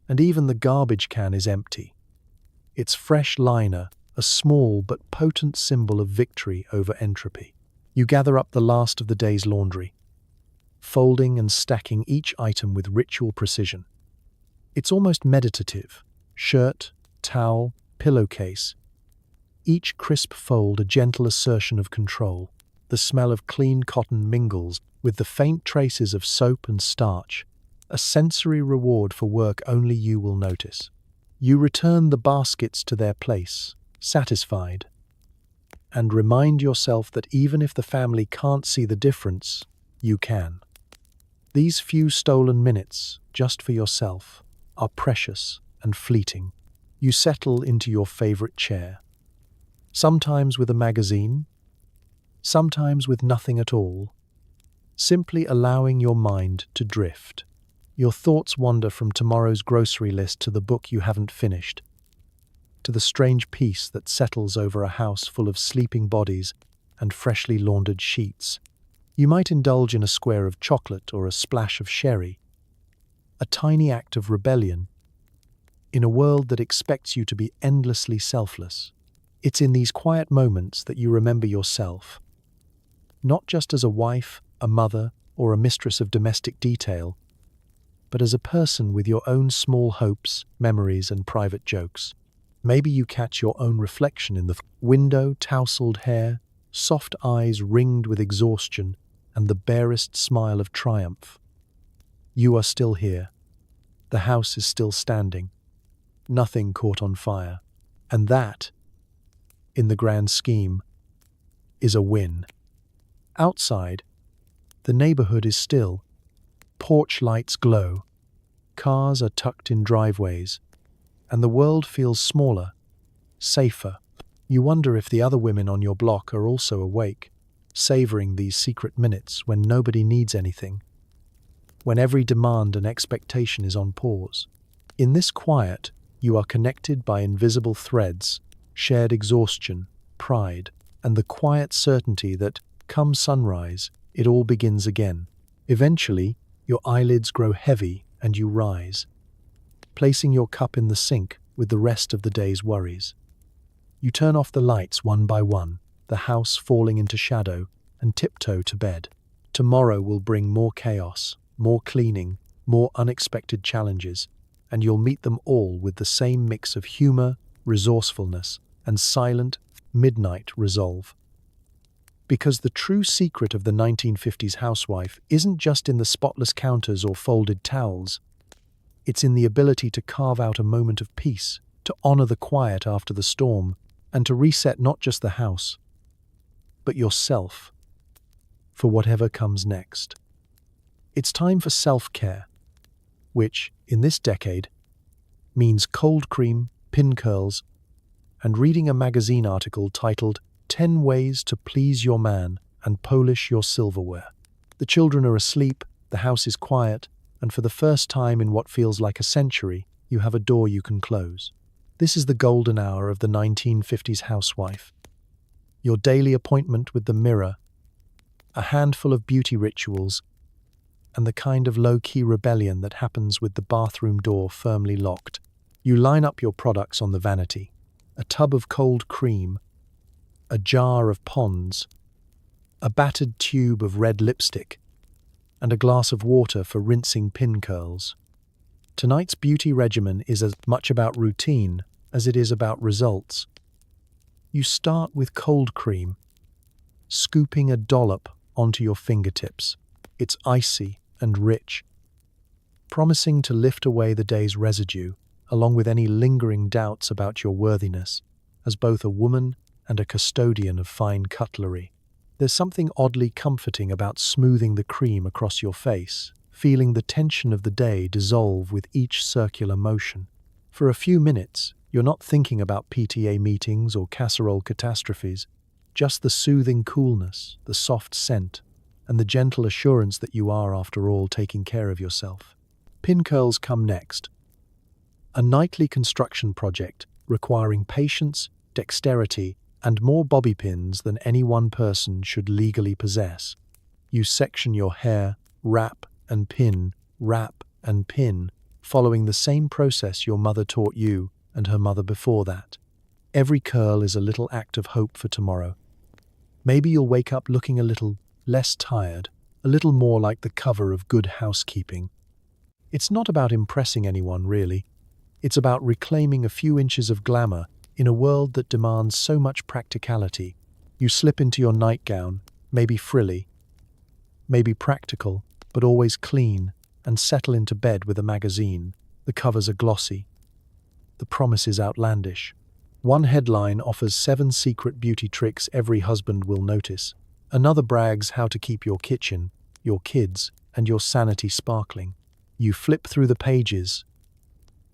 [SPEAKER 1] and even the garbage can is empty. Its fresh liner, a small but potent symbol of victory over entropy. You gather up the last of the day's laundry, folding and stacking each item with ritual precision. It's almost meditative. Shirt, towel, pillowcase. Each crisp fold a gentle assertion of control. The smell of clean cotton mingles with the faint traces of soap and starch, a sensory reward for work only you will notice. You return the baskets to their place, satisfied, and remind yourself that even if the family can't see the difference, you can. These few stolen minutes, just for yourself, are precious and fleeting. You settle into your favorite chair, sometimes with a magazine, sometimes with nothing at all, simply allowing your mind to drift. Your thoughts wander from tomorrow's grocery list to the book you haven't finished, to the strange peace that settles over a house full of sleeping bodies and freshly laundered sheets. You might indulge in a square of chocolate or a splash of sherry, a tiny act of rebellion in a world that expects you to be endlessly selfless. It's in these quiet moments that you remember yourself, not just as a wife, a mother, or a mistress of domestic detail, but as a person with your own small hopes, memories, and private jokes. Maybe you catch your own reflection in the window, tousled hair, soft eyes ringed with exhaustion, and the barest smile of triumph. You are still here. The house is still standing. Nothing caught on fire. And that, in the grand scheme, is a win. Outside, the neighborhood is still. Porch lights glow. Cars are tucked in driveways, and the world feels smaller, safer. You wonder if the other women on your block are also awake, savoring these secret minutes when nobody needs anything, when every demand and expectation is on pause. In this quiet, you are connected by invisible threads, shared exhaustion, pride, and the quiet certainty that, come sunrise, it all begins again. Eventually, your eyelids grow heavy and you rise, placing your cup in the sink with the rest of the day's worries. You turn off the lights one by one, the house falling into shadow, and tiptoe to bed. Tomorrow will bring more chaos, more cleaning, more unexpected challenges, and you'll meet them all with the same mix of humor, resourcefulness, and silent, midnight resolve. Because the true secret of the 1950s housewife isn't just in the spotless counters or folded towels. It's in the ability to carve out a moment of peace, to honor the quiet after the storm, and to reset not just the house, but yourself, for whatever comes next. It's time for self-care, which, in this decade, means cold cream, pin curls, and reading a magazine article titled 10 Ways to Please Your Man and Polish Your Silverware. The children are asleep, the house is quiet, and for the first time in what feels like a century, you have a door you can close. This is the golden hour of the 1950s housewife. Your daily appointment with the mirror, a handful of beauty rituals, and the kind of low-key rebellion that happens with the bathroom door firmly locked. You line up your products on the vanity. A tub of cold cream, a jar of Pond's, a battered tube of red lipstick, and a glass of water for rinsing pin curls. Tonight's beauty regimen is as much about routine as it is about results. You start with cold cream, scooping a dollop onto your fingertips. It's icy and rich, promising to lift away the day's residue, along with any lingering doubts about your worthiness, as both a woman and a custodian of fine cutlery. There's something oddly comforting about smoothing the cream across your face, feeling the tension of the day dissolve with each circular motion. For a few minutes, you're not thinking about PTA meetings or casserole catastrophes, just the soothing coolness, the soft scent, and the gentle assurance that you are, after all, taking care of yourself. Pin curls come next. A nightly construction project requiring patience, dexterity, and more bobby pins than any one person should legally possess. You section your hair, wrap and pin, following the same process your mother taught you and her mother before that. Every curl is a little act of hope for tomorrow. Maybe you'll wake up looking a little less tired, a little more like the cover of Good Housekeeping. It's not about impressing anyone, really. It's about reclaiming a few inches of glamour in a world that demands so much practicality. You slip into your nightgown, maybe frilly, maybe practical, but always clean, and settle into bed with a magazine. The covers are glossy. The promise is outlandish. One headline offers 7 secret beauty tricks every husband will notice. Another brags how to keep your kitchen, your kids, and your sanity sparkling. You flip through the pages,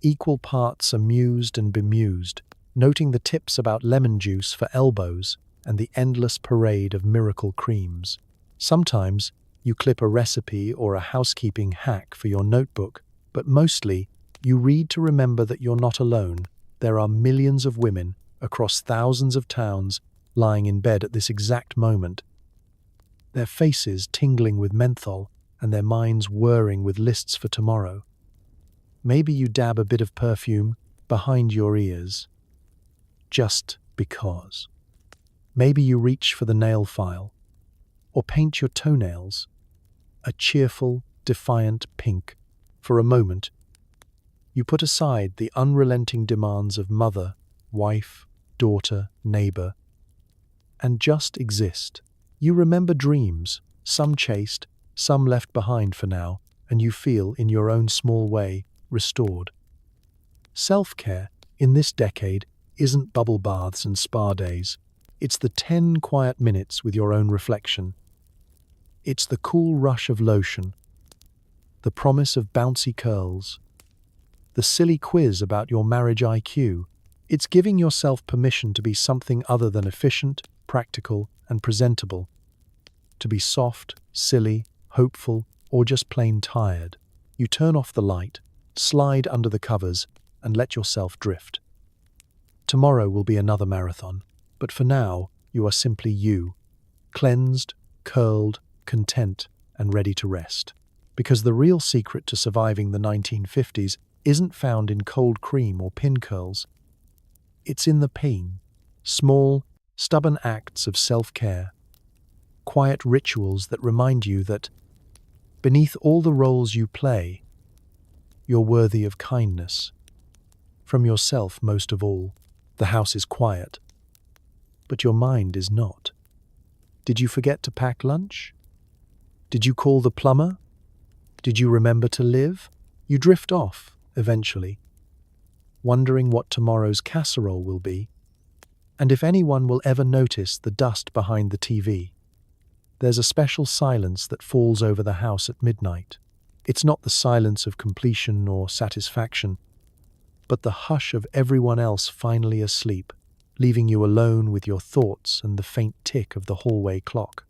[SPEAKER 1] equal parts amused and bemused, noting the tips about lemon juice for elbows and the endless parade of miracle creams. Sometimes you clip a recipe or a housekeeping hack for your notebook, but mostly you read to remember that you're not alone. There are millions of women across thousands of towns lying in bed at this exact moment, their faces tingling with menthol and their minds whirring with lists for tomorrow. Maybe you dab a bit of perfume behind your ears, just because. Maybe you reach for the nail file, or paint your toenails a cheerful, defiant pink. For a moment, you put aside the unrelenting demands of mother, wife, daughter, neighbor, and just exist. You remember dreams, some chased, some left behind for now, and you feel, in your own small way, restored. Self-care, in this decade, isn't bubble baths and spa days. It's the 10 quiet minutes with your own reflection. It's the cool rush of lotion, the promise of bouncy curls, the silly quiz about your marriage IQ. It's giving yourself permission to be something other than efficient, practical, and presentable. To be soft, silly, hopeful, or just plain tired. You turn off the light, slide under the covers, and let yourself drift. Tomorrow will be another marathon, but for now, you are simply you, cleansed, curled, content, and ready to rest. Because the real secret to surviving the 1950s isn't found in cold cream or pin curls. It's in the pain, small, stubborn acts of self-care, quiet rituals that remind you that, beneath all the roles you play, you're worthy of kindness. From yourself most of all. The house is quiet, but your mind is not. Did you forget to pack lunch? Did you call the plumber? Did you remember to live? You drift off, eventually, wondering what tomorrow's casserole will be, and if anyone will ever notice the dust behind the TV. There's a special silence that falls over the house at midnight. It's not the silence of completion or satisfaction, but the hush of everyone else finally asleep, leaving you alone with your thoughts and the faint tick of the hallway clock.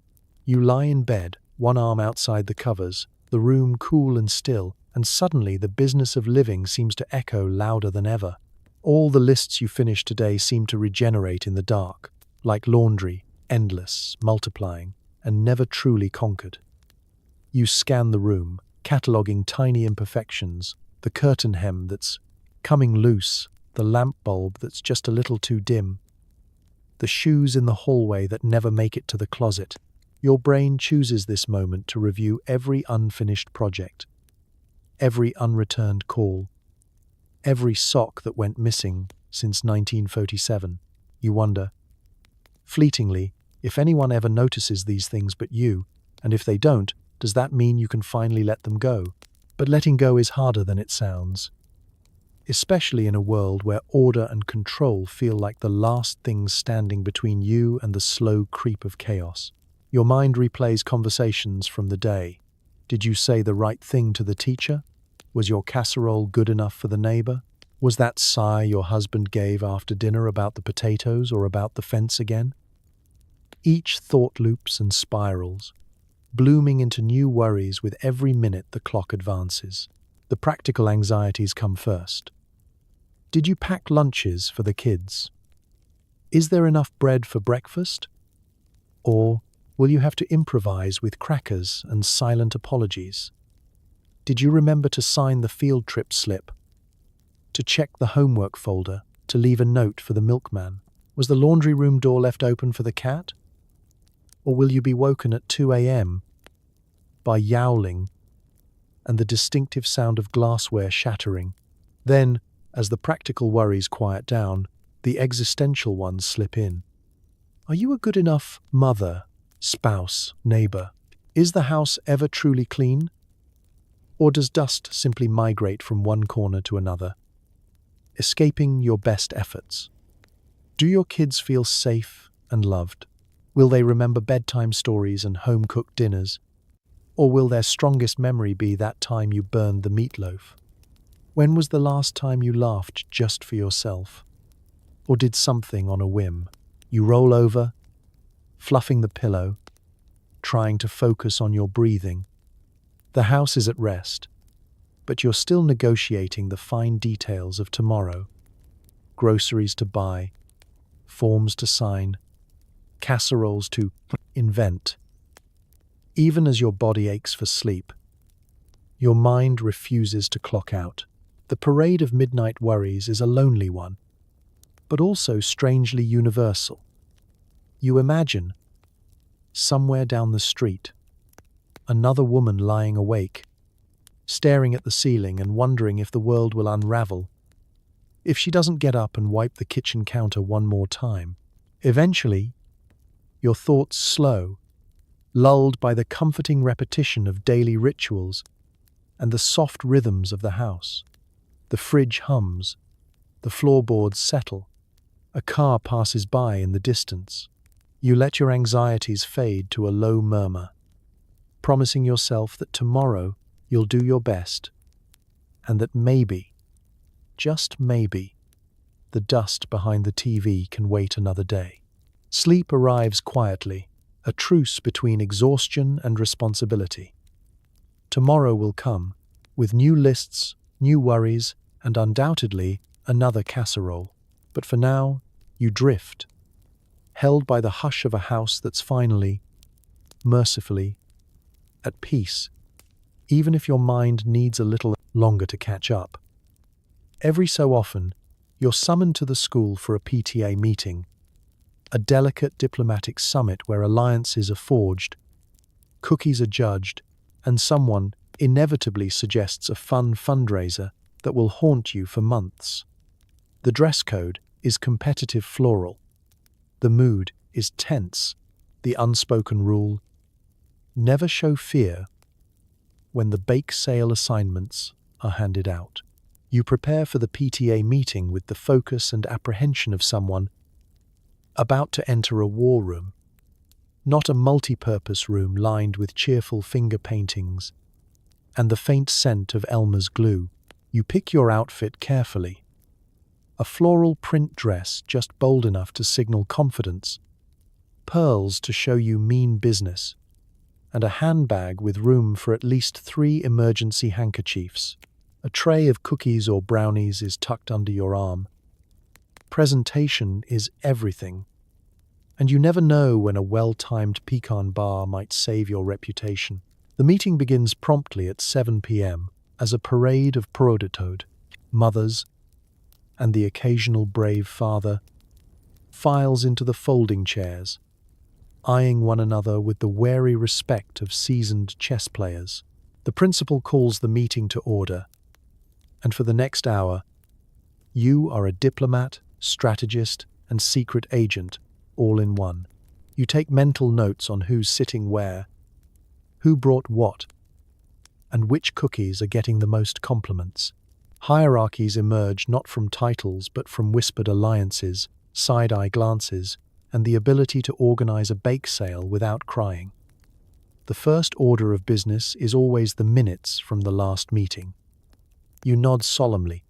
[SPEAKER 1] You lie in bed, one arm outside the covers, the room cool and still, and suddenly the business of living seems to echo louder than ever. All the lists you finished today seem to regenerate in the dark, like laundry, endless, multiplying, and never truly conquered. You scan the room, cataloguing tiny imperfections, the curtain hem that's coming loose, the lamp bulb that's just a little too dim, the shoes in the hallway that never make it to the closet. Your brain chooses this moment to review every unfinished project, every unreturned call, every sock that went missing since 1947. You wonder, fleetingly, if anyone ever notices these things but you, and if they don't, does that mean you can finally let them go? But letting go is harder than it sounds, especially in a world where order and control feel like the last things standing between you and the slow creep of chaos. Your mind replays conversations from the day. Did you say the right thing to the teacher? Was your casserole good enough for the neighbor? Was that sigh your husband gave after dinner about the potatoes or about the fence again? Each thought loops and spirals, blooming into new worries with every minute the clock advances. The practical anxieties come first. Did you pack lunches for the kids? Is there enough bread for breakfast? Or will you have to improvise with crackers and silent apologies? Did you remember to sign the field trip slip? To check the homework folder? To leave a note for the milkman? Was the laundry room door left open for the cat? Or will you be woken at 2 a.m. by yowling and the distinctive sound of glassware shattering? Then, as the practical worries quiet down, the existential ones slip in. Are you a good enough mother, spouse, neighbor? Is the house ever truly clean? Or does dust simply migrate from one corner to another, escaping your best efforts? Do your kids feel safe and loved? Will they remember bedtime stories and home-cooked dinners? Or will their strongest memory be that time you burned the meatloaf? When was the last time you laughed just for yourself? Or did something on a whim? You roll over, fluffing the pillow, trying to focus on your breathing. The house is at rest, but you're still negotiating the fine details of tomorrow. Groceries to buy, forms to sign, casseroles to invent. Even as your body aches for sleep, your mind refuses to clock out. The parade of midnight worries is a lonely one, but also strangely universal. You imagine, somewhere down the street, another woman lying awake, staring at the ceiling and wondering if the world will unravel if she doesn't get up and wipe the kitchen counter one more time. Eventually, your thoughts slow, lulled by the comforting repetition of daily rituals and the soft rhythms of the house. The fridge hums, the floorboards settle, a car passes by in the distance. You let your anxieties fade to a low murmur, promising yourself that tomorrow you'll do your best, and that maybe, just maybe, the dust behind the TV can wait another day. Sleep arrives quietly, a truce between exhaustion and responsibility. Tomorrow will come, with new lists, new worries, and undoubtedly another casserole. But for now, you drift, held by the hush of a house that's finally, mercifully, at peace, even if your mind needs a little longer to catch up. Every so often, you're summoned to the school for a PTA meeting, a delicate diplomatic summit where alliances are forged, cookies are judged, and someone inevitably suggests a fun fundraiser that will haunt you for months. The dress code is competitive floral. The mood is tense. The unspoken rule: never show fear when the bake sale assignments are handed out. You prepare for the PTA meeting with the focus and apprehension of someone about to enter a war room, not a multi-purpose room lined with cheerful finger paintings and the faint scent of Elmer's glue. You pick your outfit carefully. A floral print dress just bold enough to signal confidence, pearls to show you mean business, and a handbag with room for at least 3 emergency handkerchiefs. A tray of cookies or brownies is tucked under your arm. Presentation is everything, and you never know when a well-timed pecan bar might save your reputation. The meeting begins promptly at 7 p.m. as a parade of prototode, mothers, and the occasional brave father files into the folding chairs, eyeing one another with the wary respect of seasoned chess players. The principal calls the meeting to order, and for the next hour, you are a diplomat, strategist, and secret agent, all in one. You take mental notes on who's sitting where, who brought what, and which cookies are getting the most compliments. Hierarchies emerge not from titles but from whispered alliances, side-eye glances, and the ability to organize a bake sale without crying. The first order of business is always the minutes from the last meeting. You nod solemnly,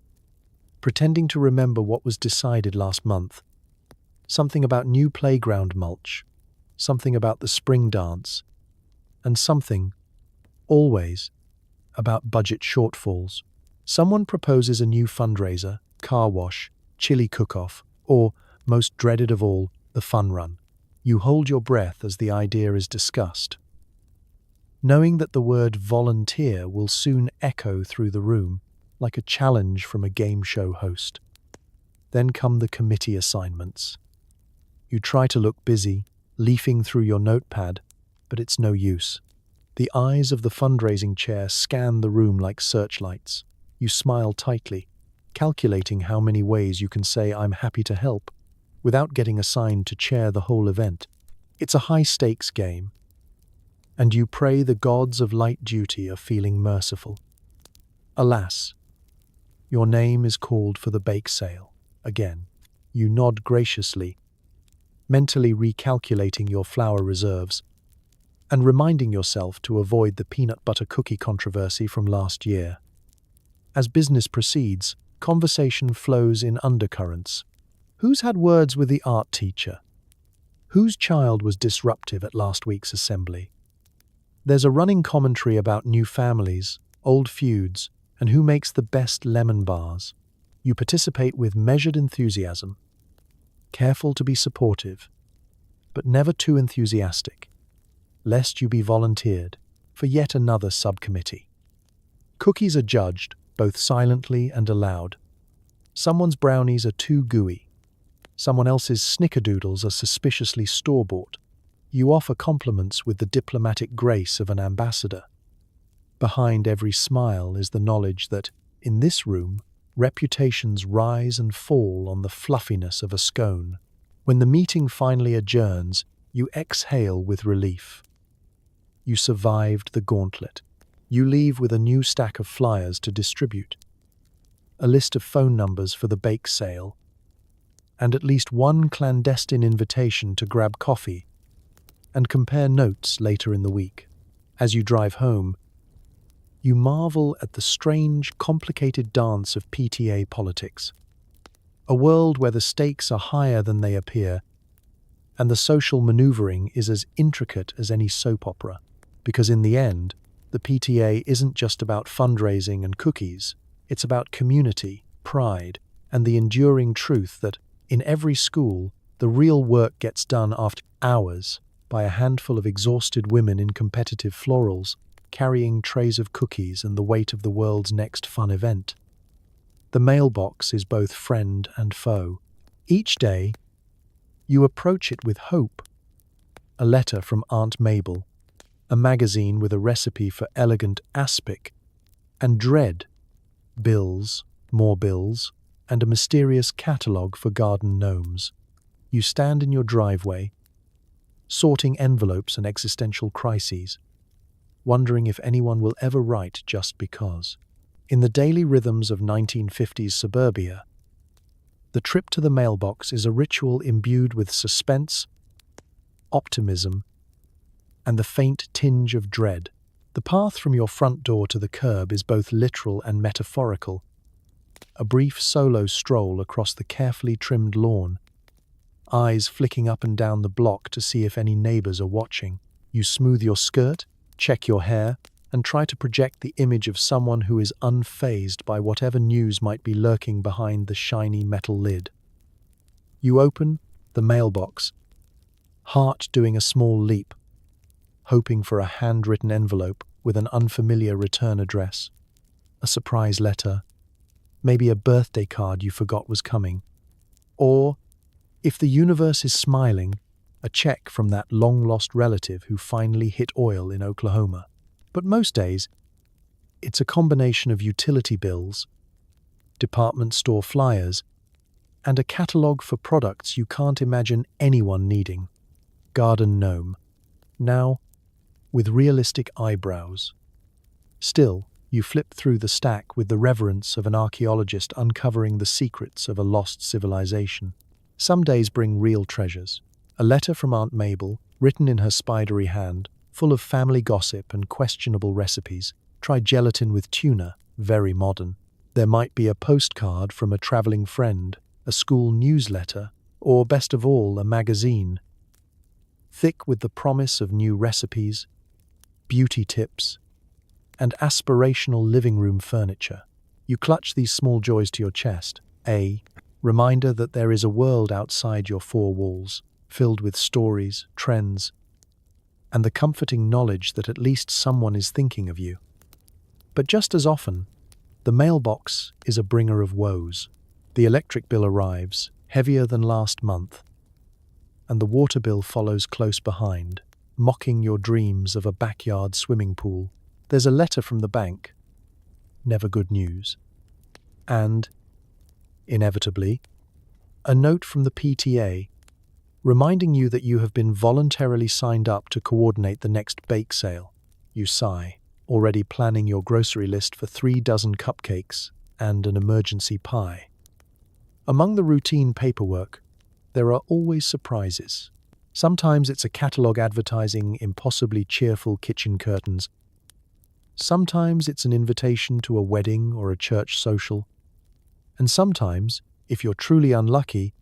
[SPEAKER 1] pretending to remember what was decided last month. Something about new playground mulch, something about the spring dance, and something, always, about budget shortfalls. Someone proposes a new fundraiser, car wash, chili cook-off, or, most dreaded of all, the fun run. You hold your breath as the idea is discussed, knowing that the word volunteer will soon echo through the room like a challenge from a game show host. Then come the committee assignments. You try to look busy, leafing through your notepad, but it's no use. The eyes of the fundraising chair scan the room like searchlights. You smile tightly, calculating how many ways you can say "I'm happy to help" without getting assigned to chair the whole event. It's a high-stakes game, and you pray the gods of light duty are feeling merciful. Alas, your name is called for the bake sale. Again, you nod graciously, mentally recalculating your flour reserves and reminding yourself to avoid the peanut butter cookie controversy from last year. As business proceeds, conversation flows in undercurrents. Who's had words with the art teacher? Whose child was disruptive at last week's assembly? There's a running commentary about new families, old feuds, and who makes the best lemon bars. You participate with measured enthusiasm, careful to be supportive, but never too enthusiastic, lest you be volunteered for yet another subcommittee. Cookies are judged, both silently and aloud. Someone's brownies are too gooey. Someone else's snickerdoodles are suspiciously store-bought. You offer compliments with the diplomatic grace of an ambassador. Behind every smile is the knowledge that, in this room, reputations rise and fall on the fluffiness of a scone. When the meeting finally adjourns, you exhale with relief. You survived the gauntlet. You leave with a new stack of flyers to distribute, a list of phone numbers for the bake sale, and at least one clandestine invitation to grab coffee and compare notes later in the week. As you drive home, you marvel at the strange, complicated dance of PTA politics. A world where the stakes are higher than they appear, and the social maneuvering is as intricate as any soap opera. Because in the end, the PTA isn't just about fundraising and cookies, it's about community, pride, and the enduring truth that, in every school, the real work gets done after hours by a handful of exhausted women in competitive florals, carrying trays of cookies and the weight of the world's next fun event. The mailbox is both friend and foe. Each day, you approach it with hope. A letter from Aunt Mabel, a magazine with a recipe for elegant aspic, and dread, bills, more bills, and a mysterious catalogue for garden gnomes. You stand in your driveway, sorting envelopes and existential crises, wondering if anyone will ever write just because. In the daily rhythms of 1950s suburbia, the trip to the mailbox is a ritual imbued with suspense, optimism, and the faint tinge of dread. The path from your front door to the curb is both literal and metaphorical. A brief solo stroll across the carefully trimmed lawn, eyes flicking up and down the block to see if any neighbors are watching. You smooth your skirt, check your hair, and try to project the image of someone who is unfazed by whatever news might be lurking behind the shiny metal lid. You open the mailbox, heart doing a small leap, hoping for a handwritten envelope with an unfamiliar return address, a surprise letter, maybe a birthday card you forgot was coming, or, if the universe is smiling, a check from that long-lost relative who finally hit oil in Oklahoma. But most days, it's a combination of utility bills, department store flyers, and a catalogue for products you can't imagine anyone needing. Garden gnome, now with realistic eyebrows. Still, you flip through the stack with the reverence of an archaeologist uncovering the secrets of a lost civilization. Some days bring real treasures. A letter from Aunt Mabel, written in her spidery hand, full of family gossip and questionable recipes. Try gelatin with tuna, very modern. There might be a postcard from a traveling friend, a school newsletter, or best of all, a magazine. Thick with the promise of new recipes, beauty tips, and aspirational living room furniture. You clutch these small joys to your chest, a reminder that there is a world outside your four walls, filled with stories, trends, and the comforting knowledge that at least someone is thinking of you. But just as often, the mailbox is a bringer of woes. The electric bill arrives, heavier than last month, and the water bill follows close behind, mocking your dreams of a backyard swimming pool. There's a letter from the bank, never good news, and, inevitably, a note from the PTA, reminding you that you have been voluntarily signed up to coordinate the next bake sale. You sigh, already planning your grocery list for 3 dozen cupcakes and an emergency pie. Among the routine paperwork, there are always surprises. Sometimes it's a catalogue advertising impossibly cheerful kitchen curtains. Sometimes it's an invitation to a wedding or a church social. And sometimes, if you're truly unlucky,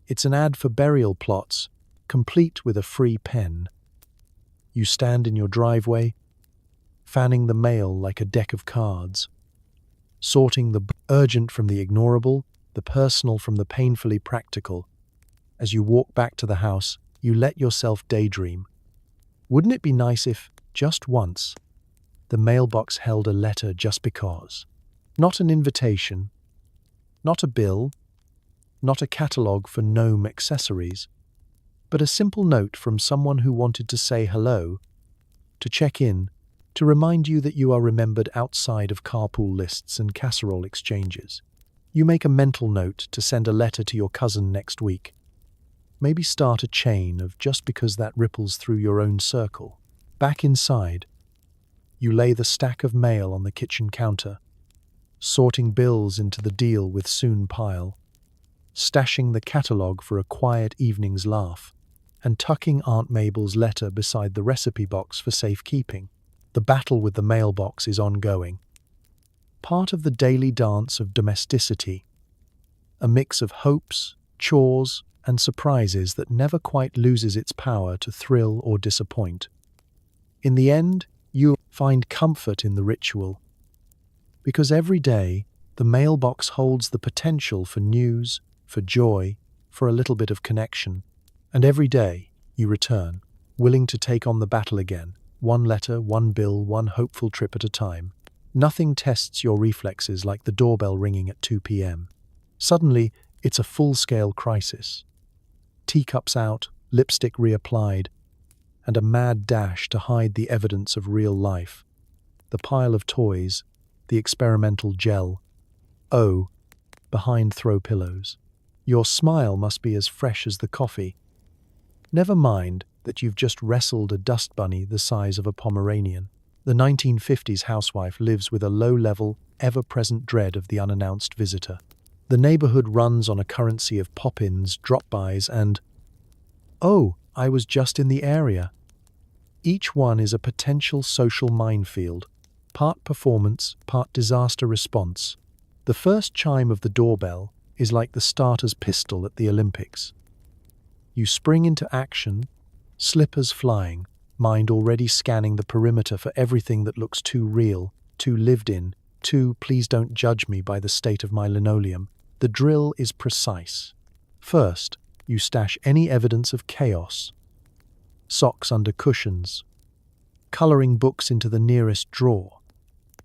[SPEAKER 1] it's an ad for burial plots, complete with a free pen. You stand in your driveway, fanning the mail like a deck of cards, sorting the urgent from the ignorable, the personal from the painfully practical. As you walk back to the house, you let yourself daydream. Wouldn't it be nice if, just once, the mailbox held a letter just because? Not an invitation, not a bill, not a catalogue for gnome accessories, but a simple note from someone who wanted to say hello, to check in, to remind you that you are remembered outside of carpool lists and casserole exchanges. You make a mental note to send a letter to your cousin next week. Maybe start a chain of just because that ripples through your own circle. Back inside, you lay the stack of mail on the kitchen counter, sorting bills into the deal with soon pile, stashing the catalogue for a quiet evening's laugh, and tucking Aunt Mabel's letter beside the recipe box for safekeeping. The battle with the mailbox is ongoing. Part of the daily dance of domesticity, a mix of hopes, chores, and surprises that never quite loses its power to thrill or disappoint. In the end, you find comfort in the ritual, because every day the mailbox holds the potential for news, for joy, for a little bit of connection. And every day you return, willing to take on the battle again, one letter, one bill, one hopeful trip at a time. Nothing tests your reflexes like the doorbell ringing at 2 p.m. Suddenly, it's a full-scale crisis. Teacups out, lipstick reapplied, and a mad dash to hide the evidence of real life. The pile of toys, the experimental gel. Oh, behind throw pillows. Your smile must be as fresh as the coffee. Never mind that you've just wrestled a dust bunny the size of a Pomeranian. The 1950s housewife lives with a low-level, ever-present dread of the unannounced visitor. The neighborhood runs on a currency of pop-ins, drop-bys, and, "Oh, I was just in the area." Each one is a potential social minefield, part performance, part disaster response. The first chime of the doorbell is like the starter's pistol at the Olympics. You spring into action, slippers flying, mind already scanning the perimeter for everything that looks too real, too lived in, too "please don't judge me by the state of my linoleum." The drill is precise. First, you stash any evidence of chaos. Socks under cushions, coloring books into the nearest drawer,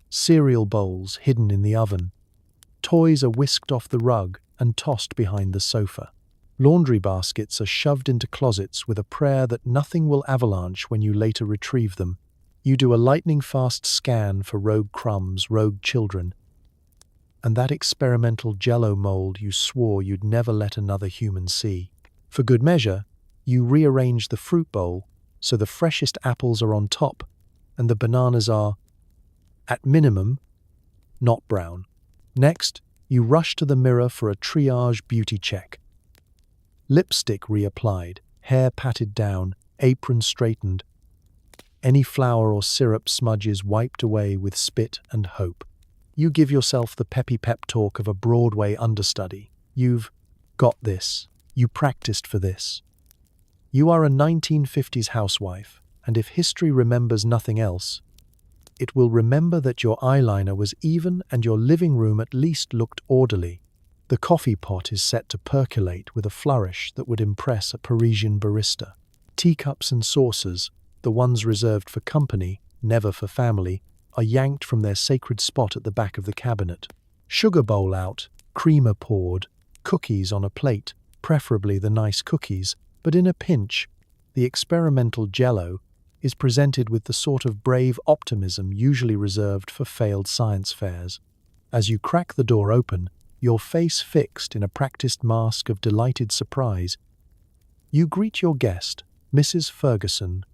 [SPEAKER 1] cereal bowls hidden in the oven. Toys are whisked off the rug and tossed behind the sofa. Laundry baskets are shoved into closets with a prayer that nothing will avalanche when you later retrieve them. You do a lightning-fast scan for rogue crumbs, rogue children, and that experimental jello mold you swore you'd never let another human see. For good measure, you rearrange the fruit bowl so the freshest apples are on top and the bananas are, at minimum, not brown. Next, you rush to the mirror for a triage beauty check. Lipstick reapplied, hair patted down, apron straightened. Any flour or syrup smudges wiped away with spit and hope. You give yourself the peppy pep talk of a Broadway understudy. You've got this. You practiced for this. You are a 1950s housewife, and if history remembers nothing else, it will remember that your eyeliner was even and your living room at least looked orderly. The coffee pot is set to percolate with a flourish that would impress a Parisian barista. Teacups and saucers, the ones reserved for company, never for family, are yanked from their sacred spot at the back of the cabinet. Sugar bowl out, creamer poured, cookies on a plate, preferably the nice cookies, but in a pinch, the experimental jello is presented with the sort of brave optimism usually reserved for failed science fairs. As you crack the door open, your face fixed in a practiced mask of delighted surprise, you greet your guest, Mrs. Ferguson.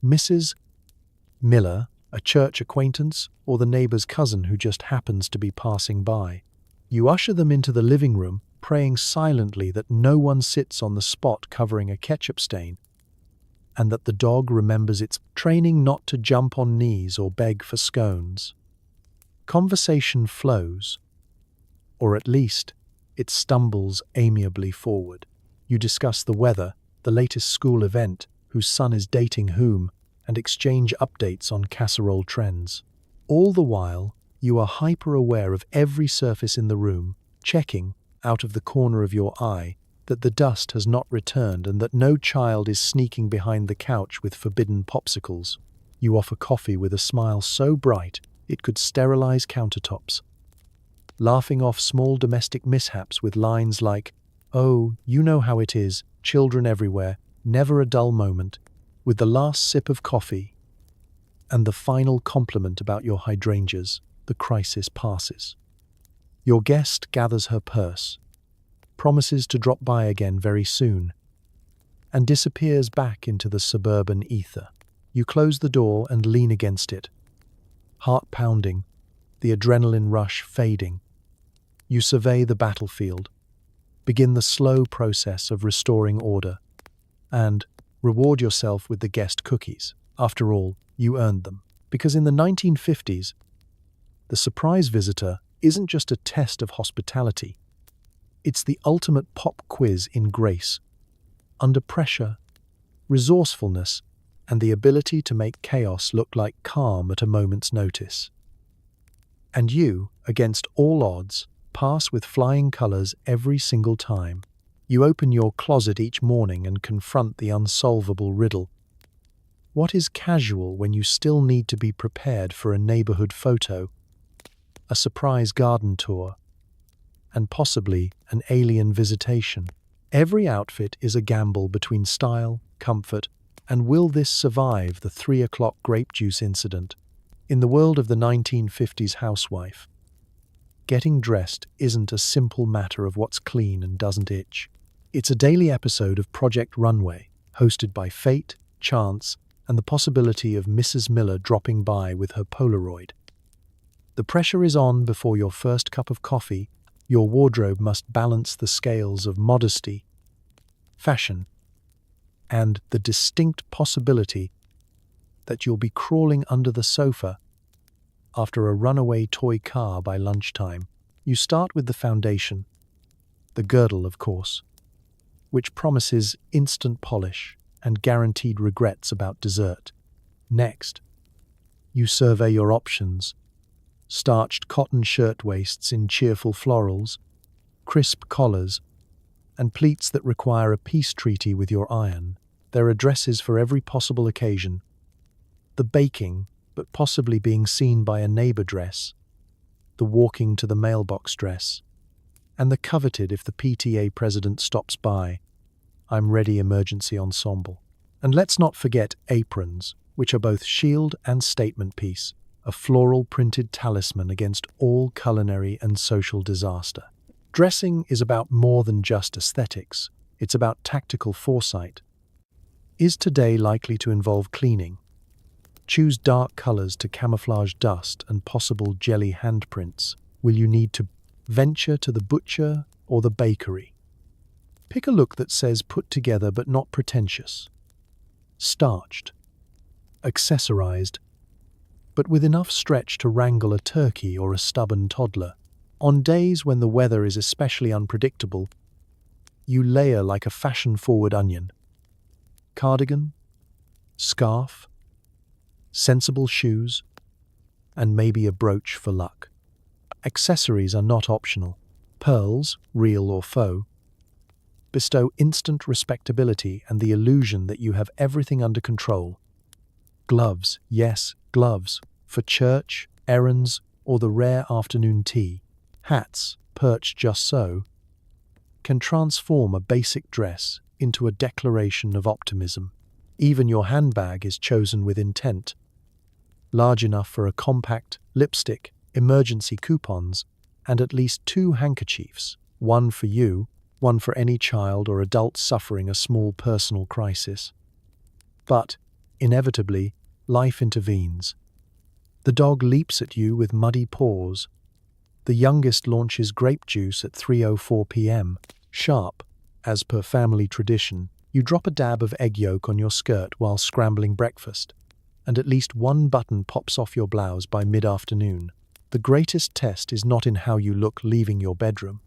[SPEAKER 1] Mrs. Miller, a church acquaintance, or the neighbor's cousin who just happens to be passing by. You usher them into the living room, praying silently that no one sits on the spot covering a ketchup stain, and that the dog remembers its training not to jump on knees or beg for scones. Conversation flows, or at least it stumbles amiably forward. You discuss the weather, the latest school event, whose son is dating whom, and exchange updates on casserole trends. All the while, you are hyper-aware of every surface in the room, checking, out of the corner of your eye, that the dust has not returned and that no child is sneaking behind the couch with forbidden popsicles. You offer coffee with a smile so bright it could sterilize countertops, laughing off small domestic mishaps with lines like, "Oh, you know how it is, children everywhere, never a dull moment," with the last sip of coffee and the final compliment about your hydrangeas. The crisis passes. Your guest gathers her purse, promises to drop by again very soon, and disappears back into the suburban ether. You close the door and lean against it, heart pounding, the adrenaline rush fading. You survey the battlefield, begin the slow process of restoring order, and reward yourself with the guest cookies. After all, you earned them. Because in the 1950s, the surprise visitor isn't just a test of hospitality. It's the ultimate pop quiz in grace, under pressure, resourcefulness, and the ability to make chaos look like calm at a moment's notice. And you, against all odds, pass with flying colors every single time. You open your closet each morning and confront the unsolvable riddle. What is casual when you still need to be prepared for a neighborhood photo, a surprise garden tour, and possibly an alien visitation? Every outfit is a gamble between style, comfort, and will this survive the 3 o'clock grape juice incident? In the world of the 1950s housewife, getting dressed isn't a simple matter of what's clean and doesn't itch. It's a daily episode of Project Runway, hosted by fate, chance, and the possibility of Mrs. Miller dropping by with her Polaroid. The pressure is on before your first cup of coffee. Your wardrobe must balance the scales of modesty, fashion, and the distinct possibility that you'll be crawling under the sofa after a runaway toy car by lunchtime. You start with the foundation, the girdle, of course, which promises instant polish and guaranteed regrets about dessert. Next, you survey your options: starched cotton shirtwaists in cheerful florals, crisp collars, and pleats that require a peace treaty with your iron. There are dresses for every possible occasion. The baking, but possibly being seen by a neighbor dress, the walking to the mailbox dress, and the coveted if the PTA president stops by, I'm ready emergency ensemble. And let's not forget aprons, which are both shield and statement piece, a floral printed talisman against all culinary and social disaster. Dressing is about more than just aesthetics. It's about tactical foresight. Is today likely to involve cleaning? Choose dark colors to camouflage dust and possible jelly handprints. Will you need to venture to the butcher or the bakery? Pick a look that says put together but not pretentious. Starched, accessorized, but with enough stretch to wrangle a turkey or a stubborn toddler. On days when the weather is especially unpredictable, you layer like a fashion-forward onion. Cardigan, scarf, sensible shoes, and maybe a brooch for luck. Accessories are not optional. Pearls, real or faux, bestow instant respectability and the illusion that you have everything under control. Gloves, yes, gloves, for church, errands, or the rare afternoon tea. Hats, perched just so, can transform a basic dress into a declaration of optimism. Even your handbag is chosen with intent. Large enough for a compact, lipstick, emergency coupons, and at least 2 handkerchiefs, one for you, one for any child or adult suffering a small personal crisis. But, inevitably, life intervenes. The dog leaps at you with muddy paws. The youngest launches grape juice at 3:04 p.m. Sharp, as per family tradition, you drop a dab of egg yolk on your skirt while scrambling breakfast, and at least one button pops off your blouse by mid-afternoon. The greatest test is not in how you look leaving your bedroom,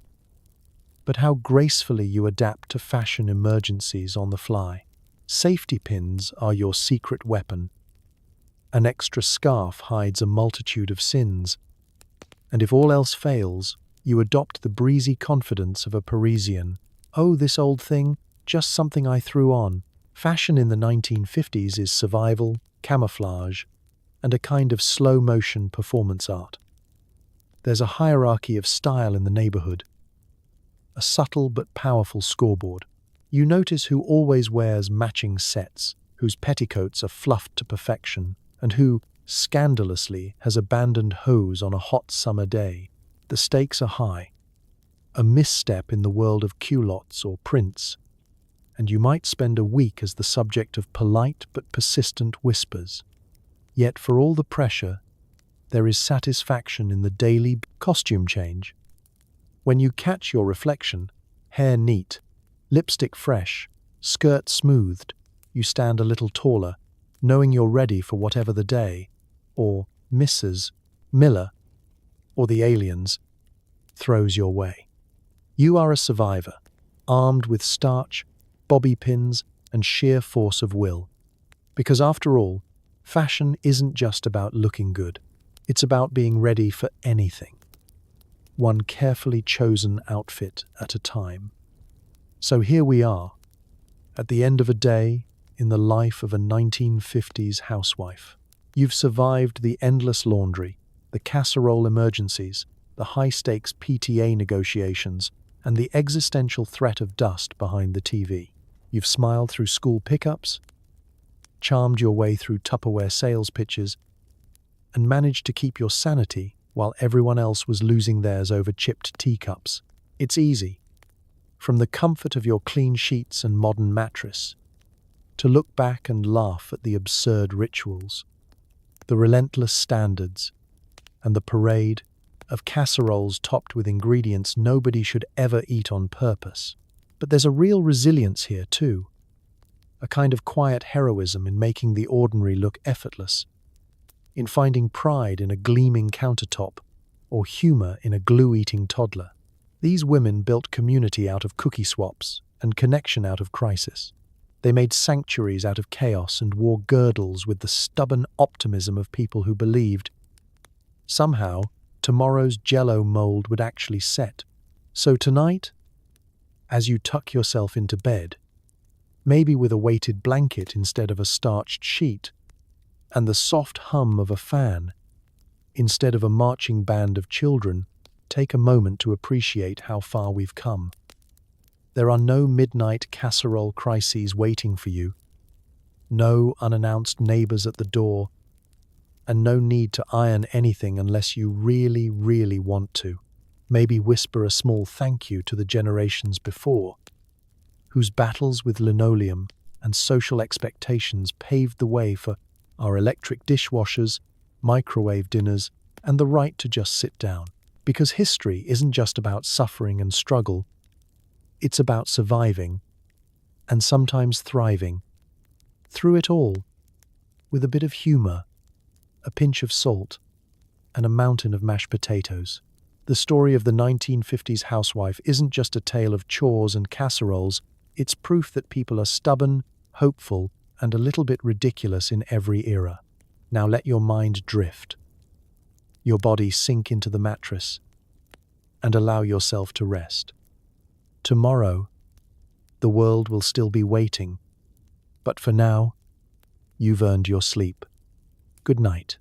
[SPEAKER 1] but how gracefully you adapt to fashion emergencies on the fly. Safety pins are your secret weapon. An extra scarf hides a multitude of sins, and if all else fails, you adopt the breezy confidence of a Parisian. Oh, this old thing, just something I threw on. Fashion in the 1950s is survival, camouflage, and a kind of slow-motion performance art. There's a hierarchy of style in the neighborhood, a subtle but powerful scoreboard. You notice who always wears matching sets, whose petticoats are fluffed to perfection, and who, scandalously, has abandoned hose on a hot summer day. The stakes are high. A misstep in the world of culottes or prints, and you might spend a week as the subject of polite but persistent whispers. Yet for all the pressure, there is satisfaction in the daily costume change. When you catch your reflection, hair neat, lipstick fresh, skirt smoothed, you stand a little taller, knowing you're ready for whatever the day, or Mrs. Miller or the aliens throws your way. You are a survivor, armed with starch, bobby pins, and sheer force of will. Because after all, fashion isn't just about looking good. It's about being ready for anything. One carefully chosen outfit at a time. So here we are, at the end of a day in the life of a 1950s housewife. You've survived the endless laundry, the casserole emergencies, the high-stakes PTA negotiations, and the existential threat of dust behind the TV. You've smiled through school pickups, charmed your way through Tupperware sales pitches, and managed to keep your sanity while everyone else was losing theirs over chipped teacups. It's easy, from the comfort of your clean sheets and modern mattress, to look back and laugh at the absurd rituals, the relentless standards, and the parade of casseroles topped with ingredients nobody should ever eat on purpose. But there's a real resilience here too, a kind of quiet heroism in making the ordinary look effortless, in finding pride in a gleaming countertop or humor in a glue-eating toddler. These women built community out of cookie swaps and connection out of crisis. They made sanctuaries out of chaos and wore girdles with the stubborn optimism of people who believed somehow tomorrow's Jell-O mold would actually set. So tonight, as you tuck yourself into bed, maybe with a weighted blanket instead of a starched sheet, and the soft hum of a fan instead of a marching band of children, take a moment to appreciate how far we've come. There are no midnight casserole crises waiting for you, no unannounced neighbors at the door, and no need to iron anything unless you really, really want to. Maybe whisper a small thank you to the generations before, whose battles with linoleum and social expectations paved the way for our electric dishwashers, microwave dinners, and the right to just sit down. Because history isn't just about suffering and struggle, it's about surviving, and sometimes thriving, through it all, with a bit of humor, a pinch of salt, and a mountain of mashed potatoes. The story of the 1950s housewife isn't just a tale of chores and casseroles, it's proof that people are stubborn, hopeful, and a little bit ridiculous in every era. Now let your mind drift, your body sink into the mattress, and allow yourself to rest. Tomorrow, the world will still be waiting, but for now, you've earned your sleep. Good night.